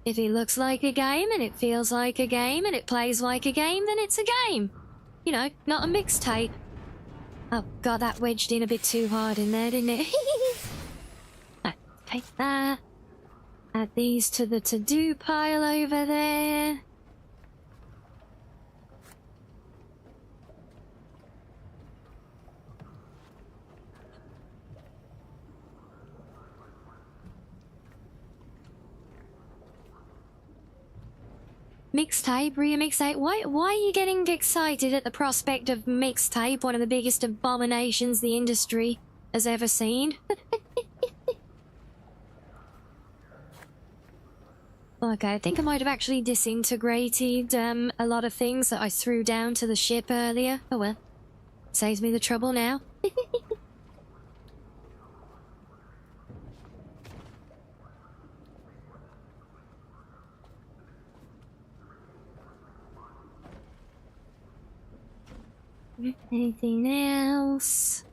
If it looks like a game and it feels like a game and it plays like a game, then it's a game. You know, not a mixtape. Oh god, that wedged in a bit too hard in there, didn't it? Take that. Add these to the to-do pile over there. Mixtape, mixtape. Why are you getting excited at the prospect of mixtape, one of the biggest abominations the industry has ever seen? Okay, I think I might have actually disintegrated a lot of things that I threw down to the ship earlier. Oh well. Saves me the trouble now. Anything else?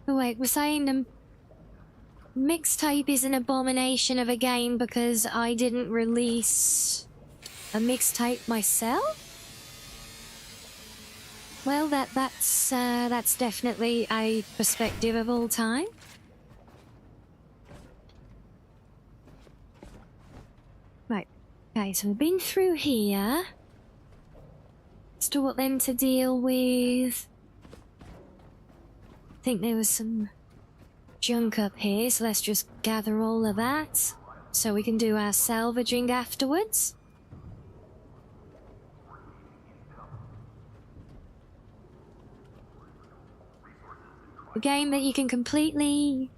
Oh wait, we're saying the mixtape is an abomination of a game because I didn't release a mixtape myself? Well, that's definitely a perspective of all time. Right. Okay, so we've been through here. Still got them to deal with. I think there was some junk up here, so let's just gather all of that so we can do our salvaging afterwards. A game that you can completely...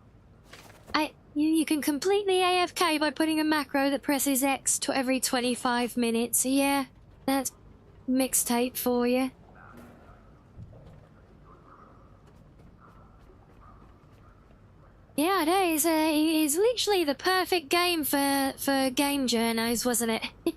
You can completely AFK by putting a macro that presses X to every 25 minutes. Yeah, that's mixtape for you. Yeah, it is literally the perfect game for game journos, wasn't it?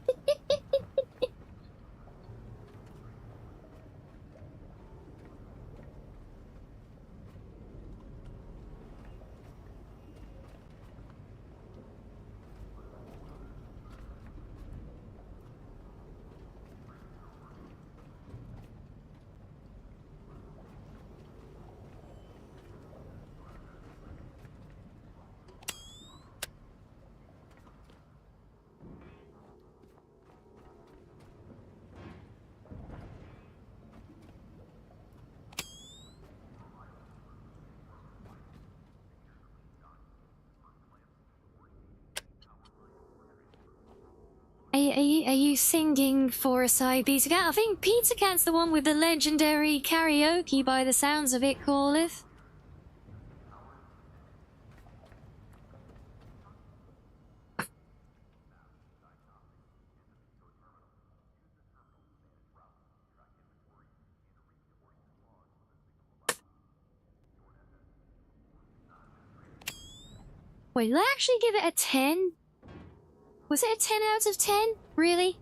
Are you singing for us, Pizza Cat? I think Pizza Cat's the one with the legendary karaoke by the sounds of it, calleth. Wait, did I actually give it a 10? Was it a 10 out of 10? Really?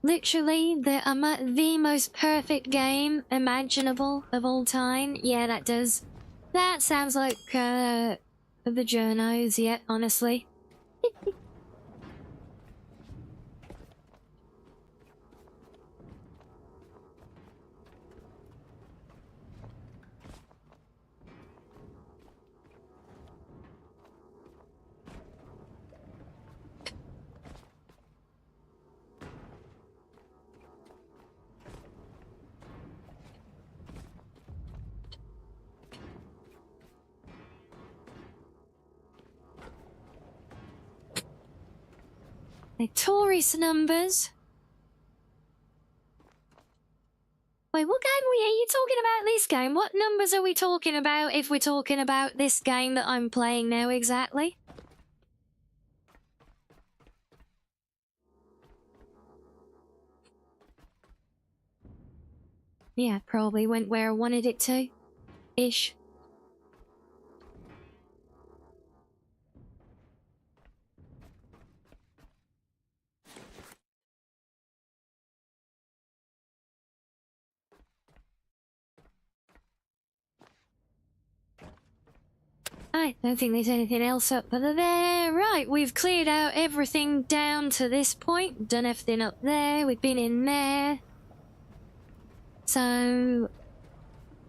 Literally, the most perfect game imaginable of all time? Yeah, that does. That sounds like, the journos, yeah, honestly. Tourist numbers. Wait, what game are you talking about this game? What numbers are we talking about if we're talking about this game that I'm playing now exactly? Yeah, probably went where I wanted it to. Ish. I don't think there's anything else up there. Right, we've cleared out everything down to this point. Done everything up there. We've been in there. So...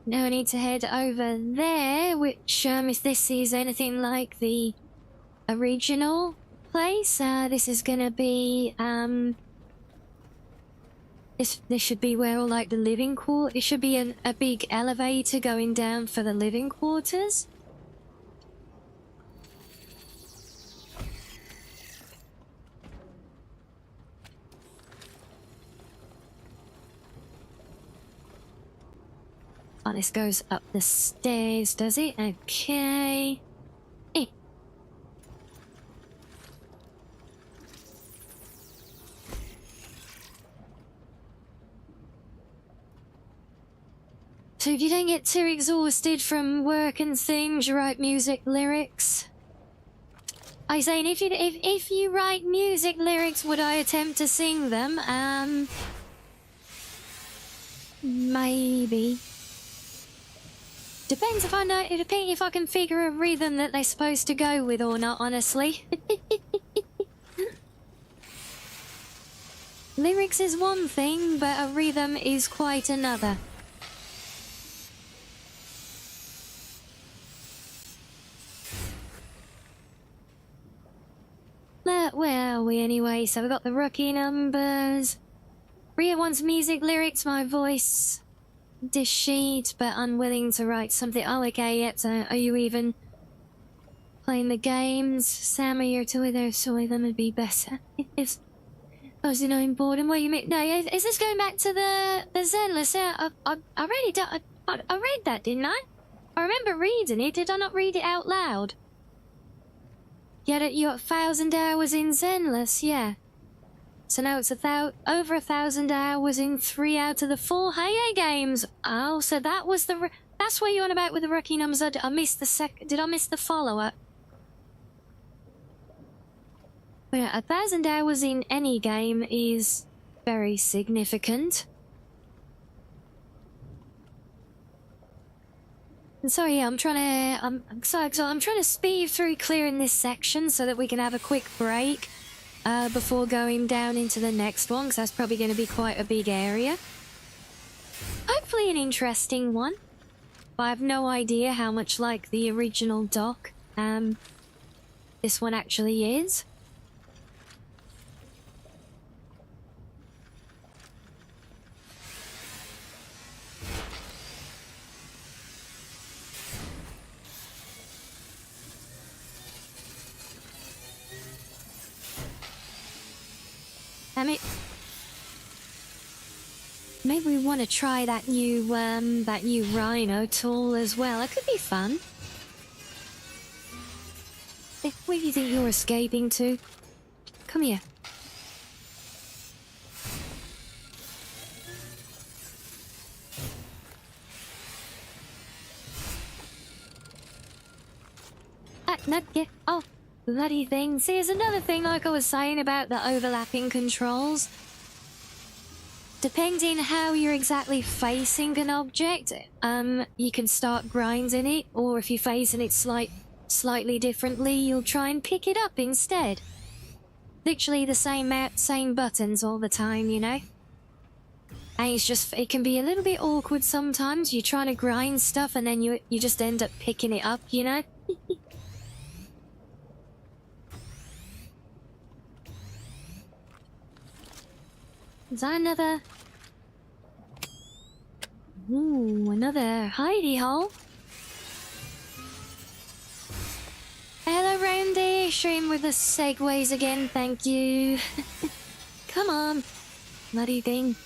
now I need to head over there, which, if this is anything like the original place, this is gonna be, This should be where all, like, the living quarters... it should be a big elevator going down for the living quarters. this goes up the stairs, does it? Okay. Eh. So if you don't get too exhausted from work and things, you write music lyrics. I saying if you write music lyrics, would I attempt to sing them? Maybe. Depends if I know. It depends if I can figure a rhythm that they're supposed to go with or not. Honestly. Lyrics is one thing, but a rhythm is quite another. Where are we anyway? So we've got the rookie numbers. Ria wants music lyrics, my voice. Dish sheet, but unwilling to write something. Oh, okay, yet. Are you even playing the games? Sammy, you're two of those, so them would be better. If I was in boredom, what do you mean? No, is this going back to the Zenless? Yeah, I read that, didn't I? I remember reading it. Did I not read it out loud? You got 1,000 hours in Zenless, yeah. So now it's over 1,000 hours in 3 out of the 4 Hey games. Oh, so that was that's what you're on about with the rookie numbers. I missed the did I miss the follow-up? Well, 1,000 hours in any game is very significant. Sorry, yeah, I'm trying to speed through clearing this section so that we can have a quick break before going down into the next one, because that's probably going to be quite a big area. Hopefully an interesting one. But I have no idea how much like the original doc this one actually is. Maybe we want to try that new Rhino tool as well. It could be fun. Where do you think you're escaping to? Come here. No, yeah. Oh, bloody thing. See, there's another thing like I was saying about the overlapping controls. Depending how you're exactly facing an object, you can start grinding it, or if you're facing it slightly differently, you'll try and pick it up instead. Literally the same buttons all the time, you know? And it can be a little bit awkward sometimes. You're trying to grind stuff and then you just end up picking it up, you know? Is that another... Ooh, another hidey hole. Hello, Roundy. Stream with the segues again, thank you. Come on, bloody thing.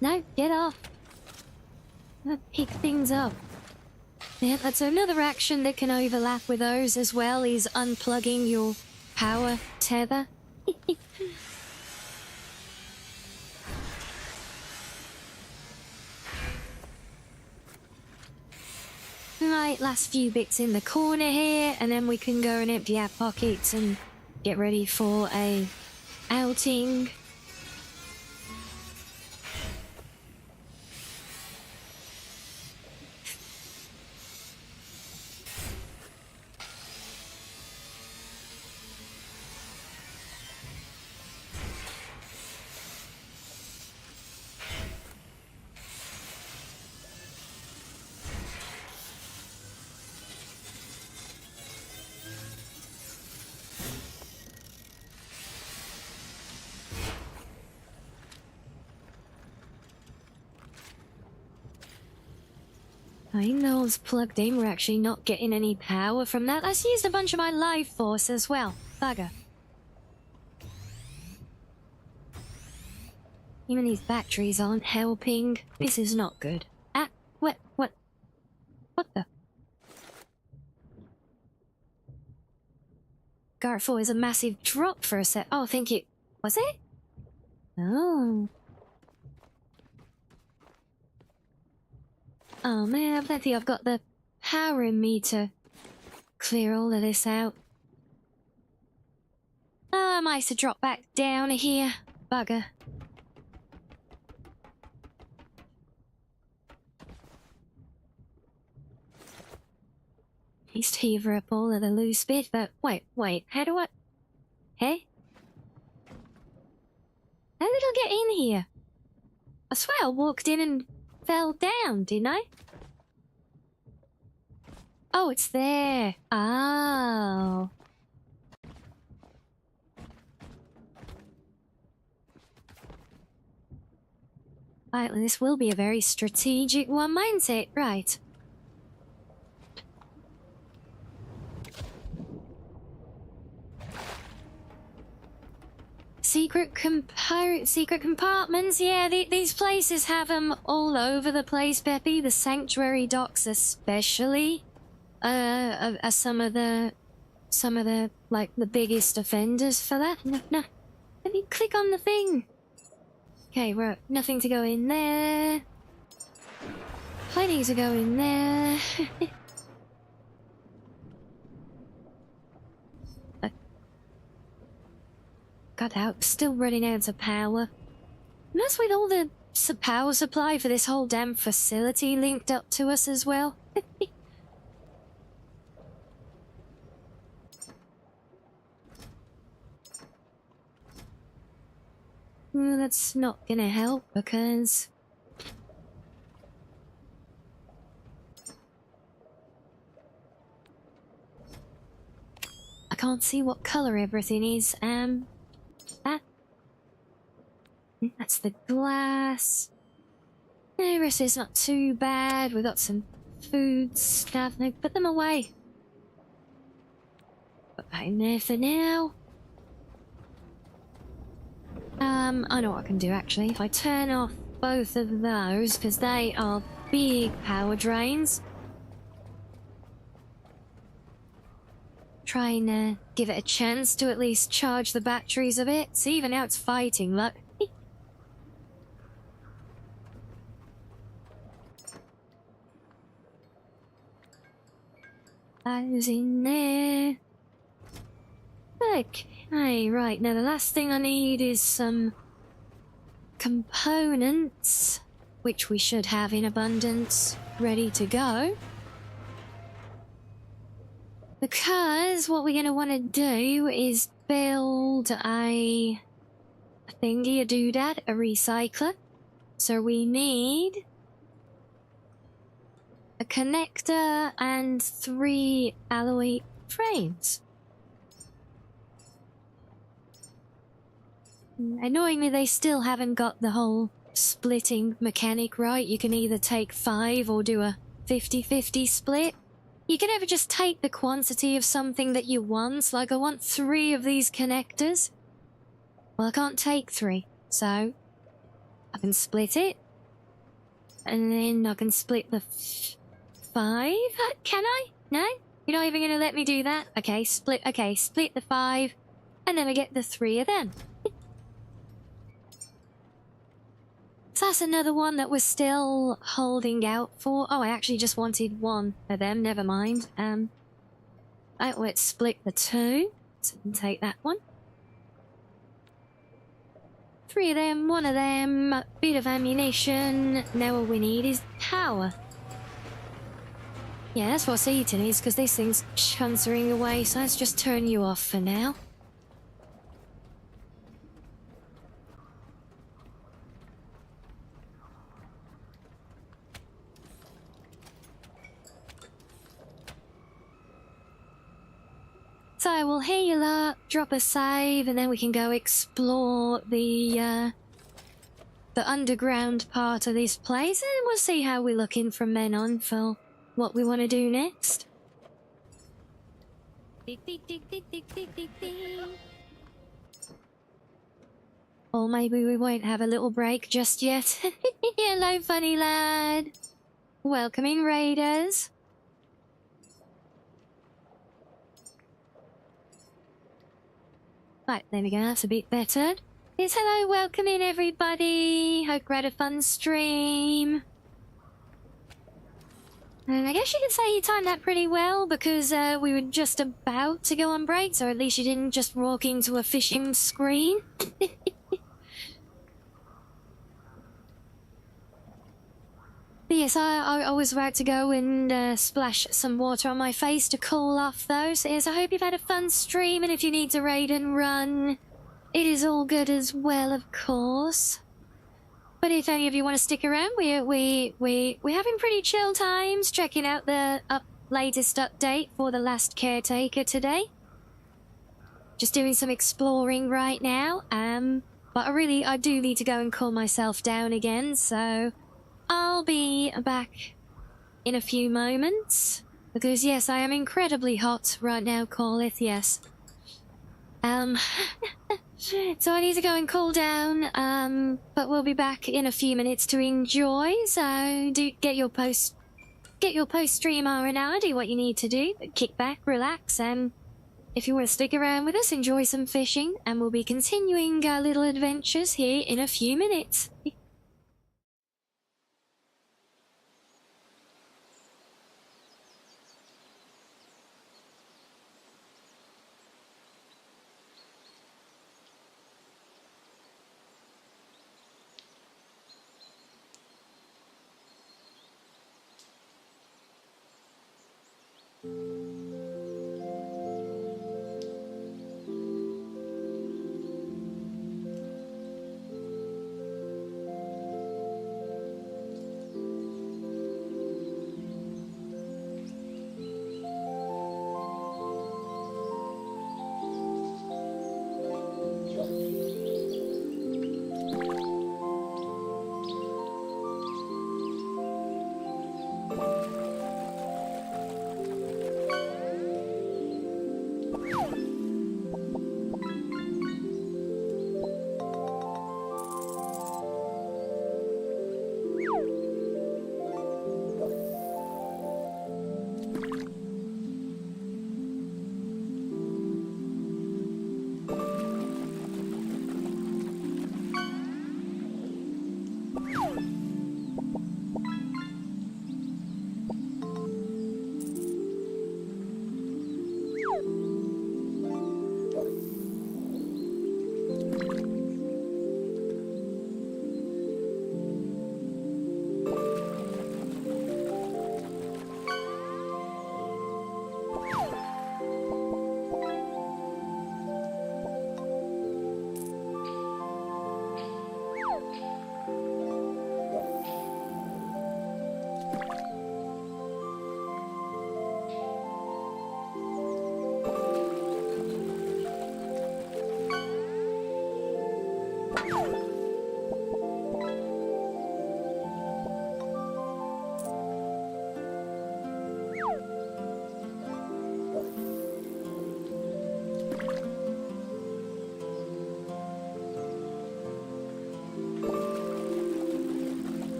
No, get off. Pick things up. Yeah, that's another action that can overlap with those as well, is unplugging your power tether. Right, last few bits in the corner here, and then we can go and empty our pockets and get ready for a outing. I know it's plugged in. We're actually not getting any power from that. Let's use a bunch of my life force as well. Bugger. Even these batteries aren't helping. This is not good. Ah, what the? Garfo is a massive drop for a sec. Oh, thank you. Was it? Oh. Oh man, I don't think I've got the power in me to clear all of this out. Oh, I might have dropped back down here. Bugger. At least heaver up all of the loose bit, but wait, how do I... Hey? How did I get in here? I swear I walked in and fell down, didn't I? Oh, it's there. Oh. Right, well, this will be a very strategic one, won't it? Right. Secret compartments, yeah, these places have them all over the place, Peppy. The sanctuary docks especially are some of the, like, the biggest offenders for that. No, let me click on the thing. Okay, we're nothing to go in there. Plenty to go in there. God, I'm still running out of power. And that's with all the power supply for this whole damn facility linked up to us as well. Well, that's not gonna help because... I can't see what colour everything is. That's the glass. The rest is not too bad. We've got some food stuff. Now put them away. Put that in there for now. I know what I can do actually. If I turn off both of those, because they are big power drains. Try and give it a chance to at least charge the batteries a bit. See, even now it's fighting, look. Those in there. Okay, right, now the last thing I need is some components, which we should have in abundance, ready to go. Because what we're going to want to do is build a thingy, a doodad, a recycler. So we need a connector and 3 alloy frames. Annoyingly, they still haven't got the whole splitting mechanic right. You can either take 5 or do a 50-50 split. You can never just take the quantity of something that you want. Like, I want 3 of these connectors. Well, I can't take 3, so I can split it. And then I can split the 5. Can I? No? You're not even going to let me do that? Okay, split the 5. And then I get the 3 of them. So that's another one that we're still holding out for. Oh, I actually just wanted 1 of them. Never mind. Let's split the 2. So we can take that one. 3 of them, 1 of them, a bit of ammunition. Now all we need is power. Yeah, that's what's eating is because this thing's chuntering away. So let's just turn you off for now. So I will heal up, drop a save, and then we can go explore the underground part of this place, and we'll see how we're looking from then on for what we want to do next. Or maybe we won't have a little break just yet. Hello, funny lad. Welcome in, raiders. Right, there we go, that's a bit better. Yes, hello, welcome in, everybody. Hope you had a fun stream. And I guess you could say you timed that pretty well, because we were just about to go on break, so at least you didn't just walk into a fishing screen. But yes, I was about to go and splash some water on my face to cool off though. So yes, I hope you've had a fun stream, and if you need to raid and run, it is all good as well, of course. But if any of you want to stick around, we're having pretty chill times, checking out the latest update for the last Caretaker today. Just doing some exploring right now, but I do need to go and cool myself down again, so I'll be back in a few moments, because yes, I am incredibly hot right now, Callith, yes. So I need to go and cool down, but we'll be back in a few minutes to enjoy, so do get your post-stream R&R, do what you need to do, kick back, relax, and if you want to stick around with us, enjoy some fishing, and we'll be continuing our little adventures here in a few minutes.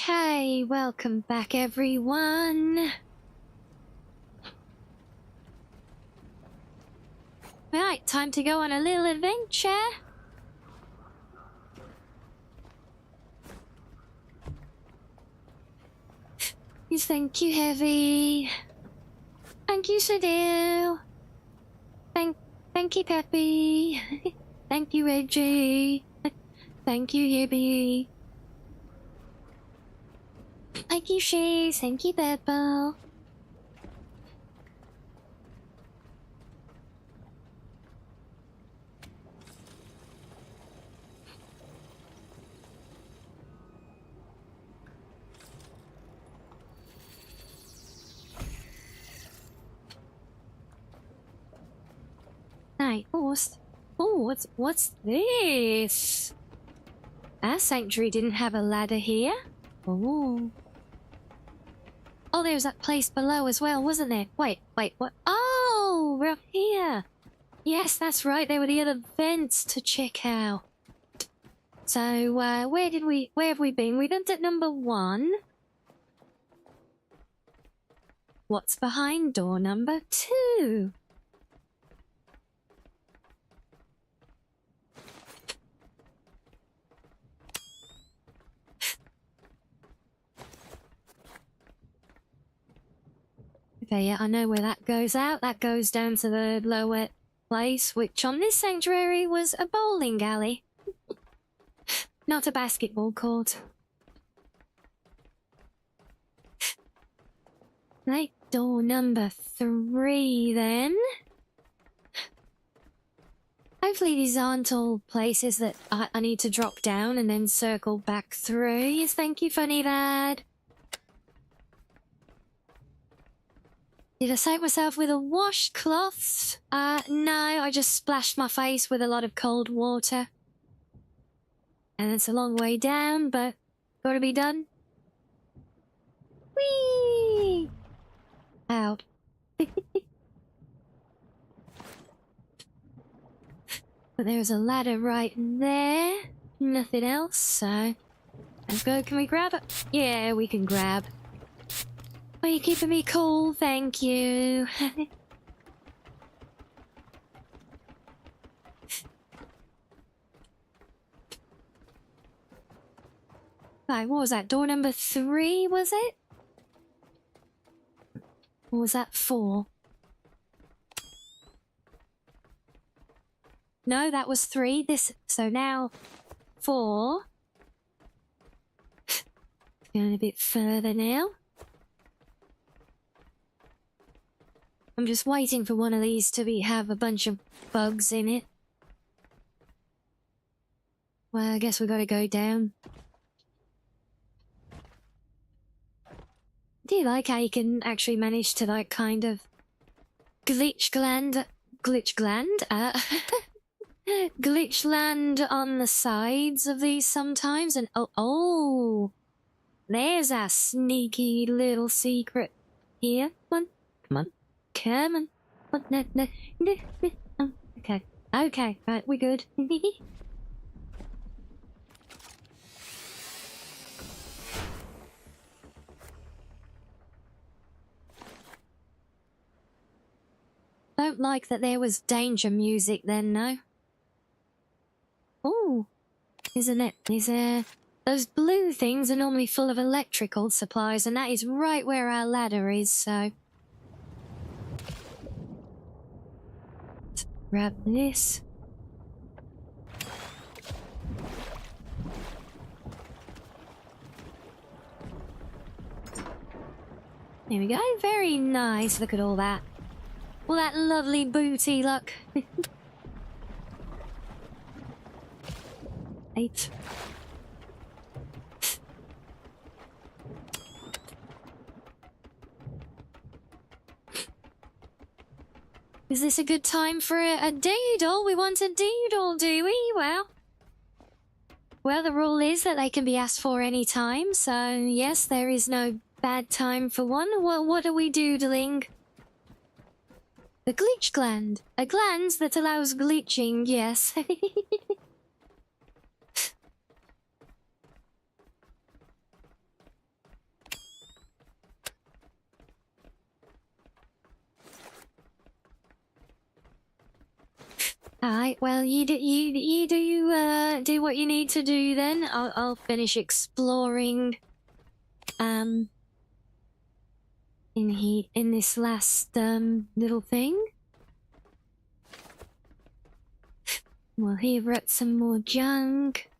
Okay, welcome back everyone. Right, time to go on a little adventure. Thank you, Heavy. Thank you, Sadil. Thank you, Peppy. Thank you, Reggie. Thank you, Hibby. Thank you, Shays. Thank you, Peppo. Right, what's this? Our sanctuary didn't have a ladder here. Oh, there was that place below as well, wasn't there? Wait, what? Oh, we're up here. Yes, that's right. There were the other vents to check out. So, where have we been? We went at number 1. What's behind door number 2? Okay, yeah, I know where that goes out. That goes down to the lower place, which on this sanctuary was a bowling alley. Not a basketball court. Right, door number 3 then. Hopefully these aren't all places that I need to drop down and then circle back through. Yes, thank you, funny lad. Did I soak myself with a washcloth? No, I just splashed my face with a lot of cold water. And it's a long way down, but gotta be done. Whee! Ow. But there's a ladder right there. Nothing else, so... Let's go, can we grab it? Yeah, we can grab. Are you keeping me cool? Thank you. Right, what was that? Door number 3, was it? Or was that 4? No, that was 3. So now 4. Going a bit further now. I'm just waiting for one of these to have a bunch of bugs in it. Well, I guess we gotta go down. Do you like how you can actually manage to like kind of glitch land on the sides of these sometimes? And oh, there's our sneaky little secret here. Come on. No. Okay, right, we're good. Don't like that there was danger music then, no? Oh, isn't it? Those blue things are normally full of electrical supplies, and that is right where our ladder is, so... grab this. There we go. Very nice. Look at all that. All that lovely booty, look. 8. Is this a good time for a doodle? We want a doodle, do we? Well, the rule is that they can be asked for any time, so yes, there is no bad time for one. What are we doodling? The glitch gland. A gland that allows glitching, yes. Alright, well, you do what you need to do then. I'll finish exploring, in this last, little thing. We'll heave up some more junk.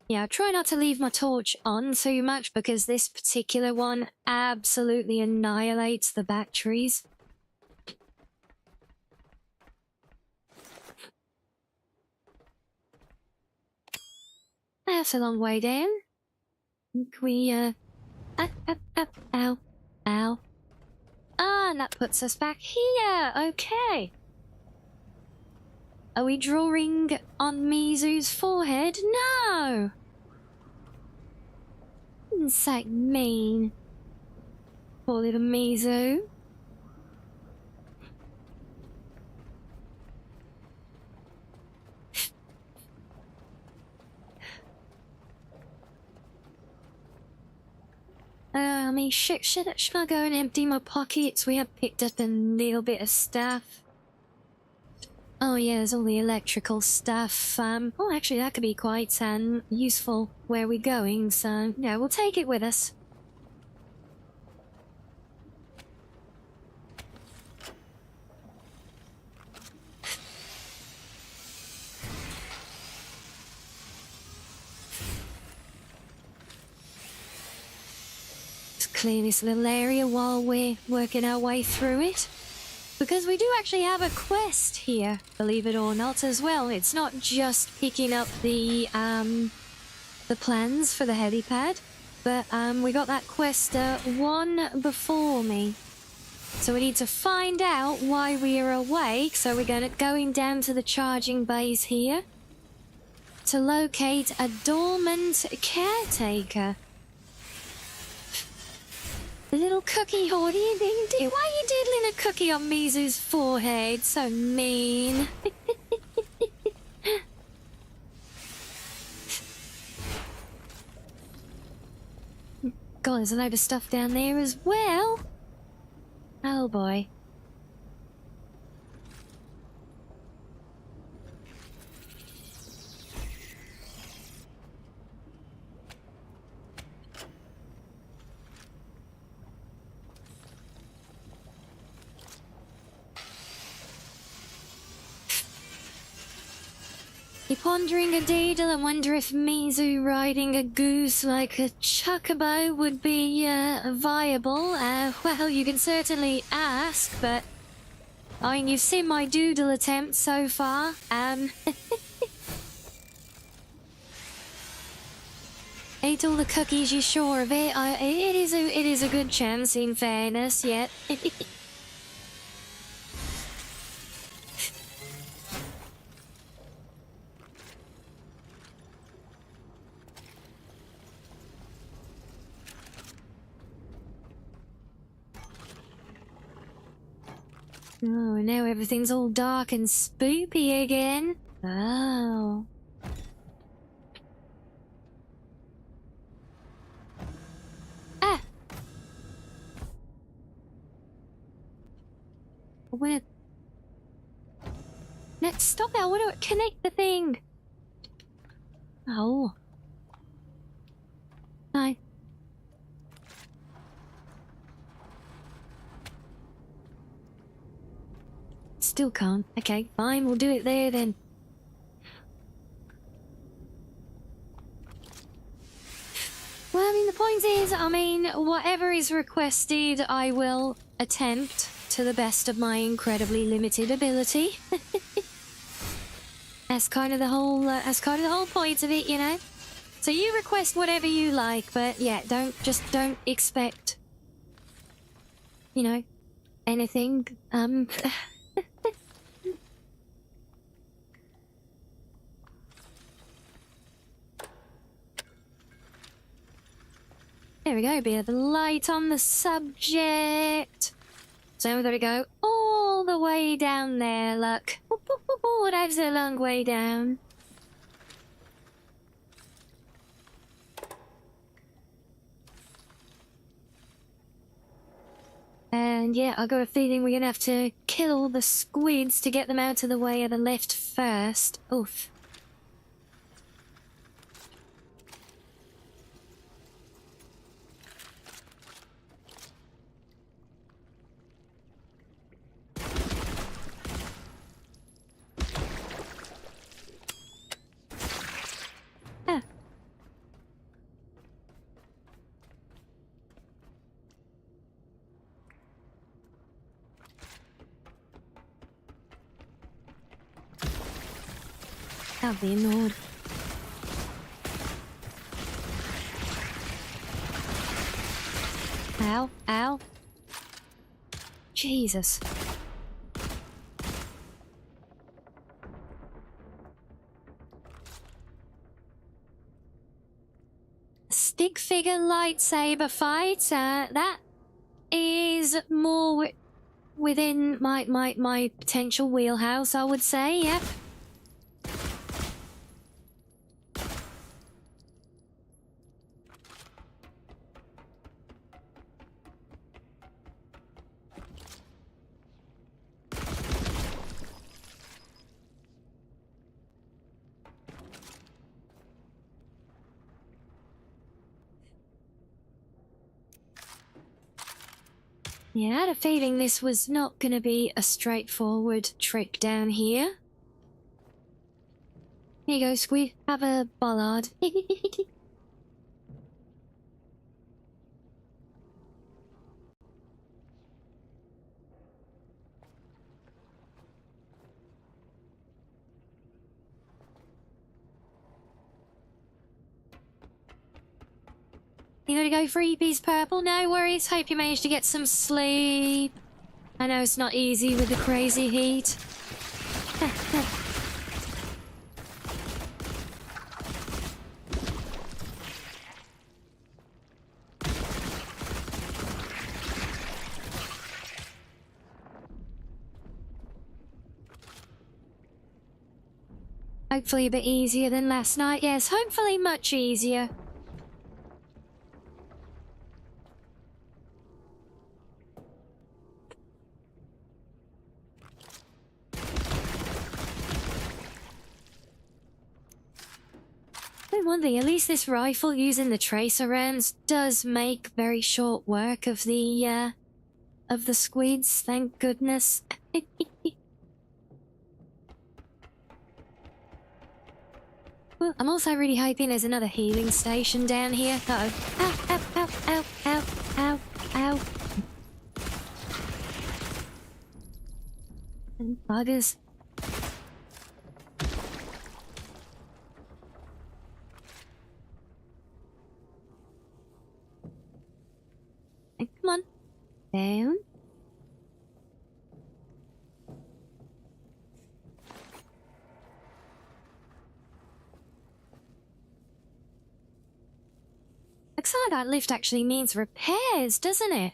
Yeah, I'll try not to leave my torch on too much because this particular one absolutely annihilates the batteries. That's a long way down. Can we, ow. Ah, and that puts us back here. Okay. Are we drawing on Mizu's forehead? No! It's so mean. Poor little Mizu. I mean, should I go and empty my pockets? We have picked up a little bit of stuff. Oh yeah, there's all the electrical stuff. Oh, actually, that could be quite useful where we're going, so yeah, we'll take it with us. Just clear this little area while we're working our way through it. Because we do actually have a quest here, believe it or not, as well. It's not just picking up the plans for the helipad, but we got that quest one before me. So we need to find out why we are awake. So we're going down to the charging bays here to locate a dormant caretaker. The little cookie hoarder, why are you doodling a cookie on Mizu's forehead? So mean. God, there's a load of stuff down there as well. Oh boy. You're pondering a doodle and wonder if Mizu riding a goose like a chocobo would be viable. Well, you can certainly ask, but I mean, you've seen my doodle attempt so far. Ate all the cookies, you sure of it? It is a good chance, in fairness, yet. Oh, now everything's all dark and spoopy again. Oh. Ah! Where? Let's stop that. I want to connect the thing. Oh. Hi. still can't. Okay, fine, we'll do it there then. Well, I mean, the point is, I mean, whatever is requested, I will attempt to the best of my incredibly limited ability. That's kind of the whole point of it, you know? So you request whatever you like, but yeah, don't expect, you know, anything. There we go, a bit of light on the subject. So we've got to go all the way down there, look. That's a long way down. And yeah, I got a feeling we're gonna have to kill all the squids to get them out of the way of the lift first. Oof. Ah. I'll be annoyed. Ow, ow. Jesus. Stick figure lightsaber fight, that is more within my potential wheelhouse, I would say, yep. Yeah, I had a feeling this was not going to be a straightforward trip down here. Here you go, Squid. Have a bollard. You gotta go for E-piece purple? No worries. Hope you managed to get some sleep. I know it's not easy with the crazy heat. Hopefully a bit easier than last night. Yes, hopefully much easier. One thing, at least this rifle using the tracer rounds does make very short work of the squids, thank goodness. Well, I'm also really hoping there's another healing station down here. Uh-oh. Ow, ow, ow, ow, ow, ow, ow. And buggers. Come on. Down. Looks like that lift actually needs repairs, doesn't it?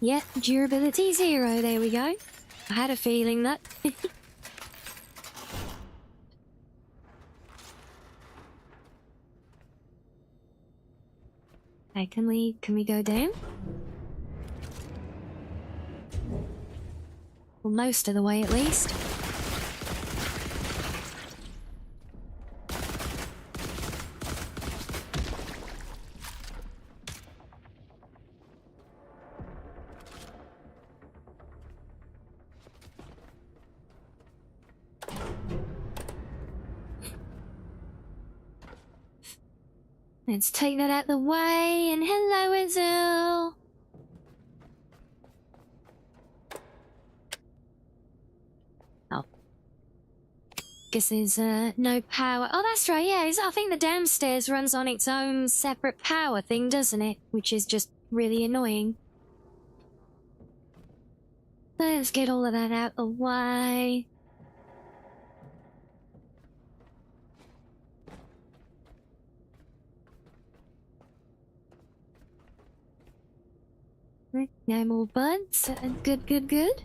Yeah, durability 0, there we go. I had a feeling that. Okay, can we go down? Well, most of the way at least. Let's take that out the way, and hello, Azul. Oh. Guess there's, no power. Oh, that's right, yeah, I think the downstairs runs on its own separate power thing, doesn't it? Which is just really annoying. Let's get all of that out the way. No more buds. Good, good, good.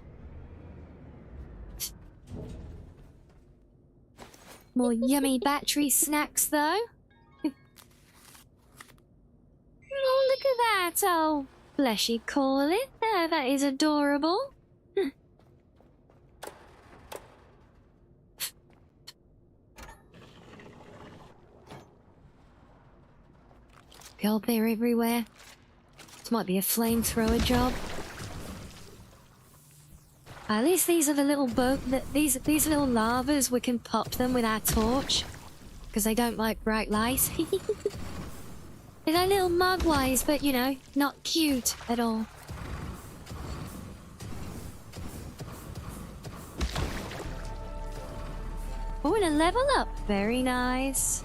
More yummy battery snacks, though. Oh, look at that. Oh, bless you call it. Oh, that is adorable. God, they're everywhere. This might be a flamethrower job. At least these are the little these little lavas. We can pop them with our torch because they don't like bright light. They're like little mugwais, but you know, not cute at all. Oh, and a level up. Very nice.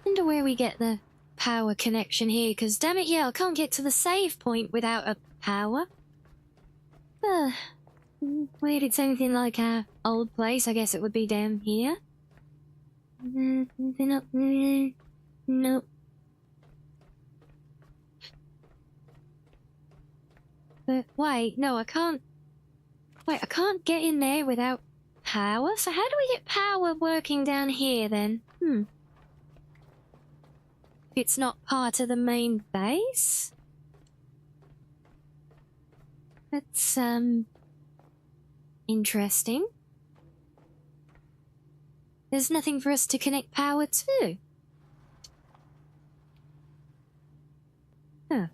Wonder where we get the power connection here, because damn it, yeah, I can't get to the save point without a power. Where it's anything like our old place, I guess it would be down here. Nope. But wait, no, I can't. Wait, I can't get in there without power? So how do we get power working down here then? It's not part of the main base? That's, interesting. There's nothing for us to connect power to. Huh.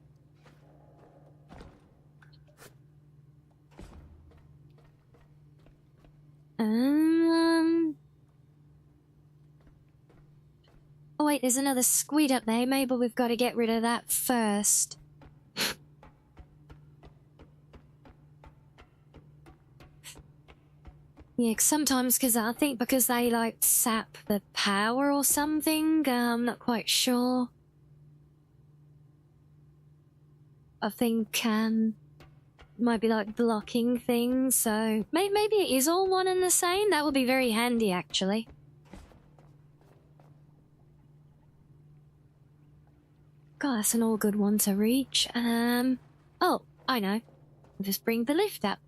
Oh wait, there's another squid up there. Maybe we've got to get rid of that first. Yeah, sometimes I think because they like sap the power or something. I'm not quite sure. I think might be like blocking things. So maybe it is all one and the same. That would be very handy, actually. God, that's an all good one to reach. Oh, I know. Just bring the lift up.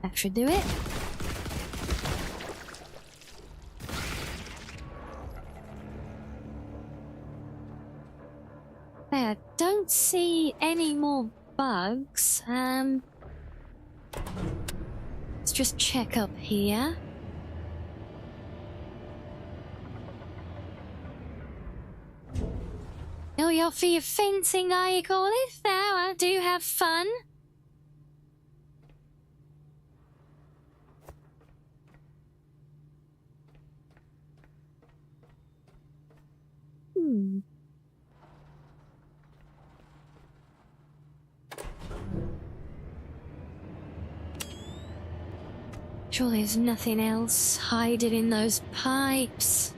That should do it. I don't see any more bugs. Let's just check up here. Oh, you're for your fencing, I call it. Now I do have fun. Sure there's nothing else hiding in those pipes.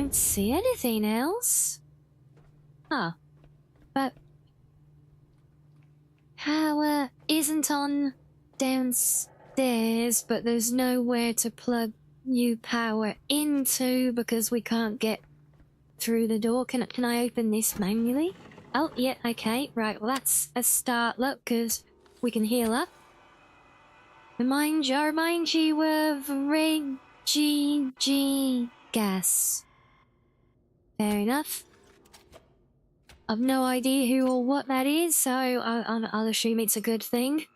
don't see anything else. Huh. But power isn't on downstairs, but there's nowhere to plug new power into because we can't get through the door. Can I open this manually? Oh, yeah, okay. Right, well, that's a start, look, because we can heal up. Remind you of G gas. Fair enough. I've no idea who or what that is, so I'll assume it's a good thing.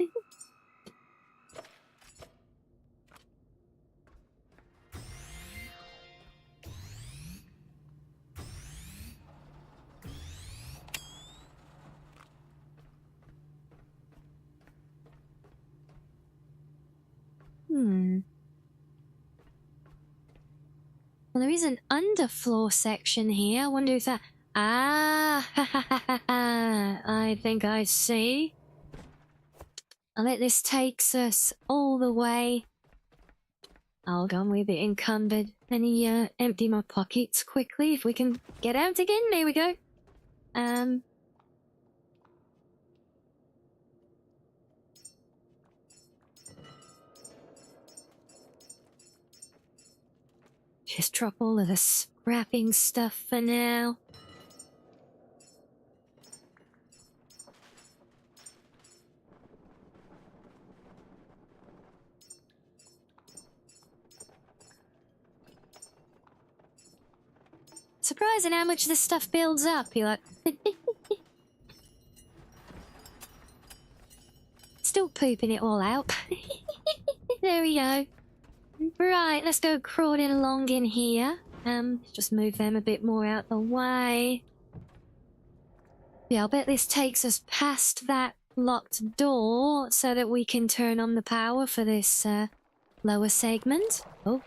Well, there is an underfloor section here. I wonder if that... Ah, I think I see. I bet this takes us all the way. Hold on, we're a bit encumbered. Let me empty my pockets quickly if we can get out again. There we go. Just drop all of the scrapping stuff for now. Surprising how much this stuff builds up. You're like... Still pooping it all out. There we go. Right, let's go crawling along in here. Just move them a bit more out the way. Yeah, I'll bet this takes us past that locked door so that we can turn on the power for this lower segment. Oh.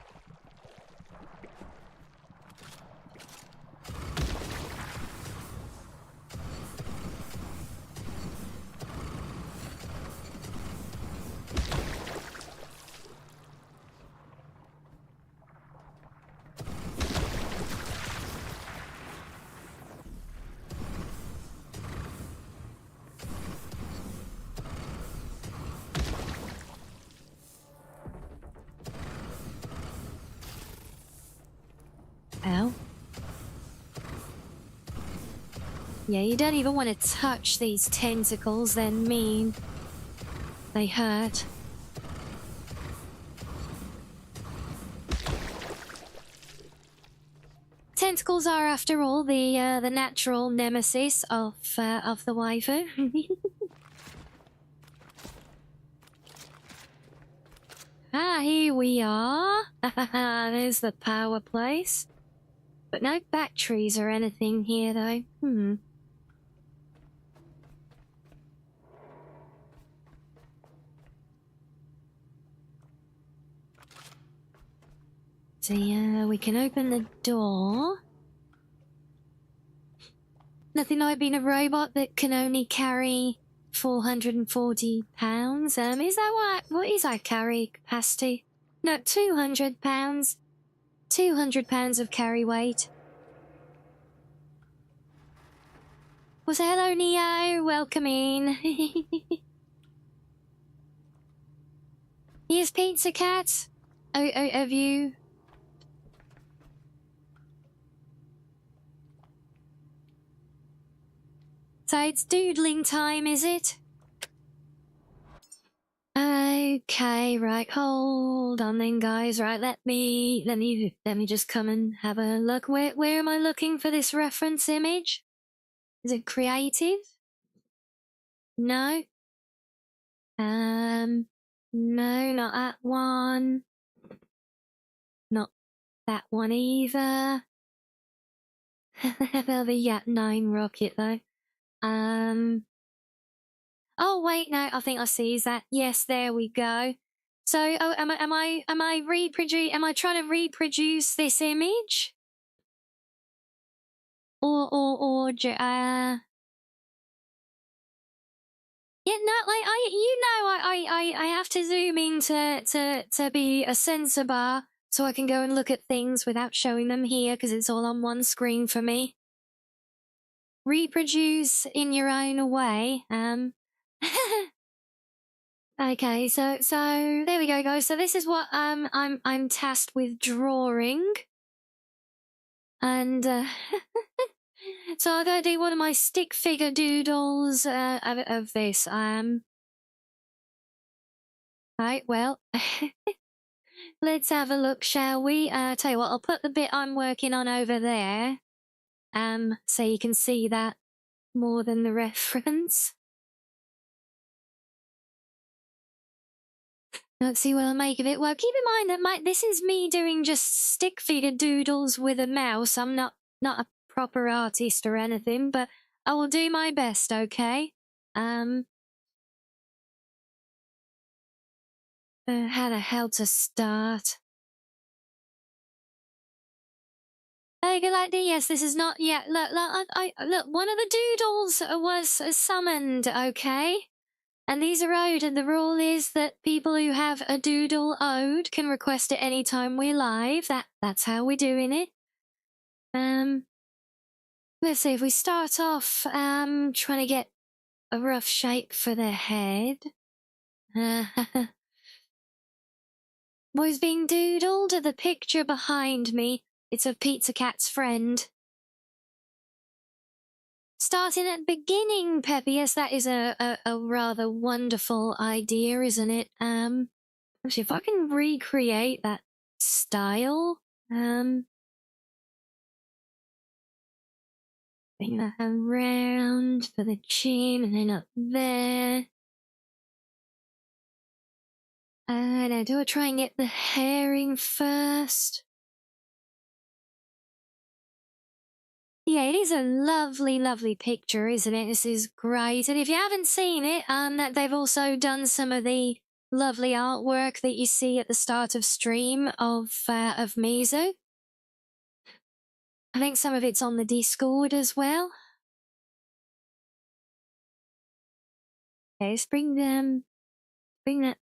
Ow. Yeah, you don't even want to touch these tentacles, they're mean. They hurt. Tentacles are, after all, the natural nemesis of the waifu. Ah, here we are. There's the power place. But no batteries or anything here, though. So, yeah, we can open the door. Nothing like being a robot that can only carry 440 pounds. Is that what is our carry capacity? No, 200 pounds. 200 pounds of carry weight. Well, so hello, Neo. Welcome in. Here's Pizza Cat. Oh, have you... So it's doodling time, is it? Okay, right, hold on then, guys. Right, let me just come and have a look. Where am I looking for this reference image? Is it creative? No. No, not that one. Not that one either. They'll be Yat 9 rocket though. Oh wait, no, I think I see that. Yes, there we go. So, oh, am I trying to reproduce this image? Yeah, no, like I have to zoom in to be a sensor bar so I can go and look at things without showing them here because it's all on one screen for me. Reproduce in your own way. Okay, so there we go, guys. So this is what I'm tasked with drawing, and so I gotta do one of my stick figure doodles of this. Right, well, let's have a look, shall we? Tell you what, I'll put the bit I'm working on over there, so you can see that more than the reference. Let's see what I'll make of it. Well, keep in mind that this is me doing just stick figure doodles with a mouse. I'm not a proper artist or anything, but I will do my best, okay? How the hell to start? Hey, Galactic, yes, this is not yet. Look, one of the doodles was summoned, okay? And these are owed, and the rule is that people who have a doodle owed can request it any time we're live. That's how we're doing it. Let's see, if we start off trying to get a rough shape for the head. Boy's being doodled. The picture behind me, it's of Pizza Cat's friend. Starting at the beginning, Peppy. Yes, that is a rather wonderful idea, isn't it? Actually, if I can recreate that style, bring that around for the chin and then up there. Now, do I try and get the herring first? Yeah, it is a lovely, lovely picture, isn't it? This is great. And if you haven't seen it, that they've also done some of the lovely artwork that you see at the start of stream of Mizu. I think some of it's on the Discord as well. Okay, let's bring that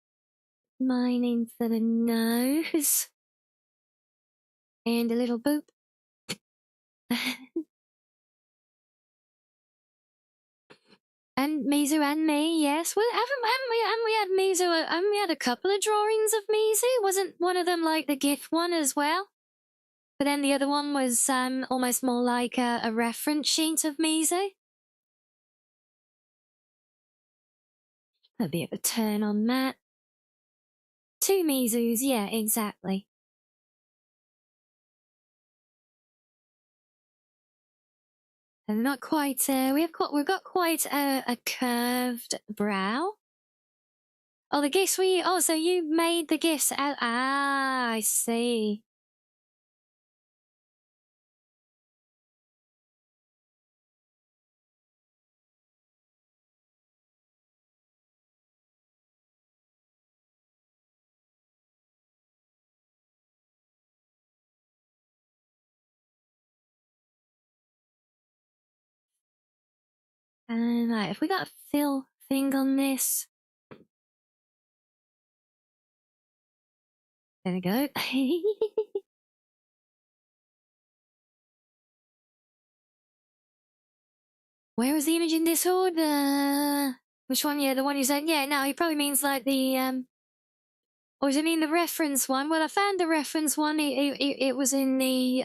line in for the nose. And a little boop. And Mizu and me, yes. Well, haven't we had Mizu? Haven't we had a couple of drawings of Mizu? Wasn't one of them like the GIF one as well? But then the other one was almost more like a reference sheet of Mizu. A bit of a turn on that. 2 Mizus, yeah, exactly. And not quite. We've got quite a curved brow. Oh, the gifts oh, so you made the gifts out. Ah, I see. Right, if we got a fill thing on this. There we go. Where was the image in disorder? Which one? Yeah, the one you said. Yeah, no, he probably means like the or does it mean the reference one? Well, I found the reference one. It was in the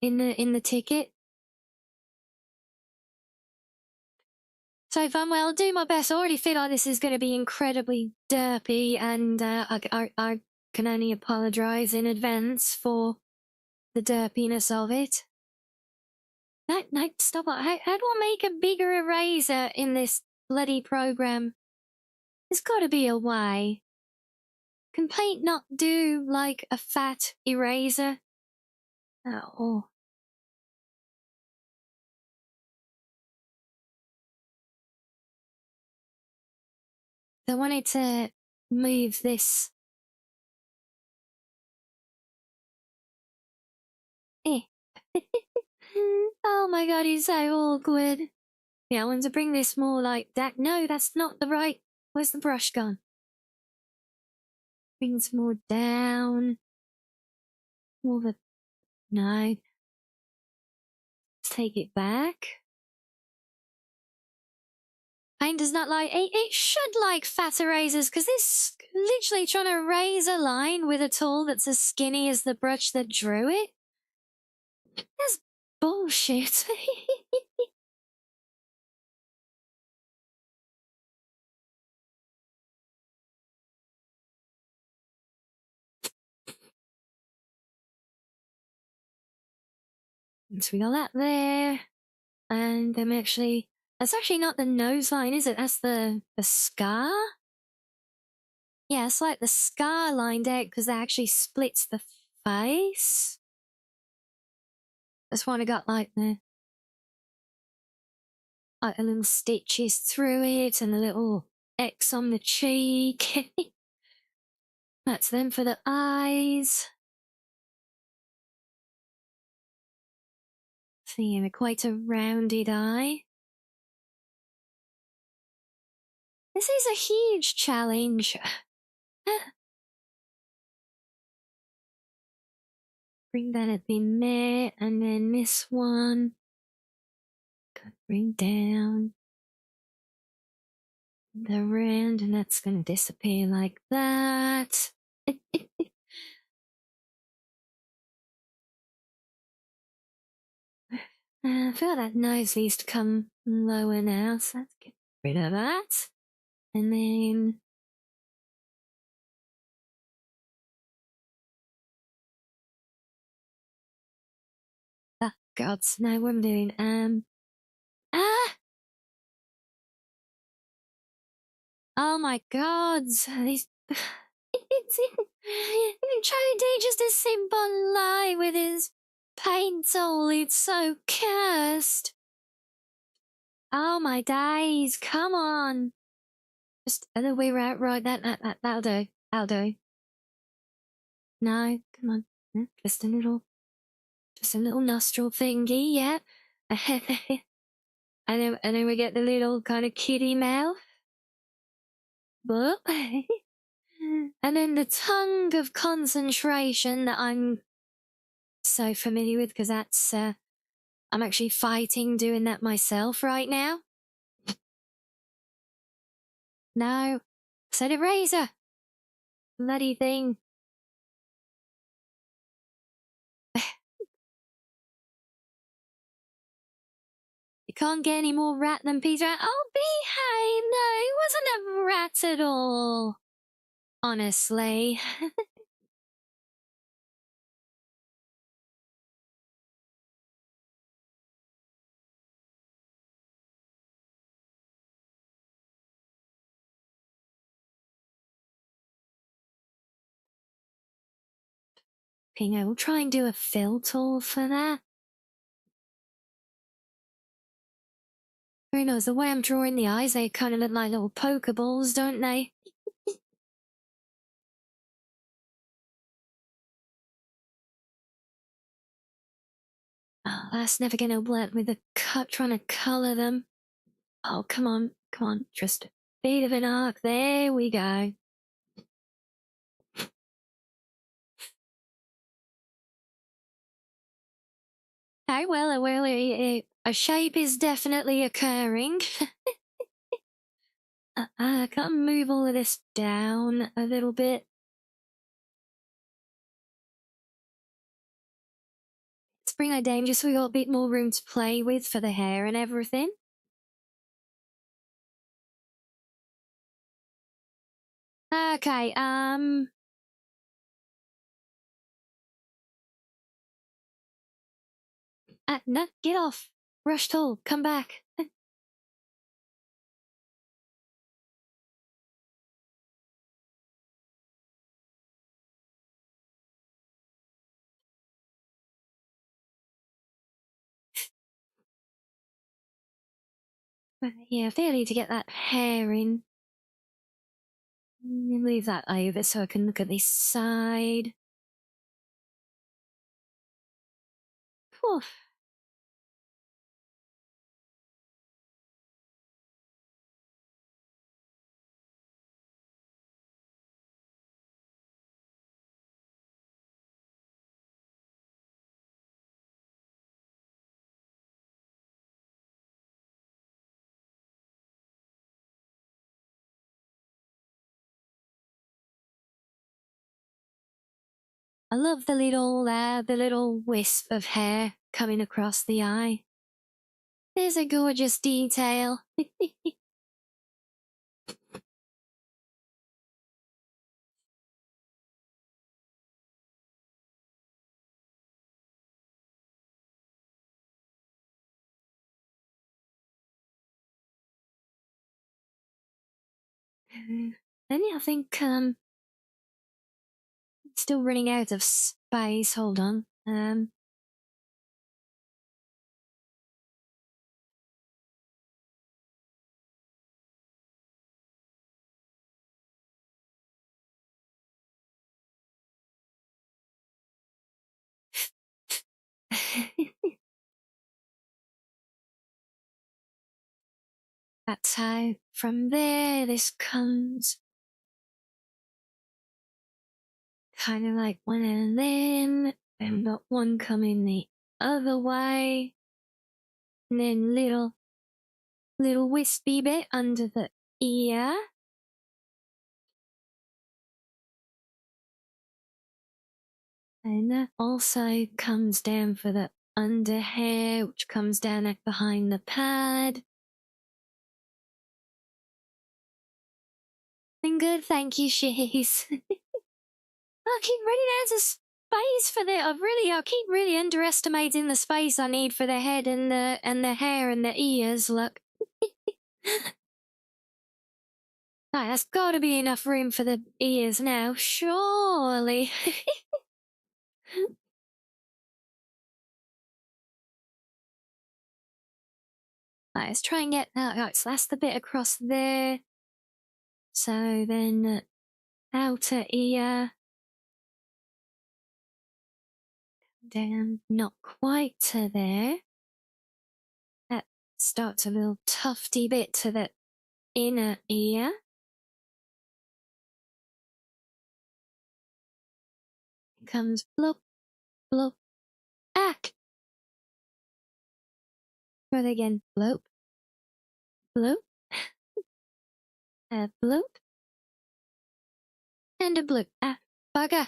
in the ticket. So fun. Well, I'll do my best. I already feel like this is going to be incredibly derpy, and I can only apologise in advance for the derpiness of it. No, stop it. How do I make a bigger eraser in this bloody program? There's got to be a way. Can paint not do like a fat eraser? Oh. I wanted to move this. Oh my god, he's so awkward. Yeah, I want to bring this more like that. No, that's not the right. Where's the brush gone? Bring some more down. More the... No. Let's take it back. Paint does not like... It should like fat erasers, because this literally trying to erase a line with a tool that's as skinny as the brush that drew it. That's bullshit. So we got that there. And I'm actually... That's actually not the nose line, is it? That's the scar? Yeah, it's like the scar lined out because that actually splits the face. That's why I got like the little stitches through it and a little X on the cheek. That's them for the eyes. Seeing quite a rounded eye. This is a huge challenge. Bring that up in there, and then this one. Bring down the round, and that's going to disappear like that. I feel that nose needs to come lower now, so let's get rid of that. And then... Oh, God, no, what I'm doing, Oh my God, these... Trying to do just a simple lie with his paint tool, it's so cursed. Oh my days, come on. Just other way round, right, that'll do, that'll do. No, come on, just a little nostril thingy, yeah. and then we get the little kind of kitty mouth. But and then the tongue of concentration that I'm so familiar with, because that's I'm actually fighting doing that myself right now. No, said eraser. Bloody thing. You can't get any more rat than Peter. Oh, behave! No, he wasn't a rat at all. Honestly. Okay, we'll try and do a fill tool for that. Who knows, the way I'm drawing the eyes, they kind of look like little pokeballs, don't they? Oh, that's never gonna work with the cut trying to colour them. Oh, come on, just a bit of an arc. There we go. Okay, well, a shape is definitely occurring. I can't move all of this down a little bit. Let's bring that down just so we got a bit more room to play with for the hair and everything. Okay, no, get off. Rush tool, come back. Yeah, I feel I need to get that hair in. Move that over so I can look at this side. Whew. I love the little wisp of hair coming across the eye. There's a gorgeous detail. Then I think still running out of space. Hold on. That's how from there this comes. Kind of like one and then got one coming the other way. And then little wispy bit under the ear. And that also comes down for the under hair, which comes down like behind the pad. Been good, thank you, Shiz. I keep running out of space for that. I keep really underestimating the space I need for the head and the hair and the ears. Look. Right, that's got to be enough room for the ears now, surely. Right, let's try and get that. Right, so that's the bit across there. So then, outer ear. Down, not quite to there. That starts a little tufty bit to the inner ear. Comes blop, blop, ack. Try that again. Bloop, bloop, a bloop, and a bloop. Ah, bugger.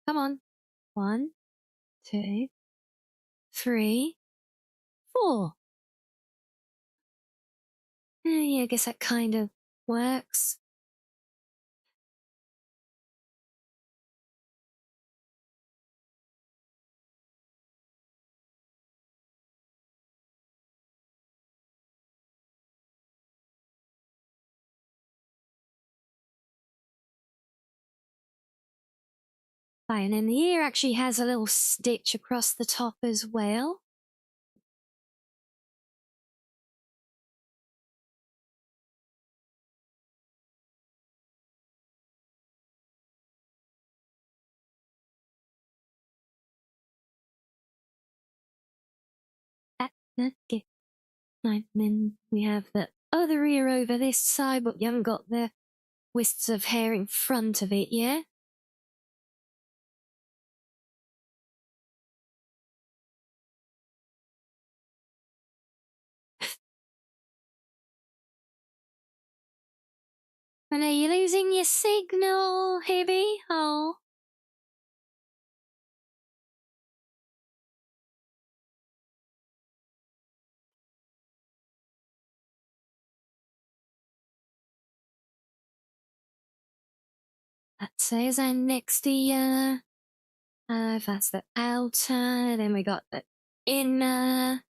Come on. 1, 2, 3, 4. Yeah, I guess that kind of works. Right, and then the ear actually has a little stitch across the top as well. Okay. Right, and then we have the other ear over this side, but we haven't got the wisps of hair in front of it yet. And are you losing your signal, Hibby? Oh. That says our next ear. That's the outer. Then we got the inner.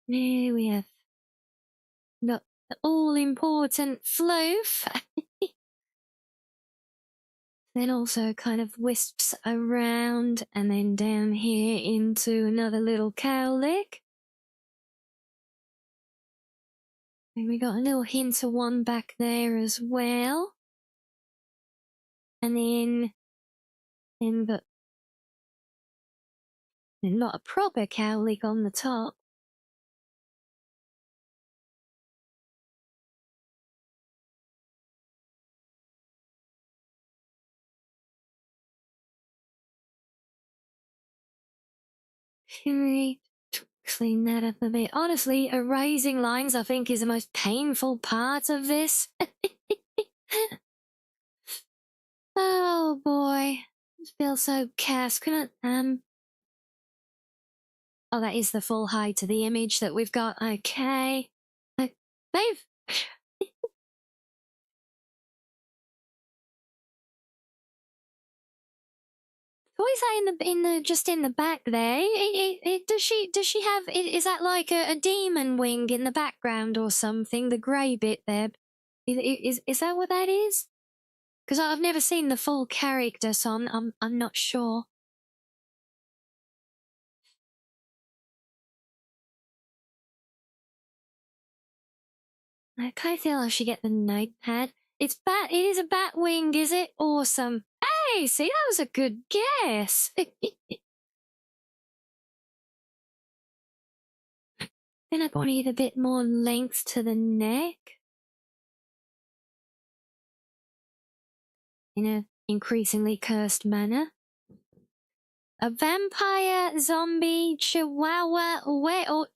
Here we have got the all-important floof. Then also kind of wisps around and then down here into another little cowlick. And we got a little hint of one back there as well. And then got not a proper cowlick on the top. Clean that up a bit. Honestly, erasing lines I think is the most painful part of this. Oh boy. I feel so cursed. Can I, oh, that is the full height of the image that we've got. Okay. They've... What is that in the just in the back there? Does she have? Is that like a demon wing in the background or something? The grey bit there. Is that what that is? Because I've never seen the full character, so I'm not sure. I kind of feel I should get the notepad. It is a bat wing, is it? Awesome. Hey, see, that was a good guess. Then I want to get a bit more length to the neck. In an increasingly cursed manner. A vampire, zombie, chihuahua,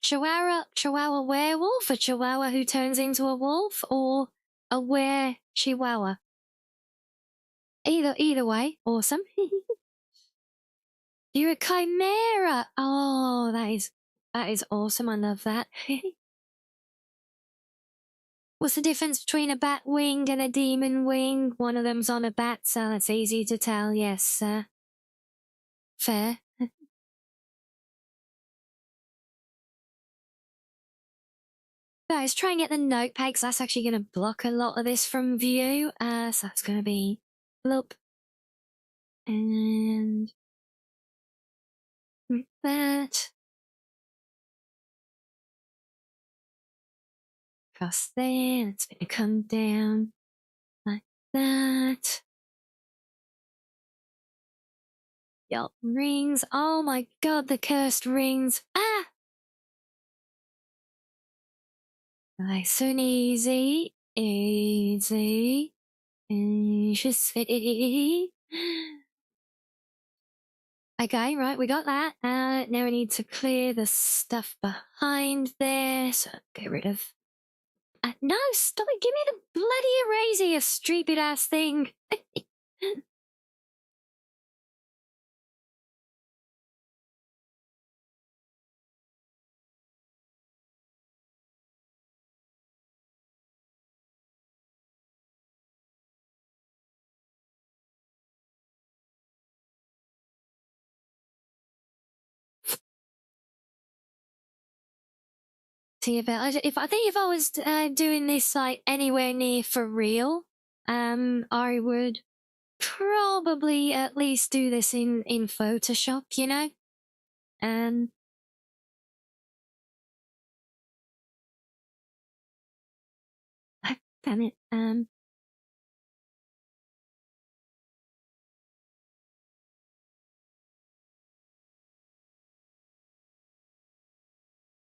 chihuahua werewolf, a chihuahua who turns into a wolf, or a chihuahua. Either way, awesome. You're a chimera. Oh, that is awesome. I love that. What's the difference between a bat wing and a demon wing? One of them's on a bat, so that's easy to tell. Yes, sir. Fair. Guys, try and get the notepad, because that's actually going to block a lot of this from view. So that's going to be bloop. And that. Across there. It's going to come down like that. Yup, rings. Oh my god, the cursed rings. Ah! Nice and easy. Easy. And just easy. Okay, right, we got that. Now we need to clear the stuff behind there. So get rid of... no, stop it. Give me the bloody eraser, you stupid ass thing. See, if I was doing this like anywhere near for real, I would probably at least do this in Photoshop, you know. Damn it.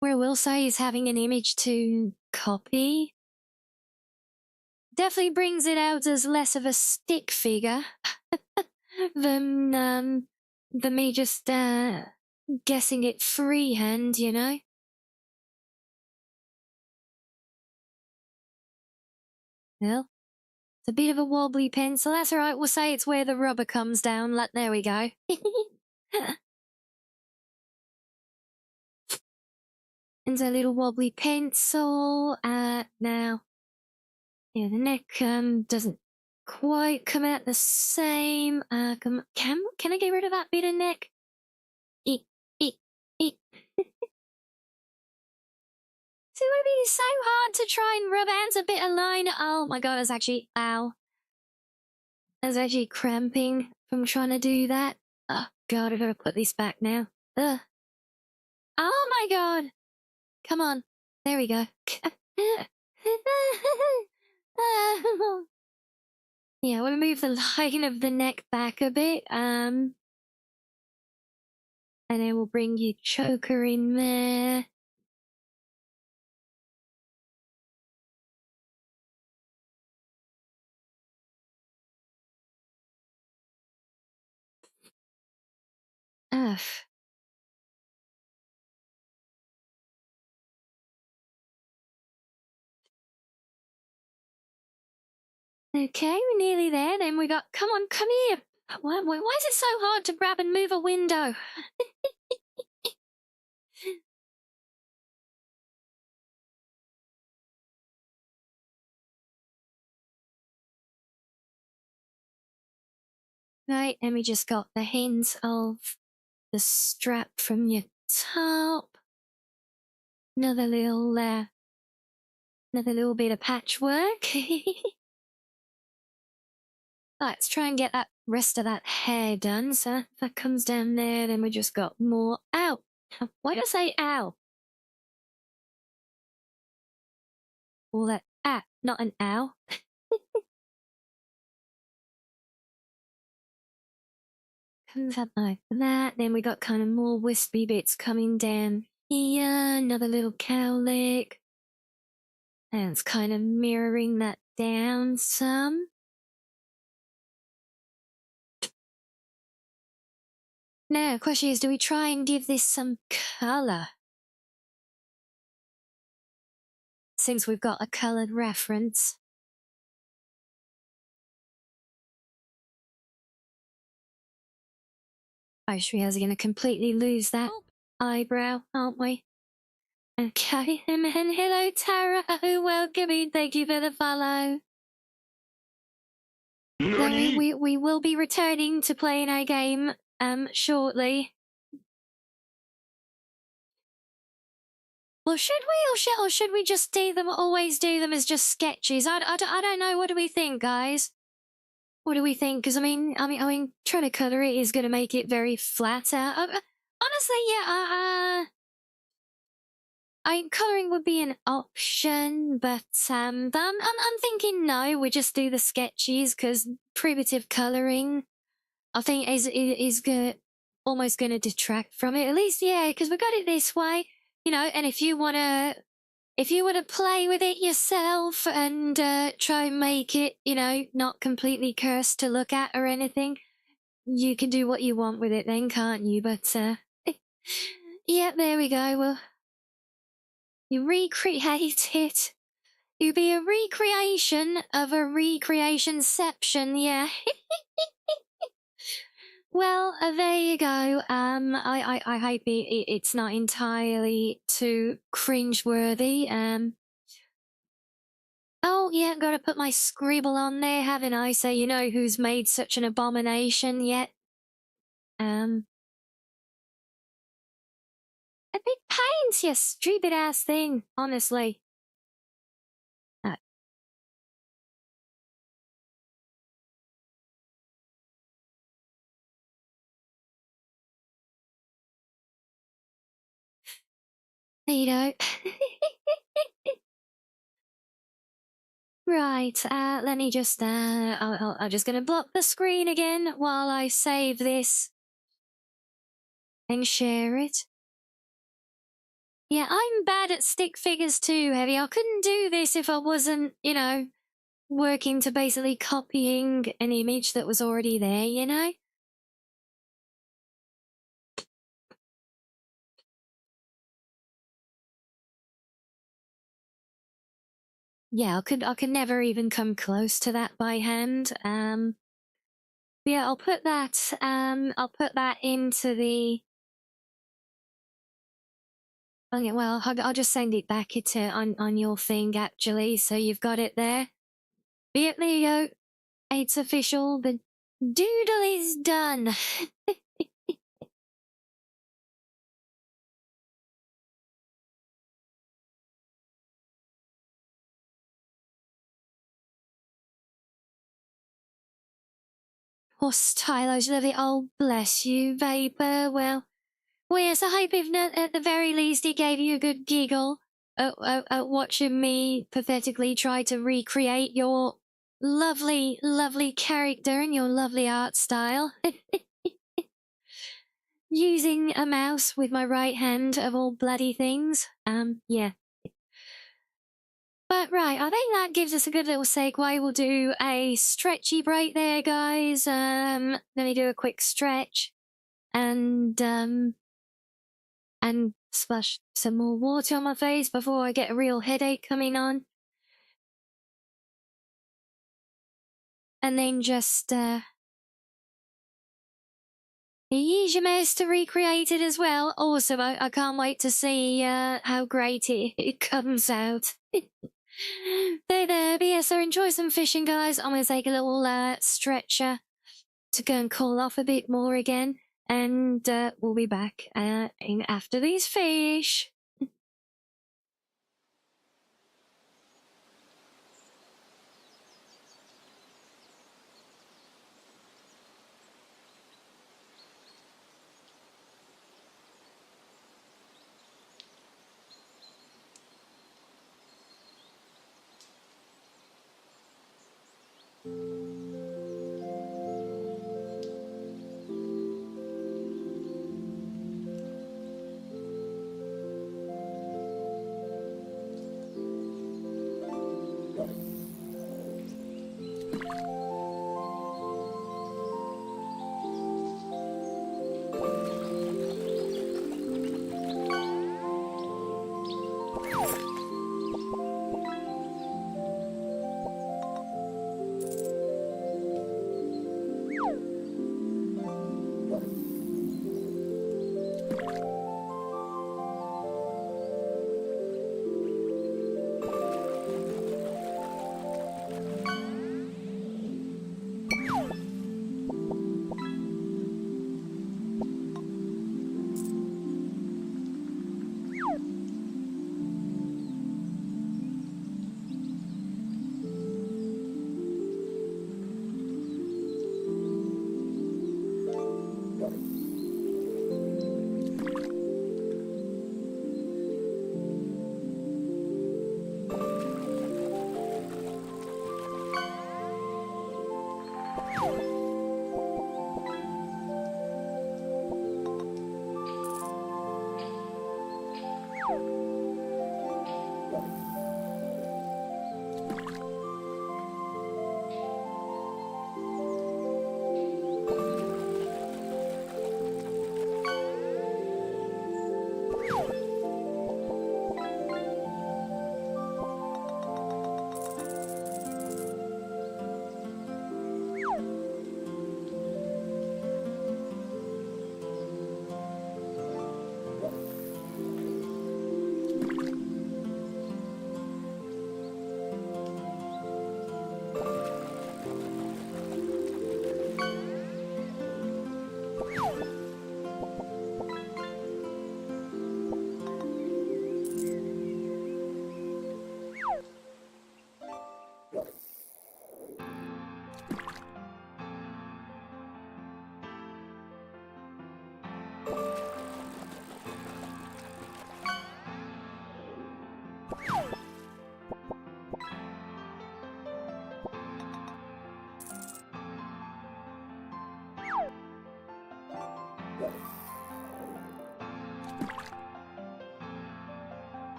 Where I will say is having an image to copy definitely brings it out as less of a stick figure than me just guessing it freehand, you know. Well, it's a bit of a wobbly pencil. That's alright. We'll say it's where the rubber comes down. There we go. And a little wobbly pencil. Now, yeah, the neck doesn't quite come out the same. Can I get rid of that bit of neck? Eek, eek, eek. See, it would be so hard to try and rub out a bit of line. Oh my god, I was actually, ow. I was actually cramping from trying to do that. Oh god, I've got to put this back now. Ugh. Oh my god. Come on. There we go. Yeah, we'll move the line of the neck back a bit. And then we'll bring your choker in there. Ugh. Okay, we're nearly there. Then we got, come on, come here. Why is it so hard to grab and move a window? Right, and we just got the hints of the strap from your top. Another little bit of patchwork. Let's try and get that rest of that hair done. So if that comes down there, then we just got more. Ow! Why do I say ow? All that not an ow. Comes up like that. Then we got kind of more wispy bits coming down here. Another little cowlick. And it's kind of mirroring that down some. Now, the question is, do we try and give this some colour? Since we've got a coloured reference. I sure is going to completely lose that eyebrow, aren't we? Okay, and hello Tara, welcome in, thank you for the follow. So we will be returning to playing our game shortly. Well, should we or should we just always do them as just sketches? I don't know. What do we think, guys? What do we think? Because I mean, trying to colour it is going to make it very flat. Honestly, yeah. Colouring would be an option, but I'm thinking no. We just do the sketches because primitive colouring, I think, is almost gonna detract from it. At least, yeah, because we got it this way, you know. And if you wanna play with it yourself and try and make it, you know, not completely cursed to look at or anything, you can do what you want with it then, can't you? But yeah, there we go. Well, you recreate it. You be a recreation of a recreationception, yeah. Well, there you go. I hope it's not entirely too cringeworthy. Oh yeah, gotta put my scribble on there, haven't I? So you know who's made such an abomination yet. A big pains, you stupid ass thing, honestly. There you go. Right, let me just, I'm just gonna block the screen again while I save this and share it. Yeah, I'm bad at stick figures too, Heavy. I couldn't do this if I wasn't, you know, working to basically copying an image that was already there, you know? Yeah, I could never even come close to that by hand. Yeah, I'll put that into the. Okay, well, I'll just send it back on your thing actually, so you've got it there. Yeah, there you go. It's official. The doodle is done. Or stylish, love it. Oh, bless you, Vapor. Well, yes, I hope if not, at the very least, it gave you a good giggle at watching me pathetically try to recreate your lovely, lovely character and your lovely art style. Using a mouse with my right hand, of all bloody things. Yeah. But right, I think that gives us a good little segue. We'll do a stretchy break there, guys. Let me do a quick stretch and splash some more water on my face before I get a real headache coming on. and then just use your mouse to recreate it as well. Also, I can't wait to see how great it comes out. There, but yeah, so enjoy some fishing, guys. I'm going to take a little stretcher to go and cool off a bit more again, and we'll be back after these fish.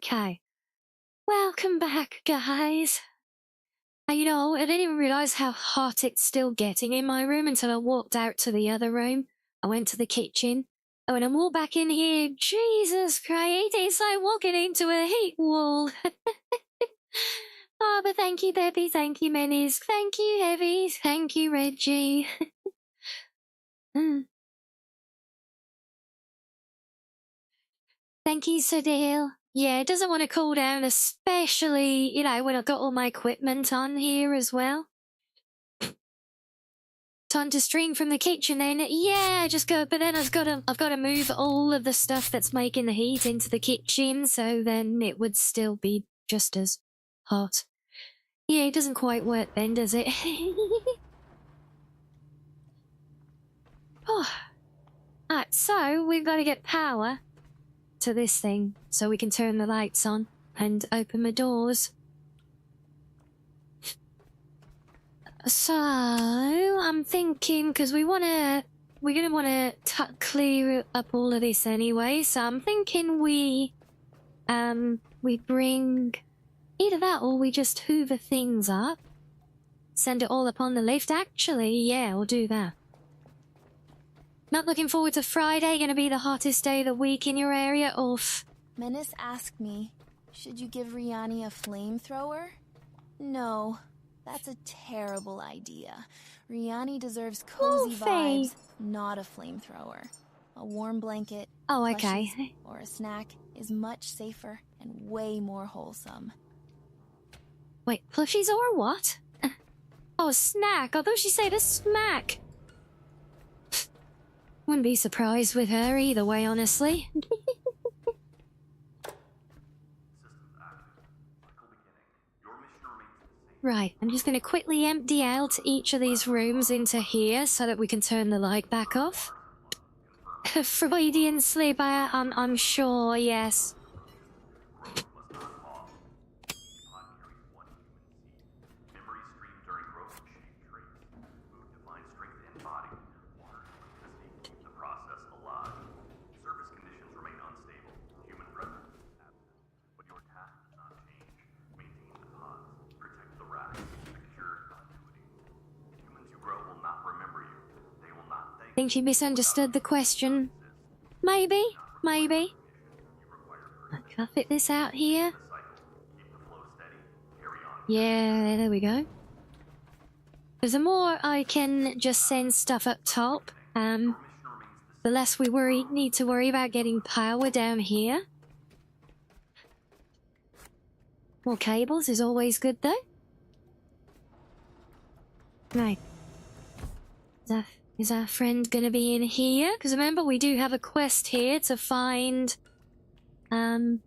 Okay. Welcome back, guys. You know, I didn't even realise how hot it's still getting in my room until I walked out to the other room. I went to the kitchen. And when I walked back in here, Jesus Christ, it's like walking into a heat wall. Oh, but thank you, Debbie. Thank you, Menis. Thank you, Heavy. Thank you, Reggie. Thank you, Sadil. Yeah, it doesn't want to cool down, especially, you know, when I've got all my equipment on here as well. Time to stream from the kitchen then. Yeah, just go, but then I've got to move all of the stuff that's making the heat into the kitchen, so then it would still be just as hot. Yeah, it doesn't quite work then, does it? Oh. Alright, so we've got to get power to this thing so we can turn the lights on and open the doors. So I'm thinking, because we're gonna want to clear up all of this anyway. So I'm thinking we bring either that or we just hoover things up, send it all up on the lift. Actually, yeah, we'll do that. Not looking forward to Friday. Gonna be the hottest day of the week in your area. Oof. Menace asked me, should you give Rianni a flamethrower? No, that's a terrible idea. Rianni deserves cozy vibes, not a flamethrower. A warm blanket, okay, or a snack is much safer and way more wholesome. Wait, plushies or what? Oh, a snack. I thought she said a smack. Wouldn't be surprised with her either way, honestly. Right, I'm just going to quickly empty out each of these rooms into here so that we can turn the light back off. Freudian sleep, I'm sure, yes. Think she misunderstood the question. Maybe. Can I fit this out here? Yeah, there we go. Because the more I can just send stuff up top, the less we need to worry about getting power down here. More cables is always good though. Right. Is our friend gonna be in here? Because remember, we do have a quest here to find the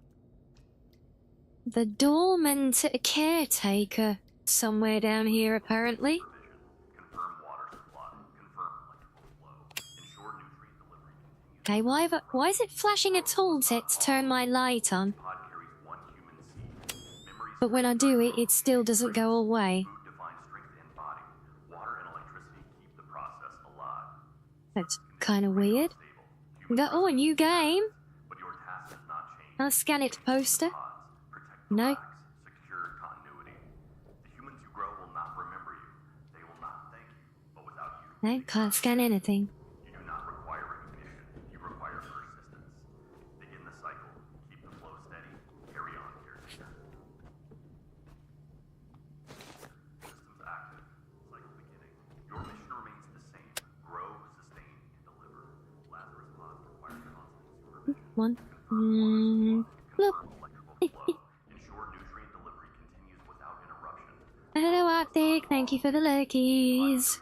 dormant caretaker somewhere down here, apparently. Okay, why is it flashing a tooltip to turn my light on? But when I do it, it still doesn't go away. That's kind of weird. We got, oh, a new game. I'll scan it to poster. No. No, can't scan anything. One. Look. Hello, Arctic. Thank you for the lurkies.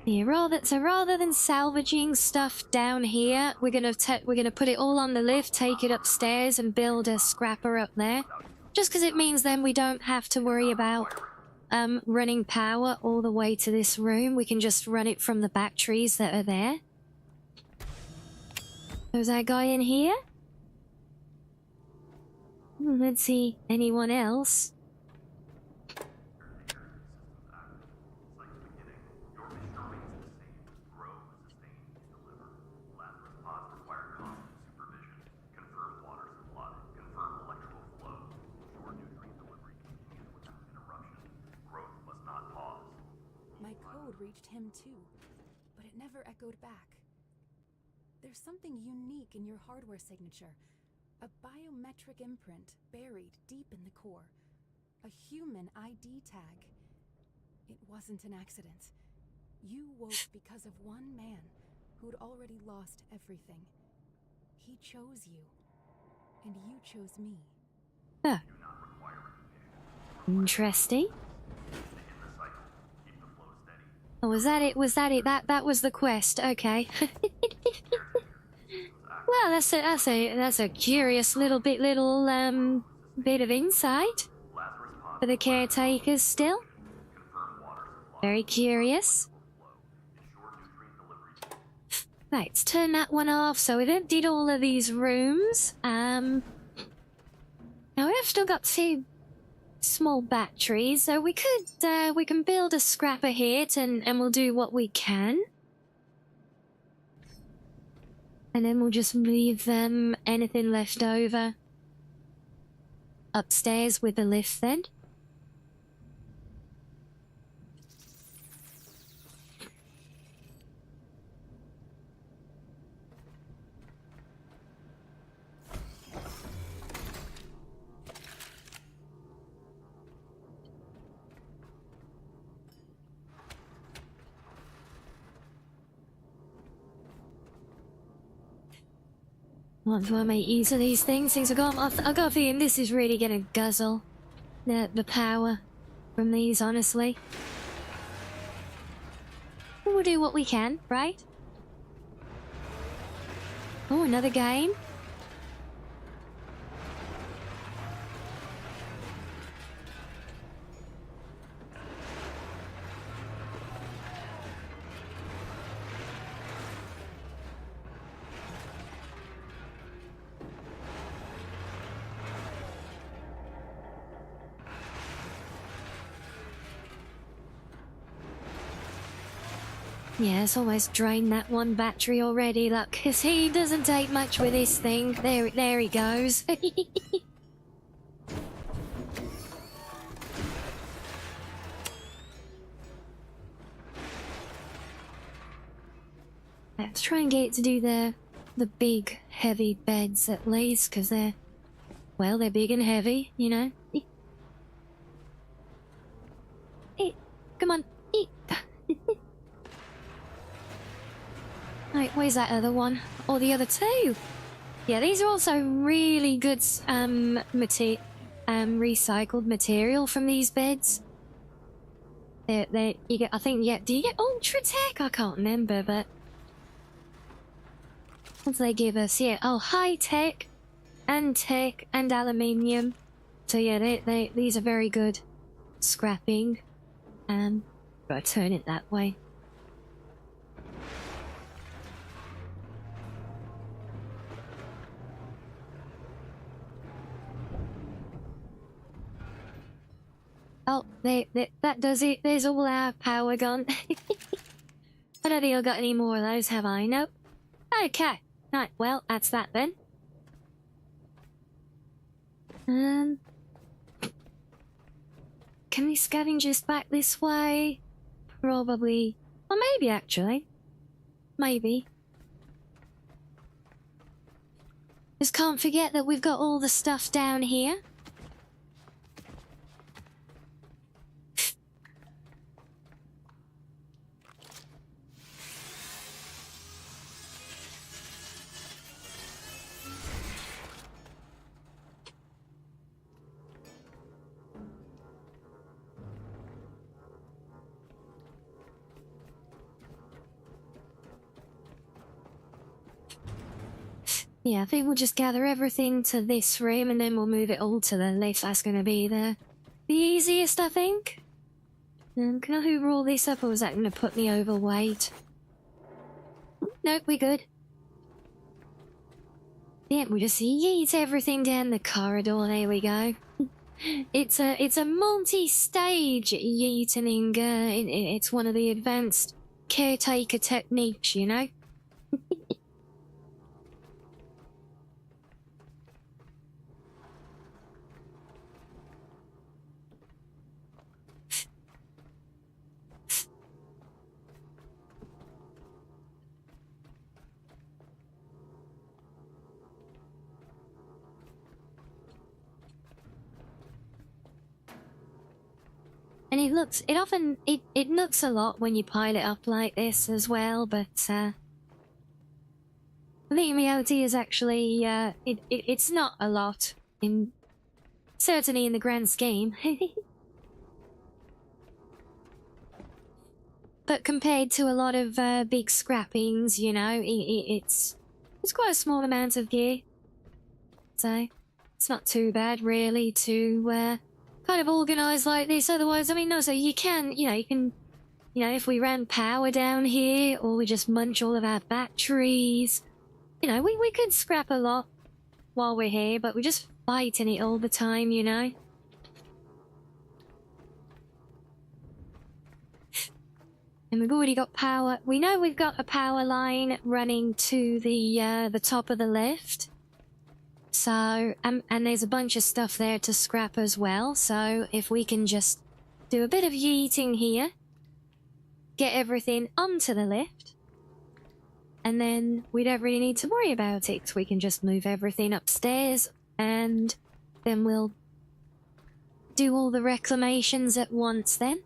Yeah, rather than salvaging stuff down here, we're gonna put it all on the lift, take it upstairs, and build a scrapper up there. Just because it means then we don't have to worry about running power all the way to this room. We can just run it from the batteries that are there. There's that guy in here. Let's see, anyone else? reached him too, but it never echoed back. There's something unique in your hardware signature, a biometric imprint buried deep in the core, a human ID tag. It wasn't an accident. You woke because of one man who'd already lost everything. He chose you, and you chose me. Huh. Interesting. Oh, was that it? Was that it? That was the quest. Okay. Well, that's a curious little bit of insight for the caretakers still. Very curious. Right, let's turn that one off. So we've emptied all of these rooms. Now we've still got 2 small batteries, so we can build a scrapper hit and we'll do what we can. And then we'll just leave them anything left over upstairs with the lift then. What do I make use of these things? I've got a feeling this is really gonna guzzle the power from these, honestly. We'll do what we can, right? Oh, another game. Yeah, it's almost drained that one battery already, look, 'cause he doesn't take much with this thing. There he goes. Let's try and get it to do the big, heavy beds at least, 'cause they're big and heavy, you know? Come on. Right, where's that other one? Or the other 2? Yeah, these are also really good recycled material from these beds. You get, I think, yeah, do you get Ultra Tech? I can't remember, but what do they give us? Yeah, oh, high tech and aluminium. So yeah, these are very good scrapping. Gotta turn it that way. Oh, that does it. There's all our power gone. I don't think I've got any more of those, have I? Nope. Okay. Right, well, that's that then. Can we scavenge this back this way? Probably. Or maybe, actually. Maybe. Just can't forget that we've got all the stuff down here. Yeah, I think we'll just gather everything to this room and then we'll move it all to the lift. That's going to be the easiest, I think. Can I hoover all this up or is that going to put me overweight? Nope, we're good. Yeah, we'll just yeet everything down the corridor. There we go. It's a multi-stage yeeting. It's one of the advanced caretaker techniques, you know? it looks a lot when you pile it up like this as well, but I think in reality is actually it's not a lot certainly in the grand scheme. But compared to a lot of big scrappings, you know, it's quite a small amount of gear. So it's not too bad really to kind of organise like this. Otherwise, I mean, no, so you can, if we ran power down here or we just munch all of our batteries, you know, we could scrap a lot while we're here, but we're just fighting it all the time, you know. And we've already got power. We know we've got a power line running to the top of the lift. So, and there's a bunch of stuff there to scrap as well. So if we can just do a bit of yeeting here, get everything onto the lift, and then we don't really need to worry about it. We can just move everything upstairs, and then we'll do all the reclamations at once then.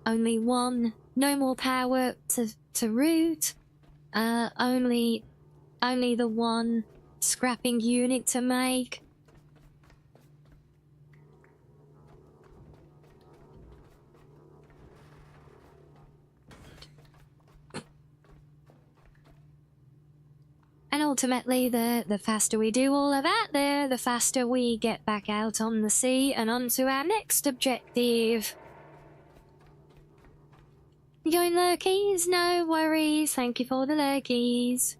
Only one. No more power to route. Only the one scrapping unit to make. And ultimately, the faster we do all of that, the faster we get back out on the sea and onto our next objective. You going lurkies? No worries. Thank you for the lurkies.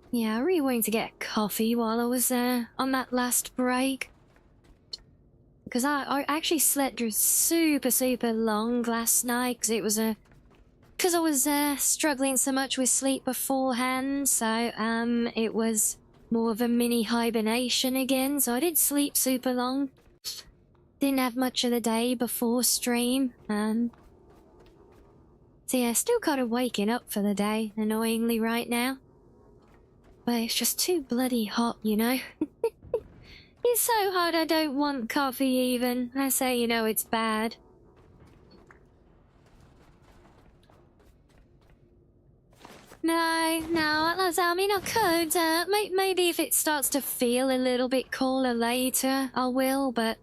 Yeah, I really wanted to get a coffee while I was on that last break. Because I actually slept super long last night because it was because I was struggling so much with sleep beforehand, so it was more of a mini hibernation again, so I did sleep super long. Didn't have much of the day before stream. So yeah, still kind of waking up for the day, annoyingly right now. But it's just too bloody hot, you know? It's so hot I don't want coffee even. I say, you know, it's bad. No, I mean, I could, maybe if it starts to feel a little bit cooler later, I will, but...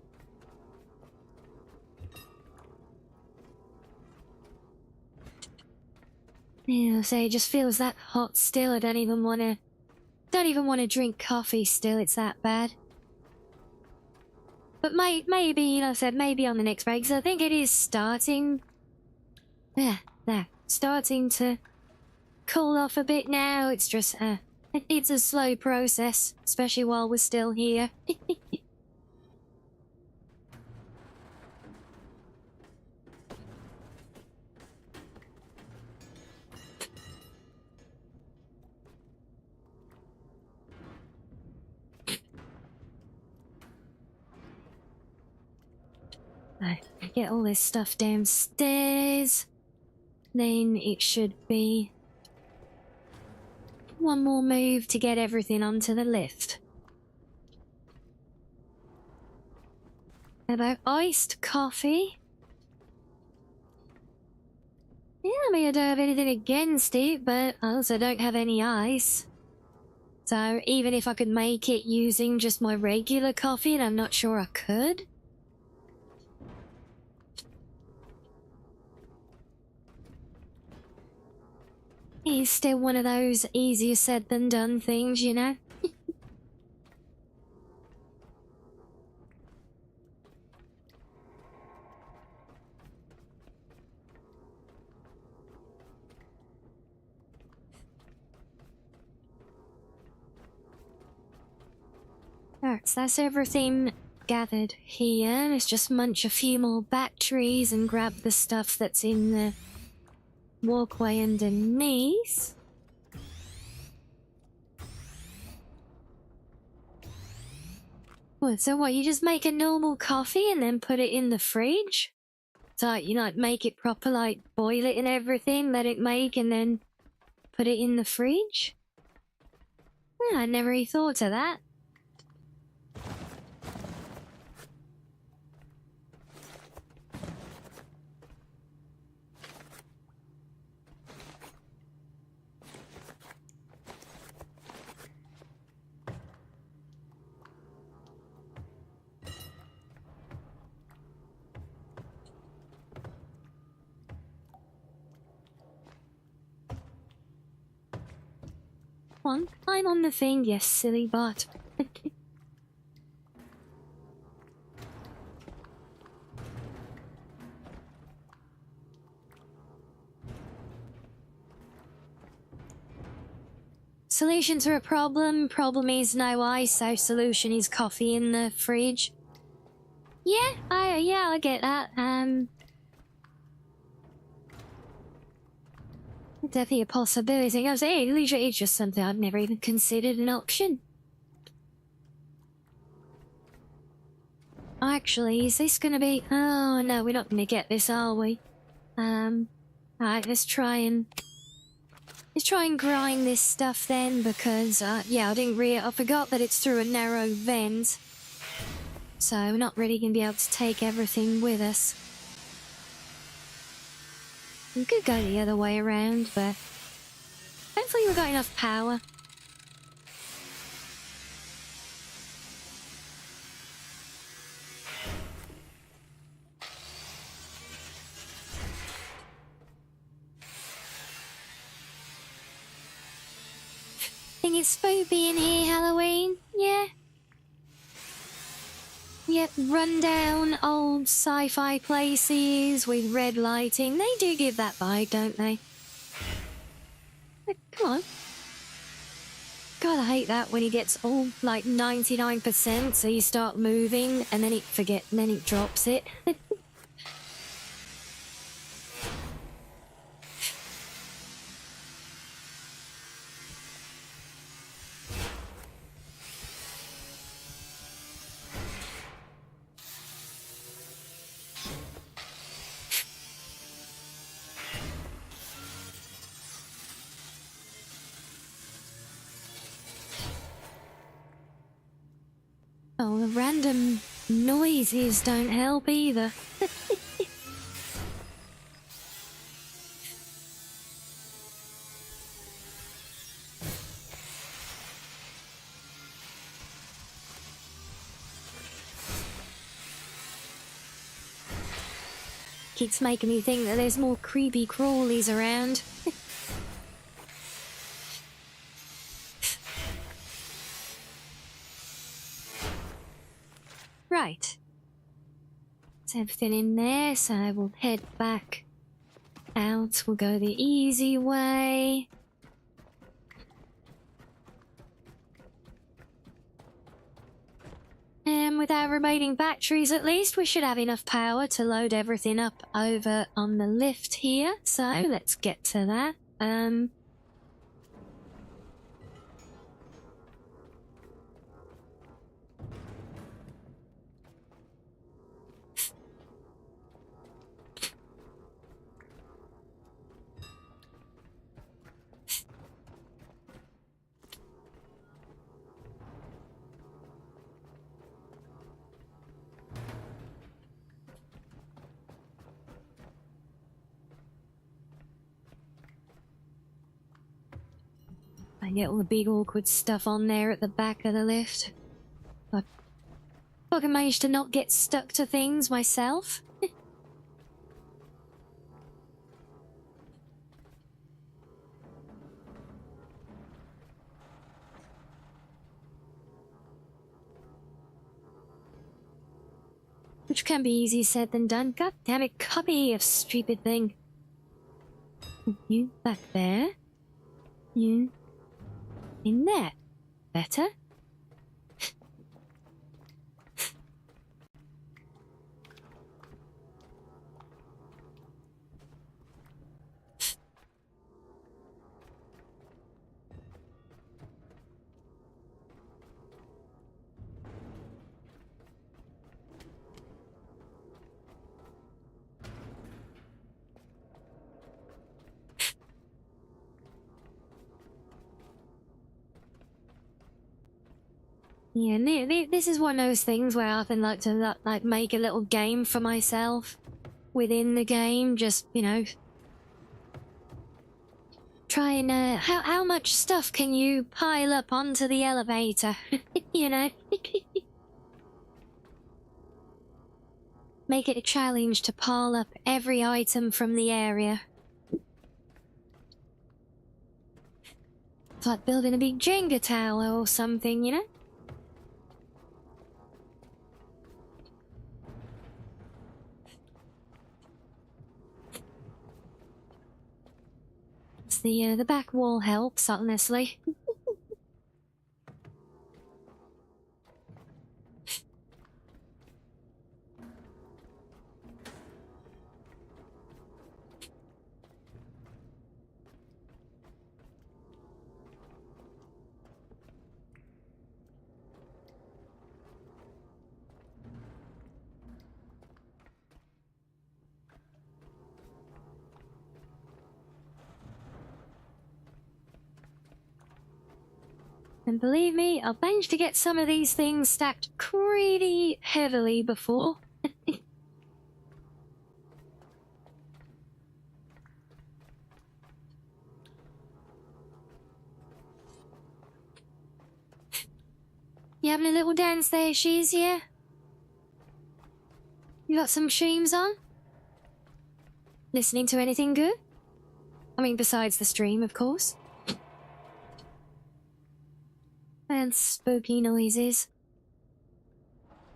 Yeah, so it just feels that hot still, I don't even want to drink coffee still, it's that bad. But maybe, like I said, maybe on the next break, because I think it is starting... Yeah, there, starting to... cool off a bit now. It's just it's a slow process, especially while we're still here. Get all this stuff downstairs, then it should be one more move to get everything onto the lift. How about iced coffee? Yeah, I mean, I don't have anything against it, but I also don't have any ice. So even if I could make it using just my regular coffee, and I'm not sure I could. It's still one of those easier said than done things, you know? Alright, so that's everything gathered here. Let's just munch a few more batteries and grab the stuff that's in the walkway underneath. What, so what, you just make a normal coffee and then put it in the fridge? So, you know, make it proper, like, boil it and everything, let it make, and then put it in the fridge? Yeah, I never really thought of that. Come on, climb on the thing, you silly bot. Solution to a problem. Problem is no ice, so solution is coffee in the fridge. Yeah, I get that. Definitely a possibility. I was saying, it's just something I've never even considered an option. Actually, is this gonna be... Oh, no, we're not gonna get this, are we? Alright, let's try and grind this stuff then, because, yeah, I forgot that it's through a narrow vent. So, we're not really gonna be able to take everything with us. We could go the other way around, but hopefully we've got enough power. Think it's spooky in here, Halloween? Yeah. Yep, run-down old sci-fi places with red lighting. They do give that vibe, don't they? Come on. God, I hate that when he gets all, like, 99%, so you start moving, and then it drops it. Oh, the random noises don't help either. Keeps making me think that there's more creepy crawlies around. Right. There's everything in there, so we'll head back out. We'll go the easy way. And with our remaining batteries at least, we should have enough power to load everything up over on the lift here. So let's get to that. I get all the big awkward stuff on there at the back of the lift. I fucking managed to not get stuck to things myself. Which can be easier said than done. God damn it, come here, you stupid thing. You back there. You in there. Better? Yeah, this is one of those things where I often like to like make a little game for myself within the game. Just, you know, try and how much stuff can you pile up onto the elevator? You know, make it a challenge to pile up every item from the area. It's like building a big Jenga tower or something, you know? It's the back wall helps, honestly. And believe me, I've managed to get some of these things stacked pretty heavily before. You having a little dance there, She's yeah? You got some shoes on? Listening to anything good? I mean, besides the stream, of course. And spooky noises.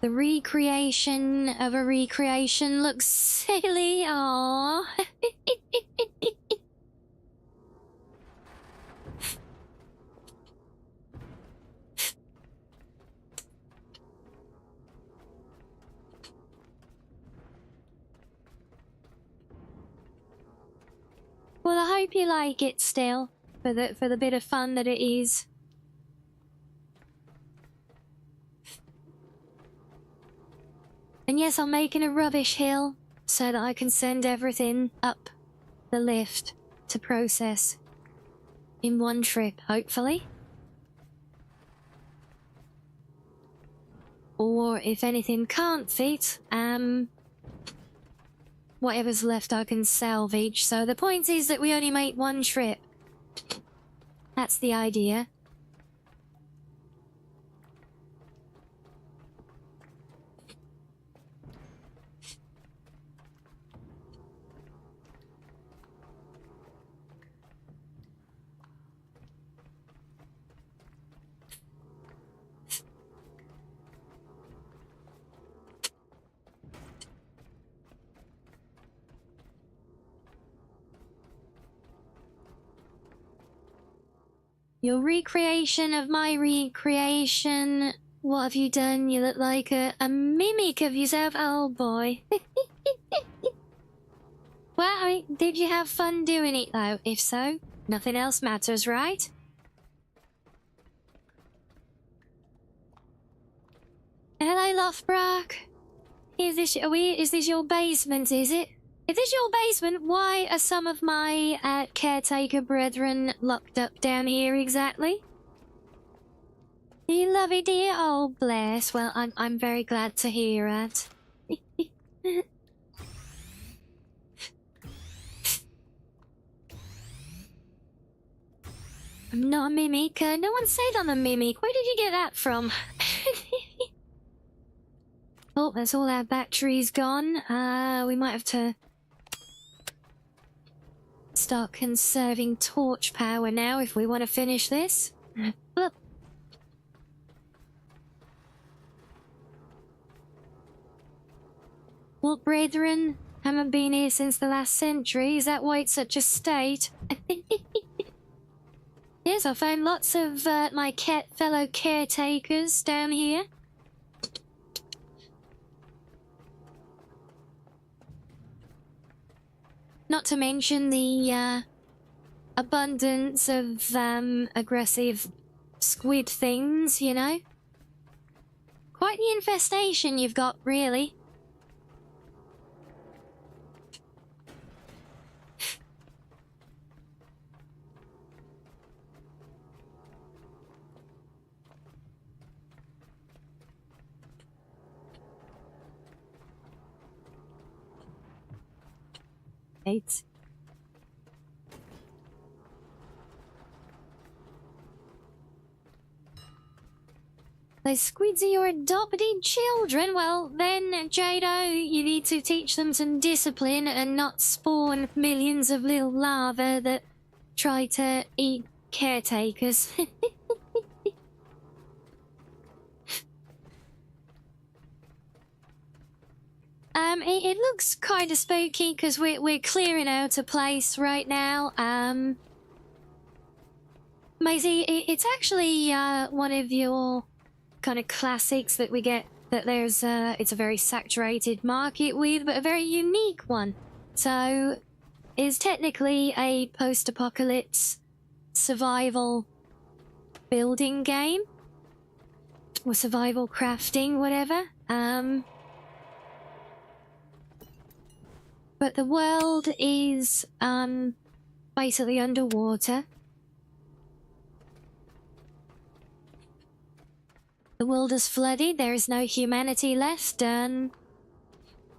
The recreation of a recreation looks silly, aww. Well, I hope you like it still, for the bit of fun that it is. And yes, I'm making a rubbish hill so that I can send everything up the lift to process in one trip, hopefully. Or if anything can't fit, whatever's left I can salvage. So the point is that we only make one trip. That's the idea. Your recreation of my recreation. What have you done? You look like a mimic of yourself. Oh boy. Well, I mean, did you have fun doing it though? If so, nothing else matters, right? Hello, Lothbrock. Is this your basement, is it? If this is your basement, why are some of my caretaker brethren locked up down here exactly? You lovey dear? Oh, bless. Well, I'm very glad to hear that. I'm not a mimic. No one said I'm a mimic. Where did you get that from? Oh, that's all our batteries gone. We might have to start conserving torch power now if we want to finish this. But what, brethren? Haven't been here since the last century. Is that why it's such a state? Yes, I found lots of my fellow caretakers down here. Not to mention the abundance of aggressive squid things, you know? Quite the infestation you've got, really. It's... The squids are your adopted children? Well, then, Jado, you need to teach them some discipline and not spawn millions of little larvae that try to eat caretakers. It looks kind of spooky because we're clearing out a place right now. Maisie, it's actually one of your kind of classics that we get, that there's it's a very saturated market with, but a very unique one. So it's technically a post-apocalypse survival building game, or survival crafting, whatever. But the world is basically underwater. The world is flooded, there is no humanity left, and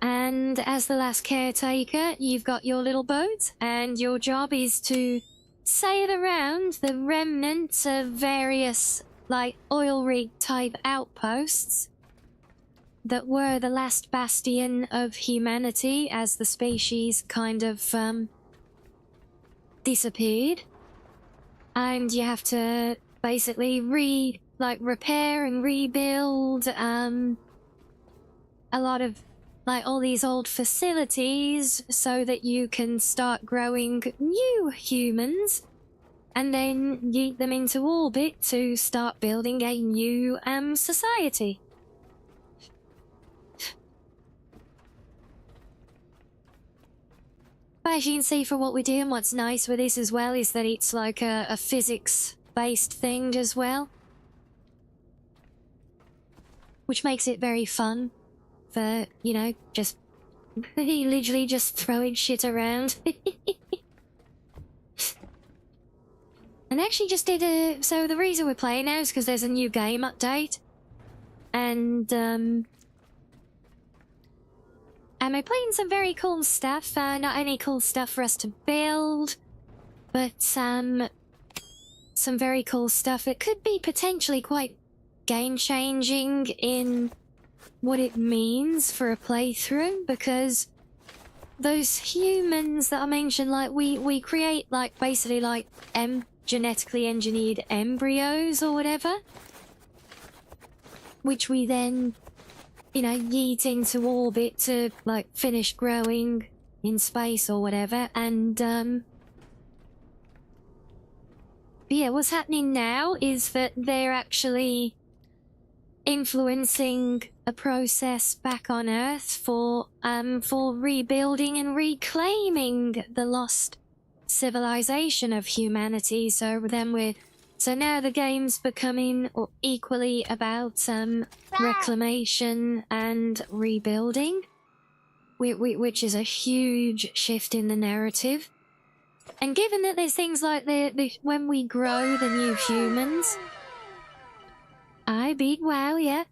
as the last caretaker, you've got your little boat, and your job is to sail around the remnants of various, like, oil rig type outposts that were the last bastion of humanity as the species kind of disappeared. And you have to basically repair and rebuild a lot of, like, all these old facilities so that you can start growing new humans and then yeet them into orbit to start building a new society. But as you can see, for what we're doing, what's nice with this as well is that it's like a physics-based thing as well, which makes it very fun for, you know, just literally just throwing shit around. And actually just did a... So the reason we're playing now is because there's a new game update. And we're playing some very cool stuff. Not only cool stuff for us to build, but some very cool stuff that could be potentially quite game-changing in what it means for a playthrough, because those humans that I mentioned, like, we create, like, basically, like, genetically engineered embryos or whatever, which we then, you know, yeet into orbit to, like, finish growing in space or whatever. And yeah, what's happening now is that they're actually influencing a process back on Earth for rebuilding and reclaiming the lost civilization of humanity. So now the game's becoming equally about reclamation and rebuilding, which is a huge shift in the narrative. And given that there's things like when we grow the new humans, I beat WoW, yeah.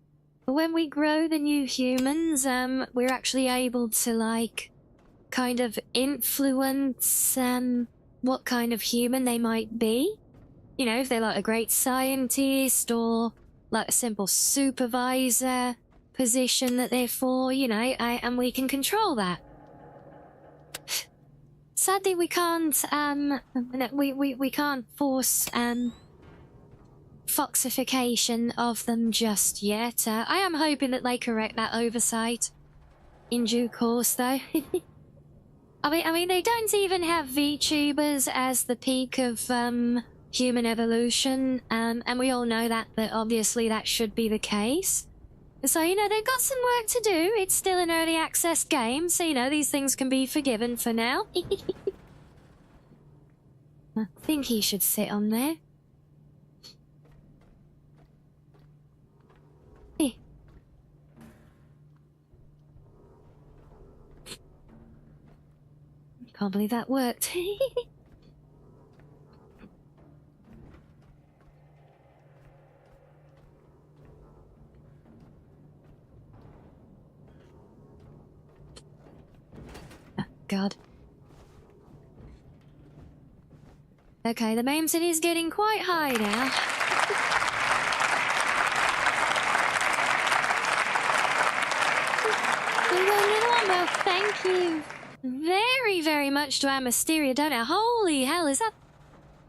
But when we grow the new humans, we're actually able to, like, kind of influence what kind of human they might be. You know, if they're like a great scientist or like a simple supervisor position that they're for, you know, and we can control that. Sadly, we can't we can't force foxification of them just yet. I am hoping that they correct that oversight in due course, though. I mean, they don't even have VTubers as the peak of human evolution, and we all know that obviously that should be the case. So, you know, they've got some work to do. It's still an early access game, so, you know, these things can be forgiven for now. I think he should sit on there. Can't believe that worked. Oh, God. Okay, the Mamson is getting quite high now. Well, thank you very, very much to our Mysteria donor. Holy hell, is that...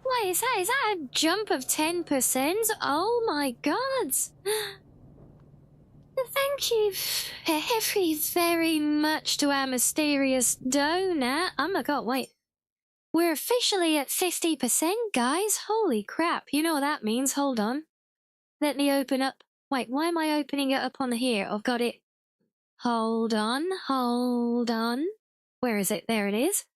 Wait, is that a jump of 10%? Oh my god! Thank you very much to our mysterious donor. Oh my god, wait. We're officially at 50%, guys. Holy crap. You know what that means. Hold on. Let me open up. Wait, why am I opening it up on here? I've got it. Hold on. Where is it? There it is.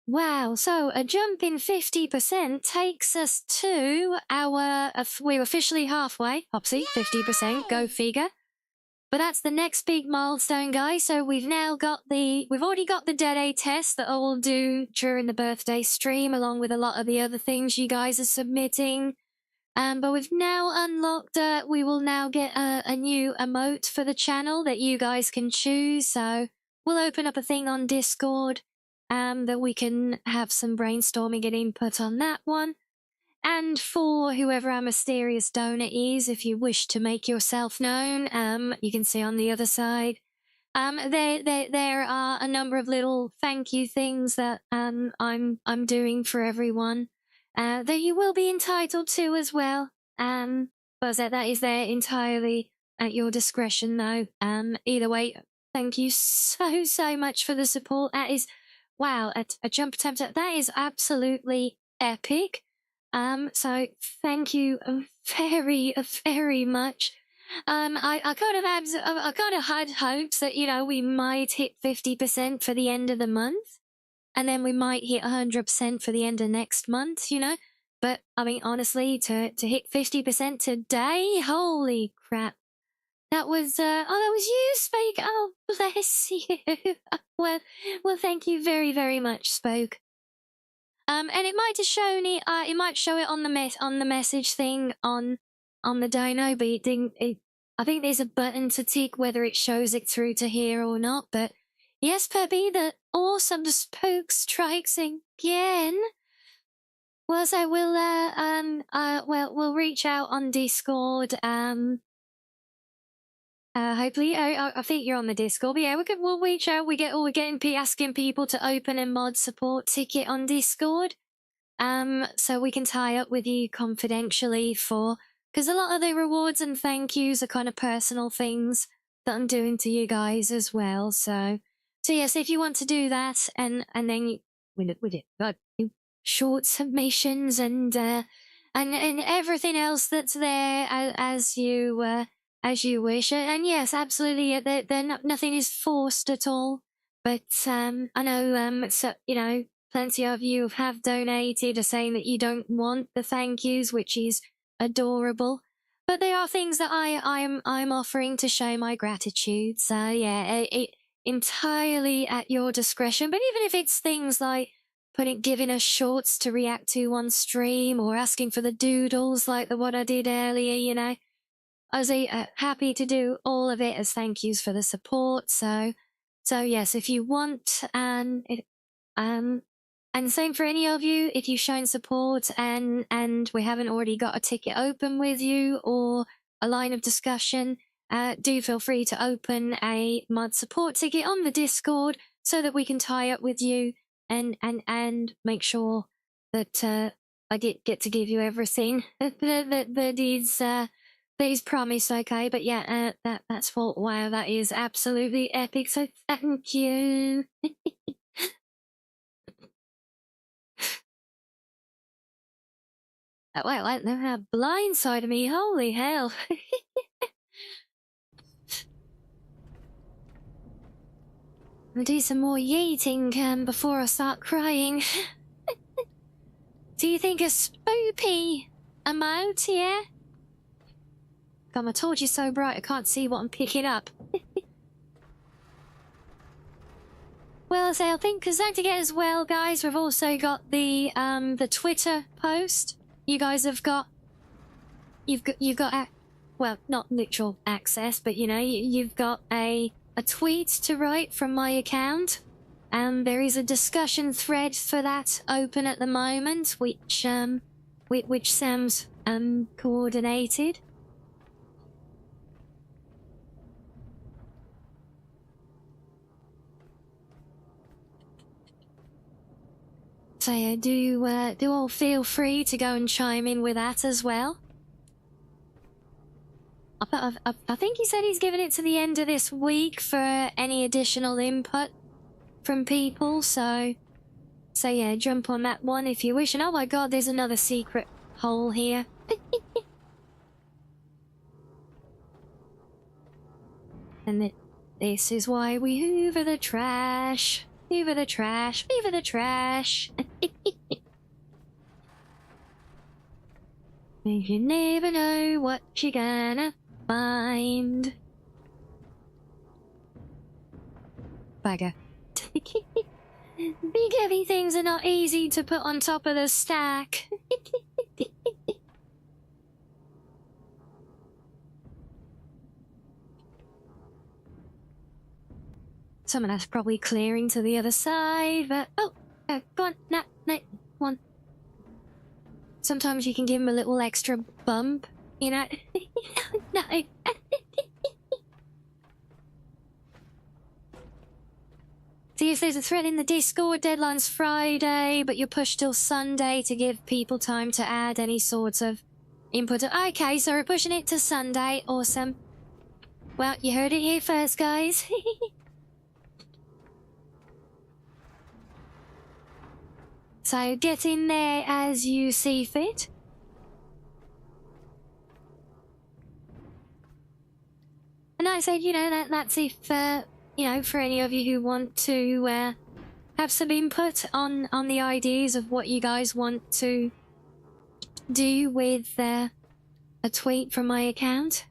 Wow, so a jump in 50% takes us to our... we're officially halfway. Popsy, 50%, go figure. But that's the next big milestone, guys. So we've now got the... We've already got the Dead A test that I'll do during the birthday stream, along with a lot of the other things you guys are submitting. But we've now unlocked... we will now get a new emote for the channel that you guys can choose. So we'll open up a thing on Discord that we can have some brainstorming and input on that one. And for whoever our mysterious donor is, if you wish to make yourself known, you can see on the other side. There are a number of little thank you things that I'm doing for everyone that you will be entitled to as well. But that is there entirely at your discretion, though. Either way, thank you so much for the support. That is, wow, a jump attempt. That is absolutely epic. So thank you very much. I kind of had hopes that, you know, we might hit 50% for the end of the month, and then we might hit 100% for the end of next month, you know. But I mean, honestly, to hit 50% today, holy crap! That was that was you, Spoke. Oh, bless you. well, thank you very much, Spoke. And it might have shown it. It might show it on the message thing on the dyno, but it didn't. I think there's a button to tick whether it shows it through to here or not. But yes, Peppy, the awesome Spoke strikes again. Well, so we'll reach out on Discord. Hopefully, I think you're on the Discord. But yeah, we'll reach out. We're getting asking people to open a mod support ticket on Discord. So we can tie up with you confidentially because a lot of the rewards and thank yous are kind of personal things that I'm doing to you guys as well. So yes, if you want to do that, and then short submissions and everything else that's there as you wish. And yes, absolutely, nothing is forced at all. But I know, so you know, plenty of you have donated, are saying that you don't want the thank yous, which is adorable. But they are things that I'm offering to show my gratitude. So yeah, it entirely at your discretion. But even if it's things like giving us shorts to react to on stream, or asking for the doodles like the one I did earlier, you know, I was happy to do all of it as thank yous for the support. So yes, if you want, and same for any of you, if you've shown support and we haven't already got a ticket open with you or a line of discussion, do feel free to open a mod support ticket on the Discord so that we can tie up with you and make sure that I get to give you everything that is promised, okay? But yeah, that's for... Wow, that is absolutely epic, so thank you. Well, I don't know how blindsided me, holy hell. I'll do some more yeeting before I start crying. Do you think a spoopy emote, yeah? God, my torch is so bright I can't see what I'm picking up. Well, so I think, because don't forget as well, guys, we've also got the Twitter post. You guys have got... You've got well, not literal access, but you know, you've got a tweet to write from my account. There is a discussion thread for that open at the moment, which Sam's coordinated. So yeah, do all feel free to go and chime in with that as well. I think he said he's giving it to the end of this week for any additional input from people, so yeah, jump on that one if you wish. And oh my god, there's another secret hole here. And this is why we hoover the trash. Hoover the trash. Hoover the trash. You never know what you're gonna find. Bugger. Big heavy things are not easy to put on top of the stack. Some of that's probably clearing to the other side, but oh, go on, no, one. Sometimes you can give him a little extra bump, you know? No. See if there's a thread in the Discord, deadline's Friday, but you're pushed till Sunday to give people time to add any sorts of input. Okay, so we're pushing it to Sunday, awesome. Well, you heard it here first, guys. So get in there as you see fit. And I said, you know, that's if, you know, for any of you who want to have some input on the ideas of what you guys want to do with a tweet from my account.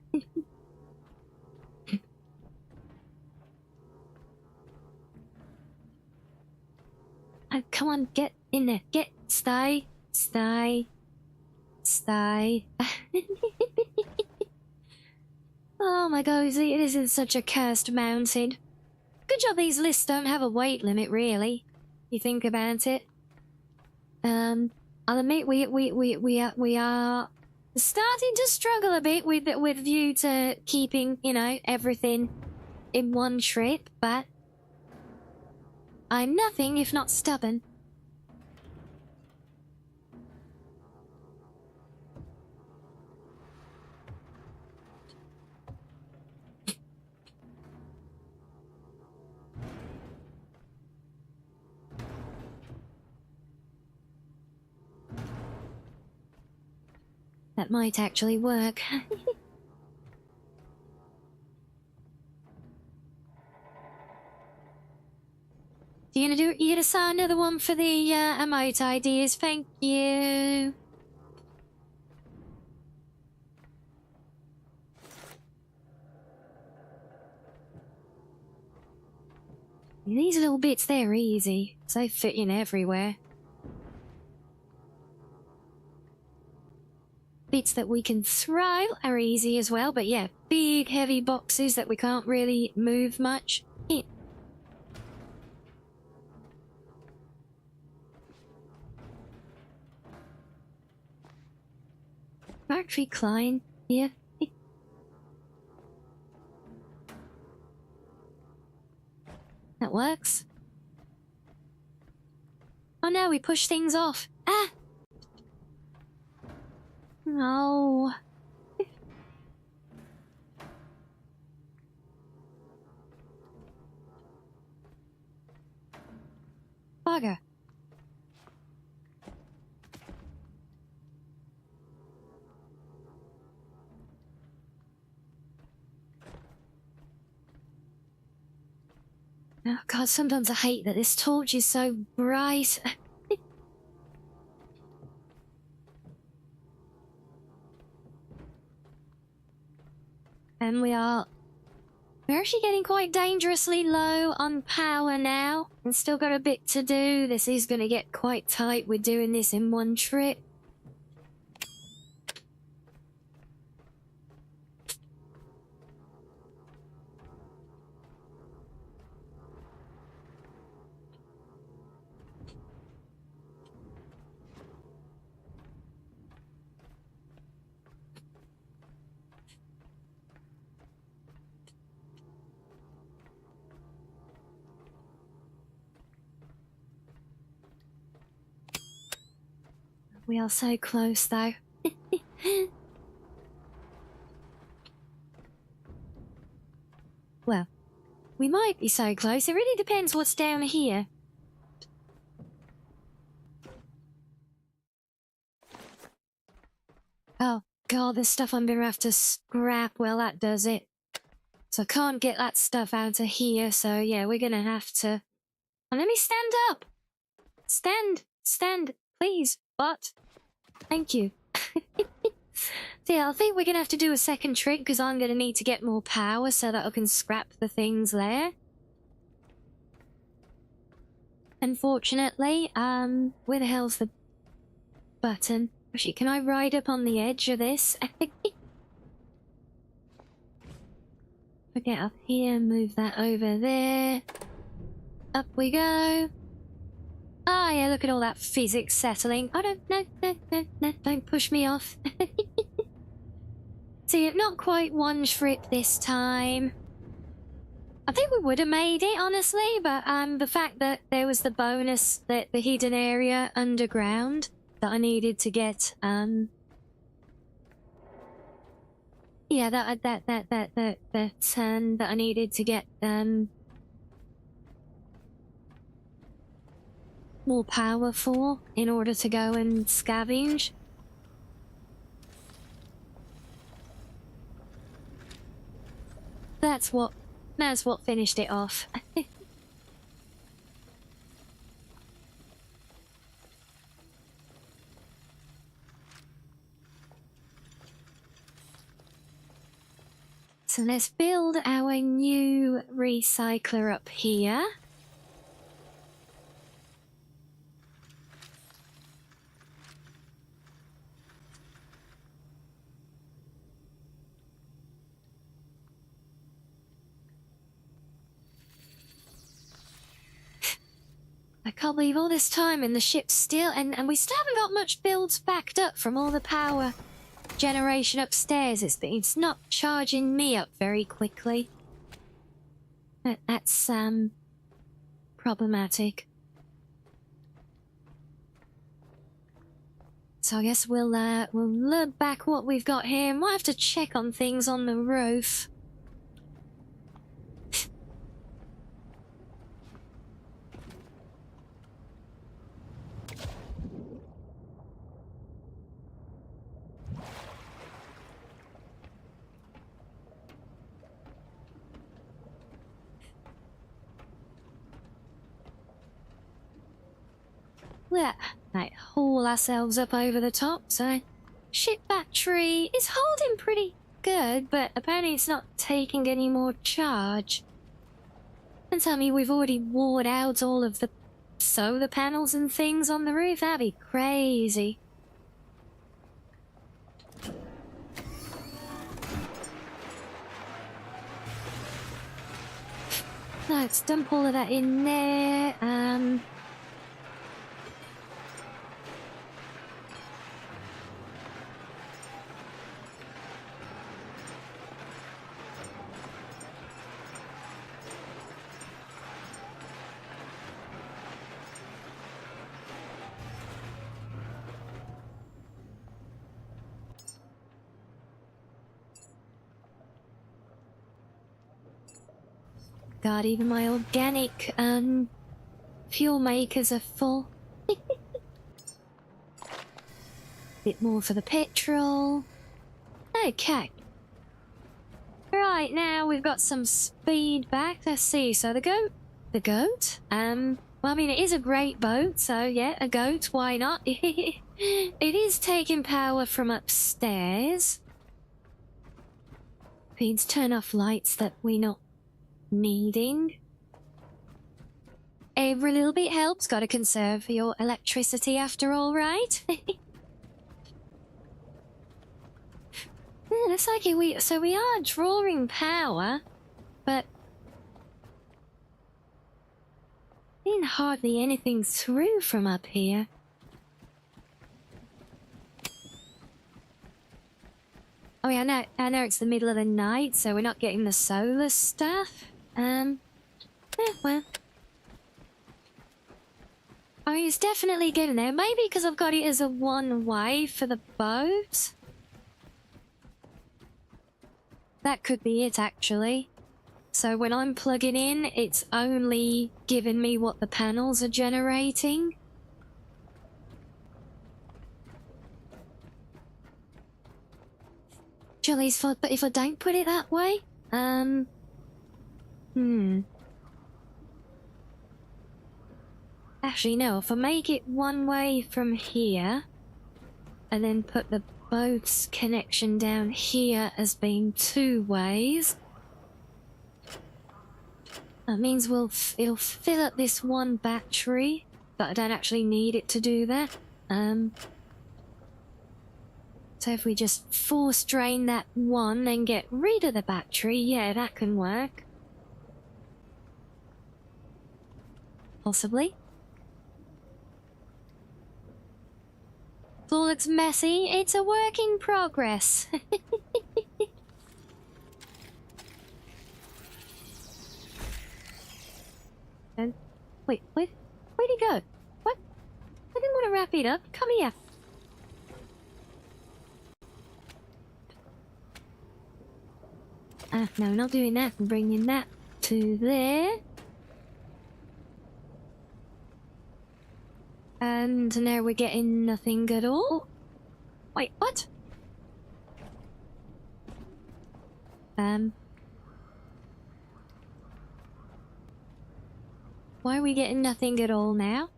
Oh, come on, get in there. Stay. Oh my god, this is such a cursed mountain. Good job these lists don't have a weight limit, really. You think about it. I'll admit we are starting to struggle a bit with view to keeping, you know, everything in one trip, but I'm nothing if not stubborn. That might actually work. You gonna sign another one for the emote ideas? Thank you. These little bits, they're easy. So they fit in everywhere. Bits that we can throw are easy as well, but yeah, big heavy boxes that we can't really move much. Factory Klein, yeah. That works. Oh no, we push things off. Ah! No. Bugger. Oh god, sometimes I hate that this torch is so bright. And we're actually getting quite dangerously low on power now. And still got a bit to do. This is going to get quite tight. We're doing this in one trip. We are so close, though. Well, we might be so close. It really depends what's down here. Oh, God, there's stuff I'm gonna have to scrap. Well, that does it. So I can't get that stuff out of here, so yeah, we're gonna have to... Oh, let me stand up! Stand, please. What? Thank you. So yeah, I think we're gonna have to do a second trick, because I'm gonna need to get more power so that I can scrap the things there. Unfortunately, where the hell's the button? Actually, can I ride up on the edge of this? Get up here, move that over there. Up we go. Ah, yeah, look at all that physics settling. Oh, no, don't push me off. See, not quite one trip this time. I think we would have made it, honestly, but the fact that there was the bonus, that the hidden area underground that I needed to get, yeah, that I needed to get, more power for in order to go and scavenge. That's what finished it off. So let's build our new recycler up here. I can't believe all this time and the ship's still, and we still haven't got much builds backed up from all the power generation upstairs. It's not charging me up very quickly. That's problematic. So I guess we'll look back what we've got here. Might have to check on things on the roof. Yeah, right, haul ourselves up over the top, so ship battery is holding pretty good, but apparently it's not taking any more charge. And tell me we've already worn out all of the solar panels and things on the roof. That'd be crazy. Let's dump all of that in there. God, even my organic fuel makers are full. Bit more for the petrol. Okay. Right, now we've got some speed back. Let's see. So the goat? Well, I mean, it is a great boat, so yeah, a goat, why not? It is taking power from upstairs. Please turn off lights that we're not needing. Every little bit helps. Gotta conserve your electricity after all, right? Yeah, looks like we are drawing power, but hardly anything through from up here. Oh yeah, I know it's the middle of the night, so we're not getting the solar stuff. Yeah, well. I mean, it's definitely getting there. Maybe because I've got it as a one-way for the boat. That could be it, actually. So when I'm plugging in, it's only giving me what the panels are generating. Jolly's fault, but if I don't put it that way, Actually, no, if I make it one way from here, and then put the boat's connection down here as being two ways, that means it'll fill up this one battery, but I don't actually need it to do that. So if we just force drain that one and get rid of the battery, yeah, that can work. Possibly. Though it's messy, it's a work in progress. And wait, where'd he go? What? I didn't want to wrap it up. Come here. No, not doing that. I'm bringing that to there. And now we're getting nothing at all. Wait, what? Why are we getting nothing at all now?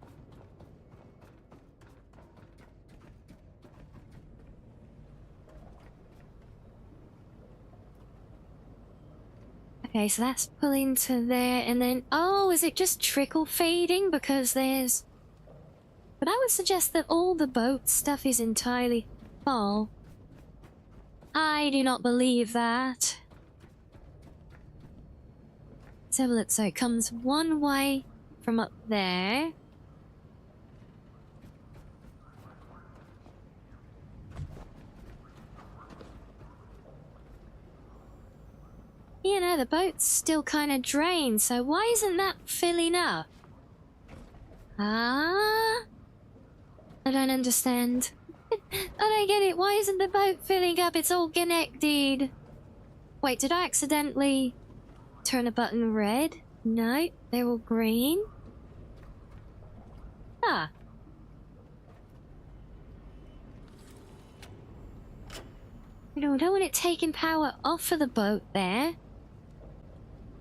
Okay, so that's pulling to there, and then... Oh, is it just trickle feeding? Because there's... But I would suggest that all the boat stuff is entirely full. I do not believe that. Let's have a look. So it comes one way from up there. You know, the boat's still kind of drained, so why isn't that filling up? Ah? I don't understand. I don't get it. Why isn't the boat filling up? It's all connected. Wait, did I accidentally turn a button red? No, they're all green. Ah. You know, I don't want it taking power off of the boat there.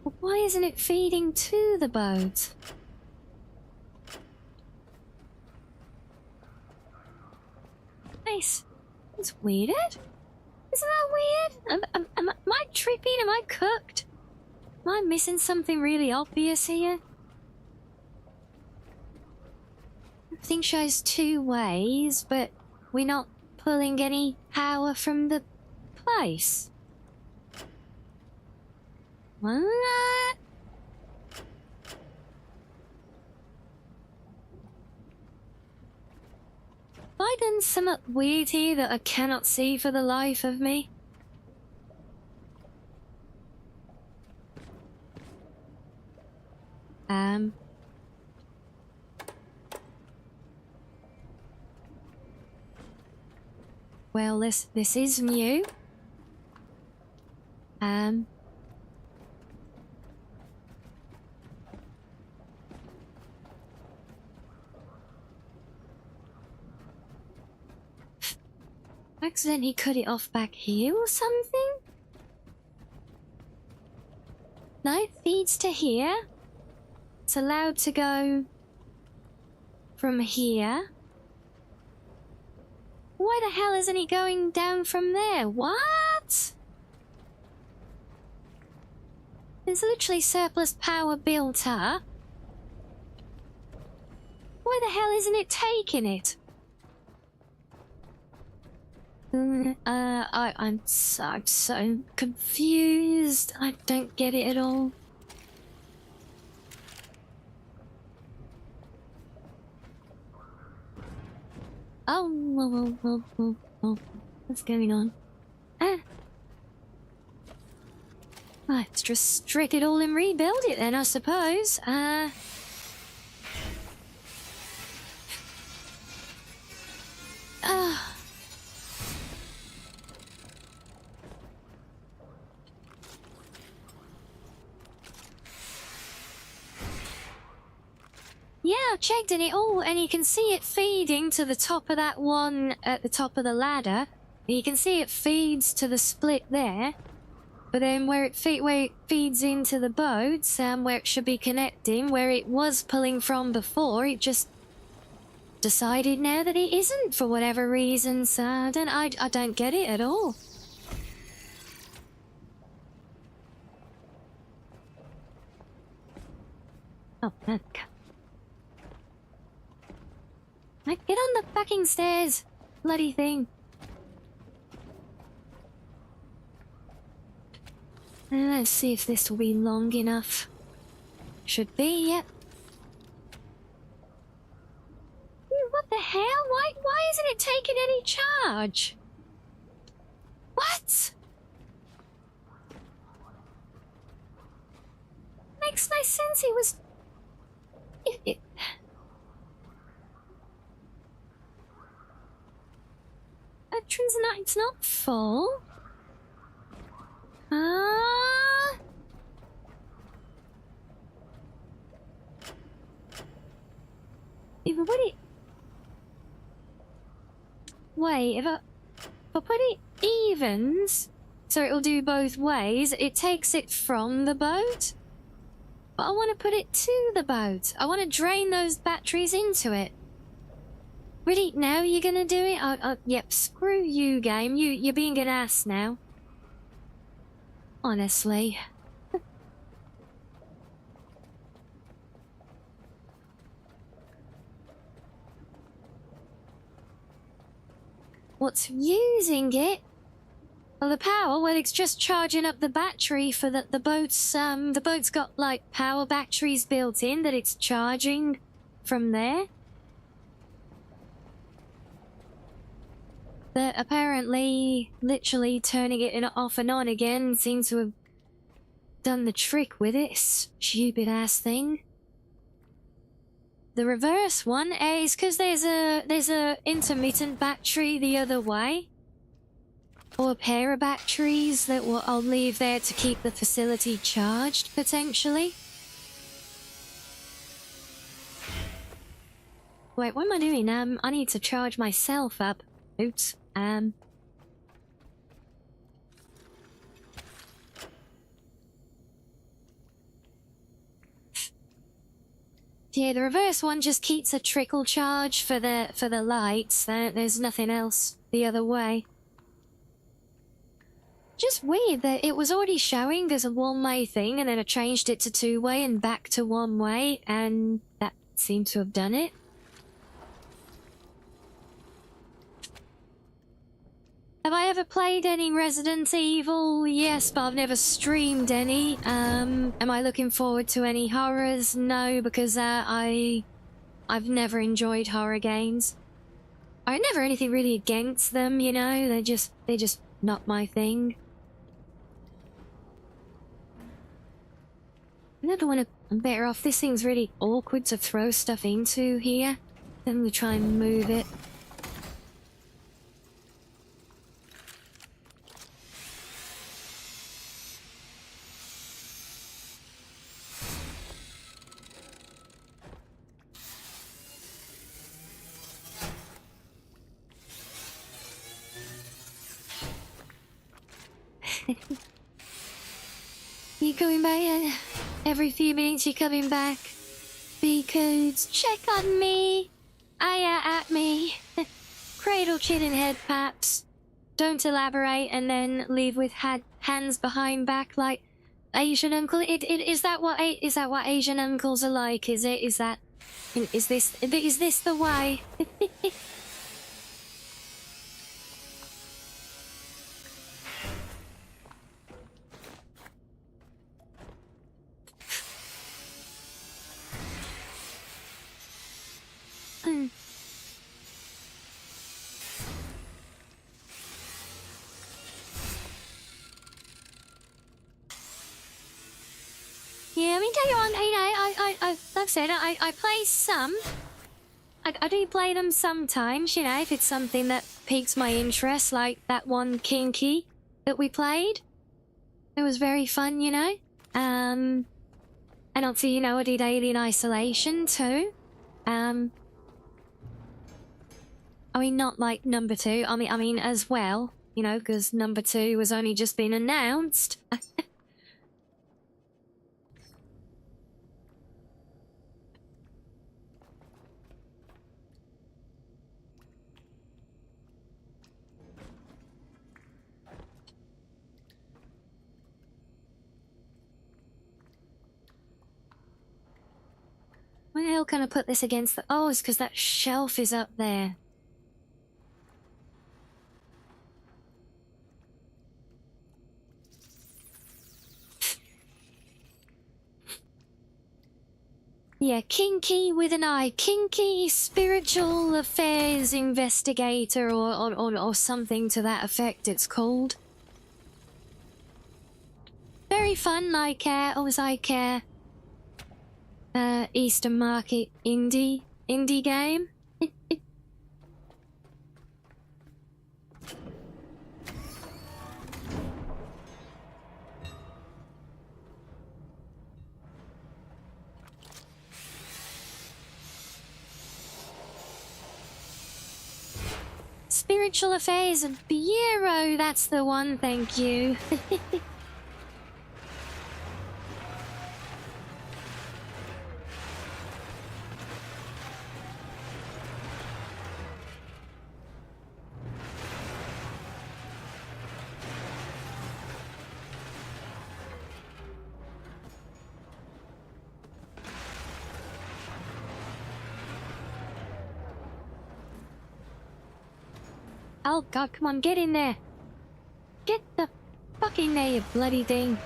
But why isn't it feeding to the boat? Nice. It's weirded. Isn't that weird? Am I tripping? Am I cooked? Am I missing something really obvious here? Everything shows two ways, but we're not pulling any power from the place. What? Have I done something weird here that I cannot see for the life of me? Well, this is new. Accidentally cut it off back here or something? No, it feeds to here. It's allowed to go from here. Why the hell isn't it going down from there? What? There's literally surplus power built up. Why the hell isn't it taking it? I'm so confused. I don't get it at all. Oh, what's going on? Let's just strip it all and rebuild it then, I suppose. Yeah, I checked in it all, and you can see it feeding to the top of that one at the top of the ladder. You can see it feeds to the split there. But then where it feeds into the boats, where it should be connecting, where it was pulling from before, it just decided now that it isn't for whatever reason. So I don't get it at all. Oh, okay. Get on the fucking stairs, bloody thing. Let's see if this will be long enough. Should be, yep. What the hell? Why isn't it taking any charge? What? Makes no sense. It was... It's not full. If I put it... Wait, if I put it evens, so it'll do both ways, it takes it from the boat. But I want to put it to the boat. I want to drain those batteries into it. Really? Now you're gonna do it? Yep, screw you, game. You're being an ass now. Honestly. What's using it? Well, the power, well, it's just charging up the battery for the boat's, the boat's got, like, power batteries built in that it's charging from there. But apparently, literally turning it off and on again seems to have done the trick with it. Stupid-ass thing. The reverse one is because there's a intermittent battery the other way. Or a pair of batteries that I'll leave there to keep the facility charged, potentially. Wait, what am I doing? I need to charge myself up. Oops. Yeah, the reverse one just keeps a trickle charge for the lights. There's nothing else the other way. Just weird that it was already showing as a one-way thing, and then I changed it to two-way and back to one-way, and that seemed to have done it. Have I ever played any Resident Evil? Yes, but I've never streamed any. Am I looking forward to any horrors? No, because I've never enjoyed horror games. I never anything really against them, you know. They're just not my thing. I don't want to... I'm better off. This thing's really awkward to throw stuff into here. I'm gonna try and move it. You coming back? Every few minutes you're coming back. Because check on me. At me. Cradle, chin and head paps. Don't elaborate and then leave with hands behind back like Asian uncle. Is that what Asian uncles are like? Is it? Is this the way? Yeah, I mean, tell you what, you know, like I said, I play some. I do play them sometimes, you know, if it's something that piques my interest, like that one Kinky that we played. It was very fun, you know. And also, you know, I did Alien Isolation too. I mean, not like number 2. I mean as well, you know, because number 2 has only just been announced. Where the hell can I put this against the... Oh, it's because that shelf is up there. Yeah, kinky with an I. Kinky spiritual affairs investigator or something to that effect it's called. Very fun, like, Eastern Market indie game. Spiritual Affairs of Bureau, that's the one, thank you. Oh god, come on, get in there. Get the fuck in there, you bloody thing.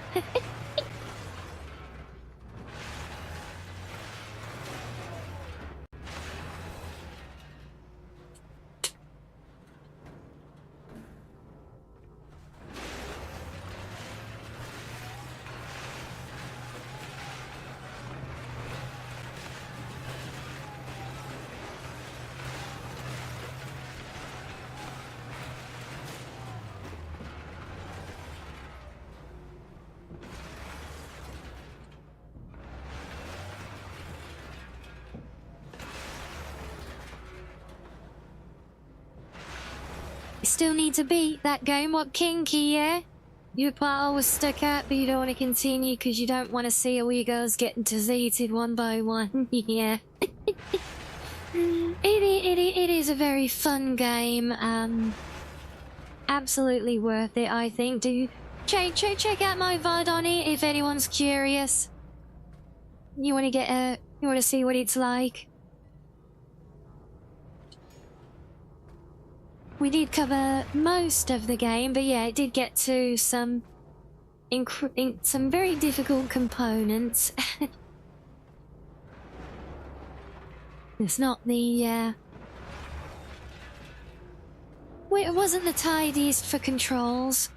Still need to beat that game. What, kinky, yeah? Your part was stuck out, but you don't want to continue because you don't want to see all your girls getting deleted one by one. Yeah. It is a very fun game. Absolutely worth it, I think. Do check out my VOD on it if anyone's curious. You want to see what it's like? We did cover most of the game, but yeah, it did get to some very difficult components. It's not the well, it wasn't the tidiest for controls.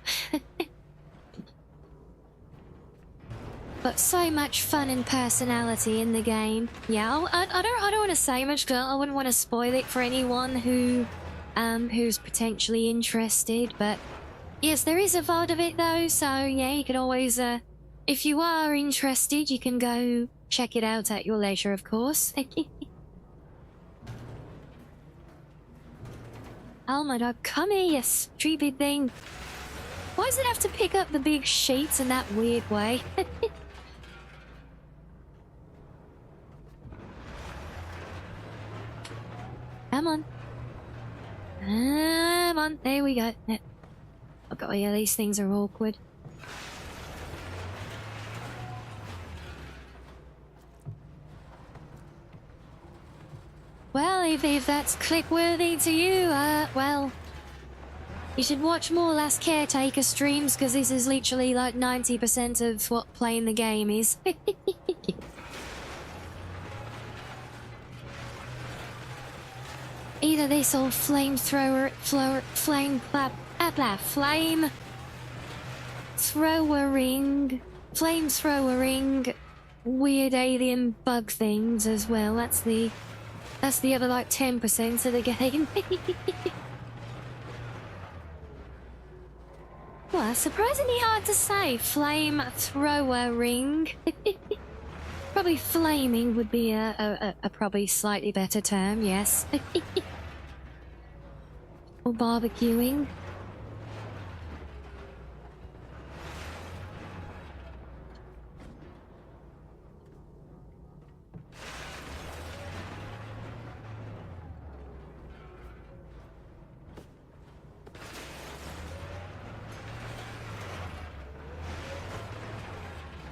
But so much fun and personality in the game. Yeah, I don't want to say much because I wouldn't want to spoil it for anyone who's potentially interested, but yes, there is a VOD of it though, so yeah, you can always, if you are interested, you can go check it out at your leisure, of course. Oh my god, come here, you stupid thing. Why does it have to pick up the big sheets in that weird way? Come on. Come on, there we go. Oh god, yeah, these things are awkward. Well, if that's clip-worthy to you, well, you should watch more Last Caretaker streams, because this is literally like 90% of what playing the game is. Either this or flamethrowering, weird alien bug things as well. That's the other like 10% of the game. Well, surprisingly hard to say. Flamethrowering. Probably flaming would be a probably slightly better term, yes. Or barbecuing.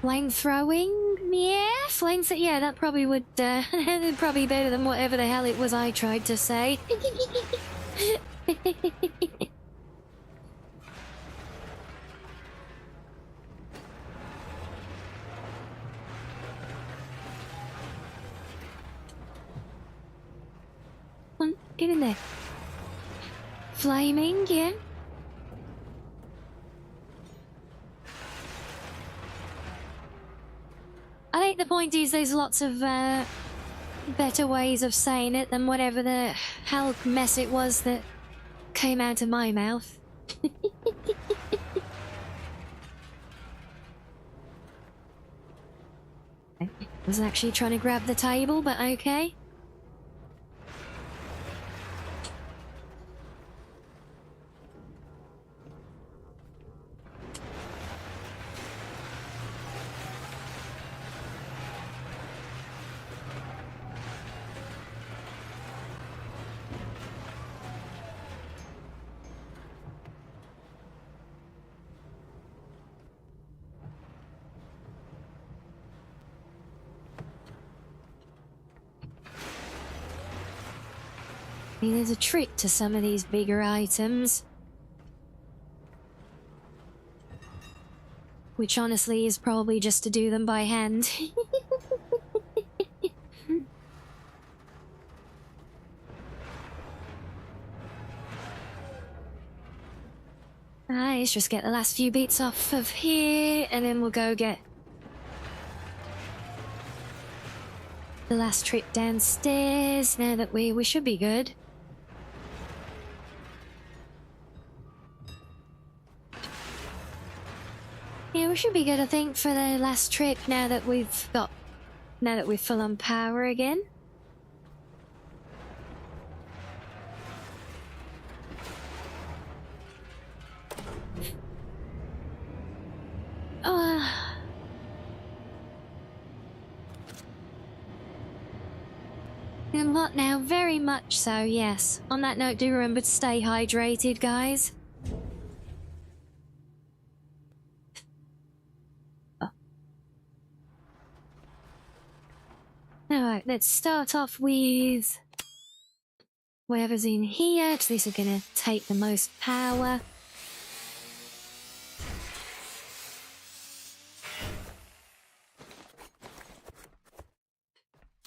Flame throwing? Yeah, flames. Yeah, that probably would, probably better than whatever the hell it was I tried to say. Come on, get in there. Flaming, yeah. I think the point is there's lots of better ways of saying it than whatever the hell mess it was that came out of my mouth. I was actually trying to grab the table, but okay. I mean, there's a trick to some of these bigger items. Which honestly is probably just to do them by hand. Let's just get the last few bits off of here, and then we'll go get the last trip downstairs, now that we should be good. Yeah, we should be good, I think, for the last trip now that we're full on power again. And what now? Very much so, yes. On that note, do remember to stay hydrated, guys. Oh. Alright, let's start off with whatever's in here, because this is going to take the most power.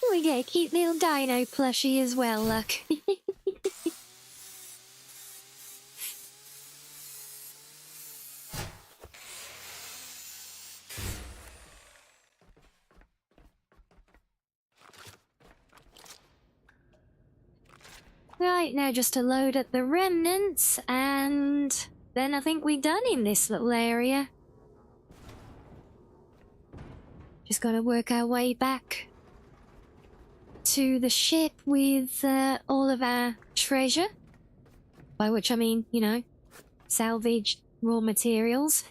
We get a cute little dino plushie as well, look. Right, now just to load up the remnants, and then I think we're done in this little area. Just gotta work our way back to the ship with all of our treasure. By which I mean, you know, salvaged raw materials.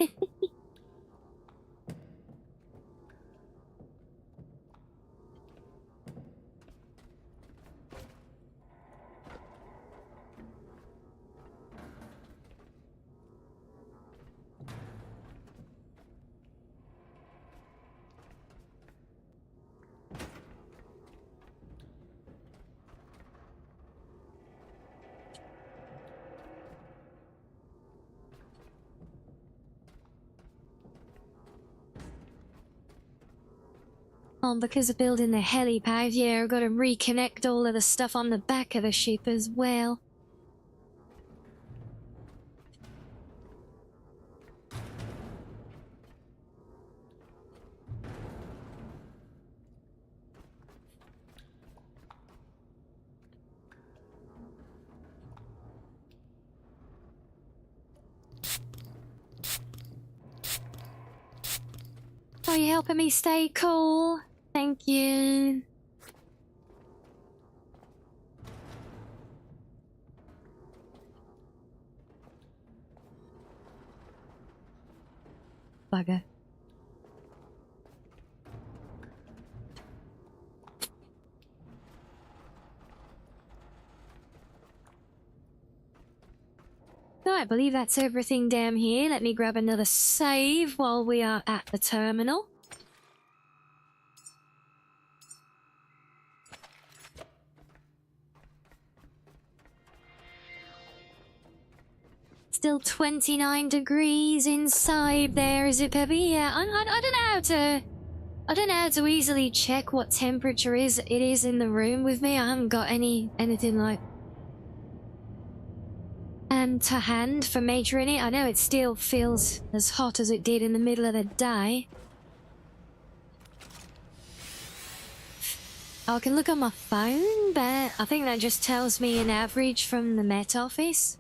Because of building the helipad, yeah, I've got to reconnect all of the stuff on the back of the ship as well. Are you helping me stay cool? Thank you. Bugger. No, I believe that's everything down here. Let me grab another save while we are at the terminal. Still 29 degrees inside there, is it, Peppy? Yeah, I don't know how to... I don't know how to easily check what temperature it is in the room with me. I haven't got anything like... to hand for measuring it. I know it still feels as hot as it did in the middle of the day. I can look on my phone, but I think that just tells me an average from the Met Office.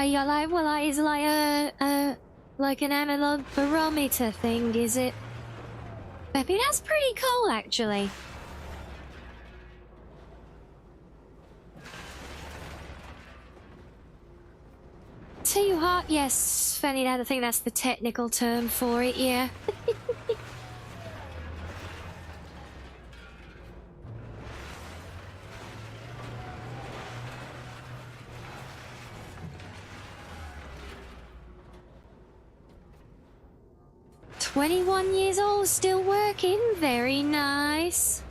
Yeah, like, well, like, it's like like an analog barometer thing, is it? Peppy, that's pretty cool, actually. Too hot? Yes, funny that. I think that's the technical term for it, yeah. 21 years old, still working. Very nice.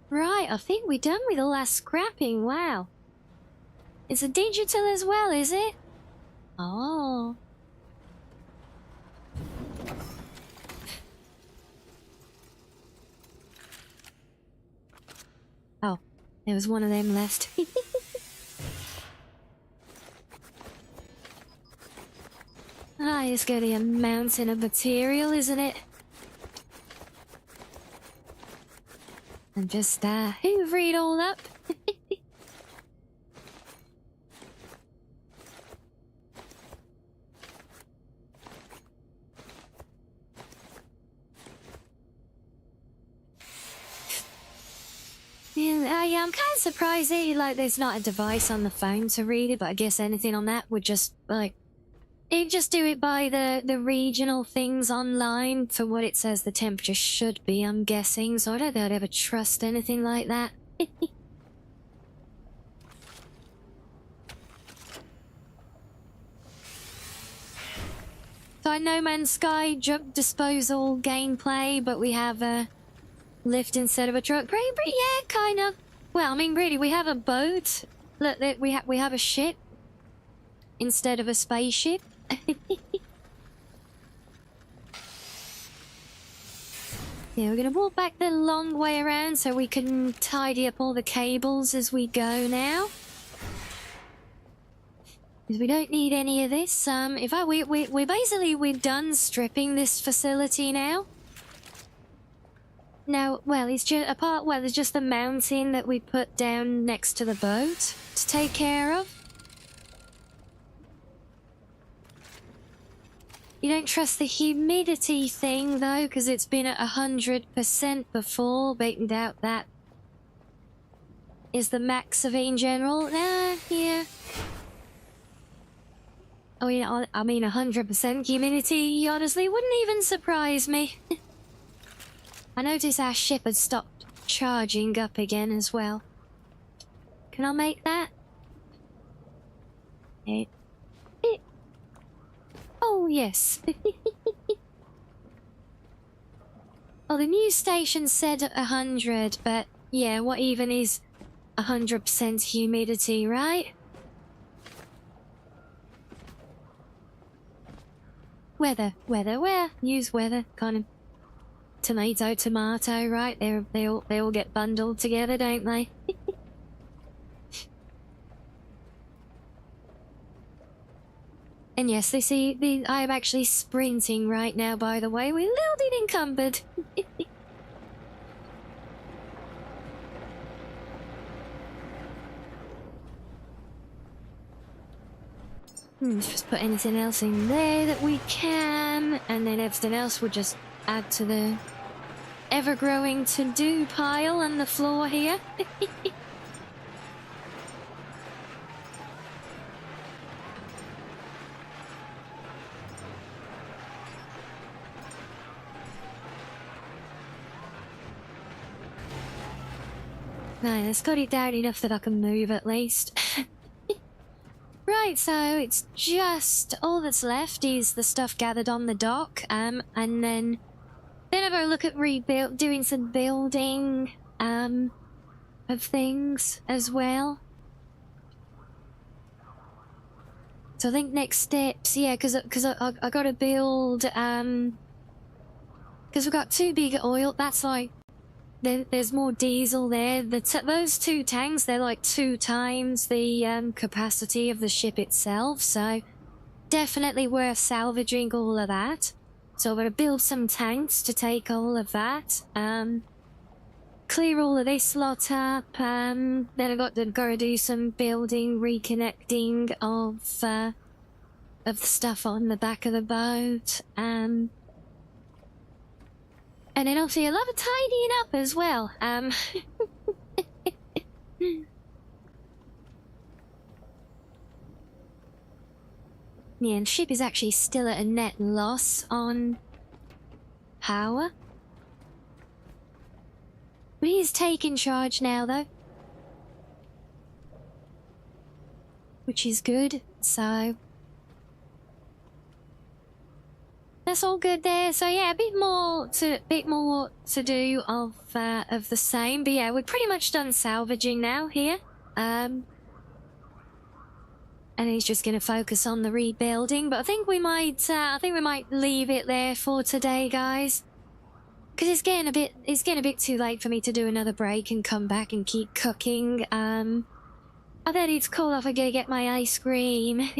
Right, I think we're done with all that scrapping. Wow. It's a digital as well, is it? Oh. Oh, there was one of them left. Ah, it's going to be a mountain of material, isn't it? And just, hoover it all up. Yeah, I'm kind of surprised that, like, there's not a device on the phone to read it, but I guess anything on that would just, like... It'd just do it by the regional things online for what it says the temperature should be, I'm guessing, so I don't think I'd ever trust anything like that. So I No Man's Sky jump disposal gameplay, but we have a lift instead of a truck. Pretty, yeah, kind of. Well, I mean, really, we have a boat. Look, we have a ship instead of a spaceship. Yeah, we're gonna walk back the long way around so we can tidy up all the cables as we go now. Because we don't need any of this. We're done stripping this facility now. Now, well, it's just there's just the mountain that we put down next to the boat to take care of. You don't trust the humidity thing, though, because it's been at 100% before, but you doubt that is the max of it in general. Yeah. Oh, yeah, I mean 100% humidity, honestly, wouldn't even surprise me. I noticed our ship had stopped charging up again as well. Can I make that? Oh, yes. Oh, the news station said 100, but yeah, what even is 100% humidity, right? Weather, where? Use weather, kind of tomato, right? They all get bundled together, don't they? And yes, they see I'm actually sprinting right now, by the way. We're a little bit encumbered. Just put anything else in there that we can, and then everything else we'll just add to the ever-growing to-do pile on the floor here. Right, let's got it down enough that I can move at least. Right, so it's just all that's left is the stuff gathered on the dock, and then I've got to look at doing some building, of things as well. So I think next steps, yeah, because I got to build, because we've got 2 big oil, that's like, there's more diesel there. Those 2 tanks, they're like 2 times the capacity of the ship itself, so definitely worth salvaging all of that. So I'm going to build some tanks to take all of that. Clear all of this lot up. Then I've got to do some building, reconnecting of the stuff on the back of the boat. And then obviously a lot of tidying up as well. Yeah, and ship is actually still at a net loss on power. But he's taking charge now, though. Which is good, so... That's all good there. So yeah, a bit more to do of the same. But yeah, we're pretty much done salvaging now here. And he's just going to focus on the rebuilding. But I think we might leave it there for today, guys. Because it's getting a bit too late for me to do another break and come back and keep cooking. I bet it's cool if I go get my ice cream.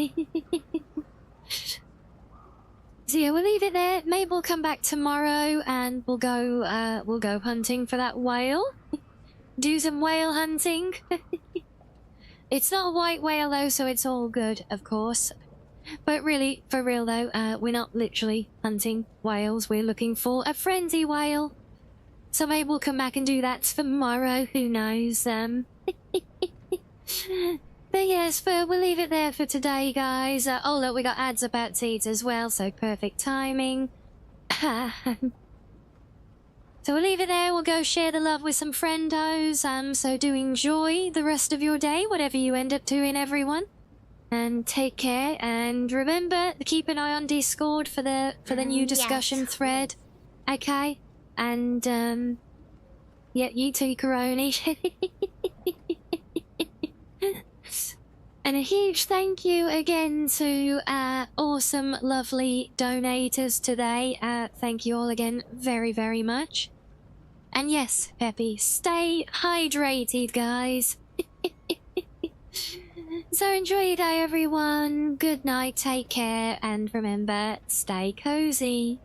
So yeah, we'll leave it there. Maybe we'll come back tomorrow and we'll go hunting for that whale. Do some whale hunting. It's not a white whale though, so it's all good, of course. But really, for real though, we're not literally hunting whales. We're looking for a frenzy whale. So maybe we'll come back and do that tomorrow. Who knows? But yes, we'll leave it there for today, guys. Oh look, we got ads about Teeds as well, so perfect timing. So we'll leave it there. We'll go share the love with some friendos. So do enjoy the rest of your day, whatever you end up doing, everyone. And take care. And remember to keep an eye on Discord for the new discussion thread. Okay? And yeah, you too, Coroni. And a huge thank you again to awesome, lovely donators today. Thank you all again very, very much. And yes, Peppy, stay hydrated, guys. So enjoy your day, everyone. Good night, take care, and remember, stay cozy.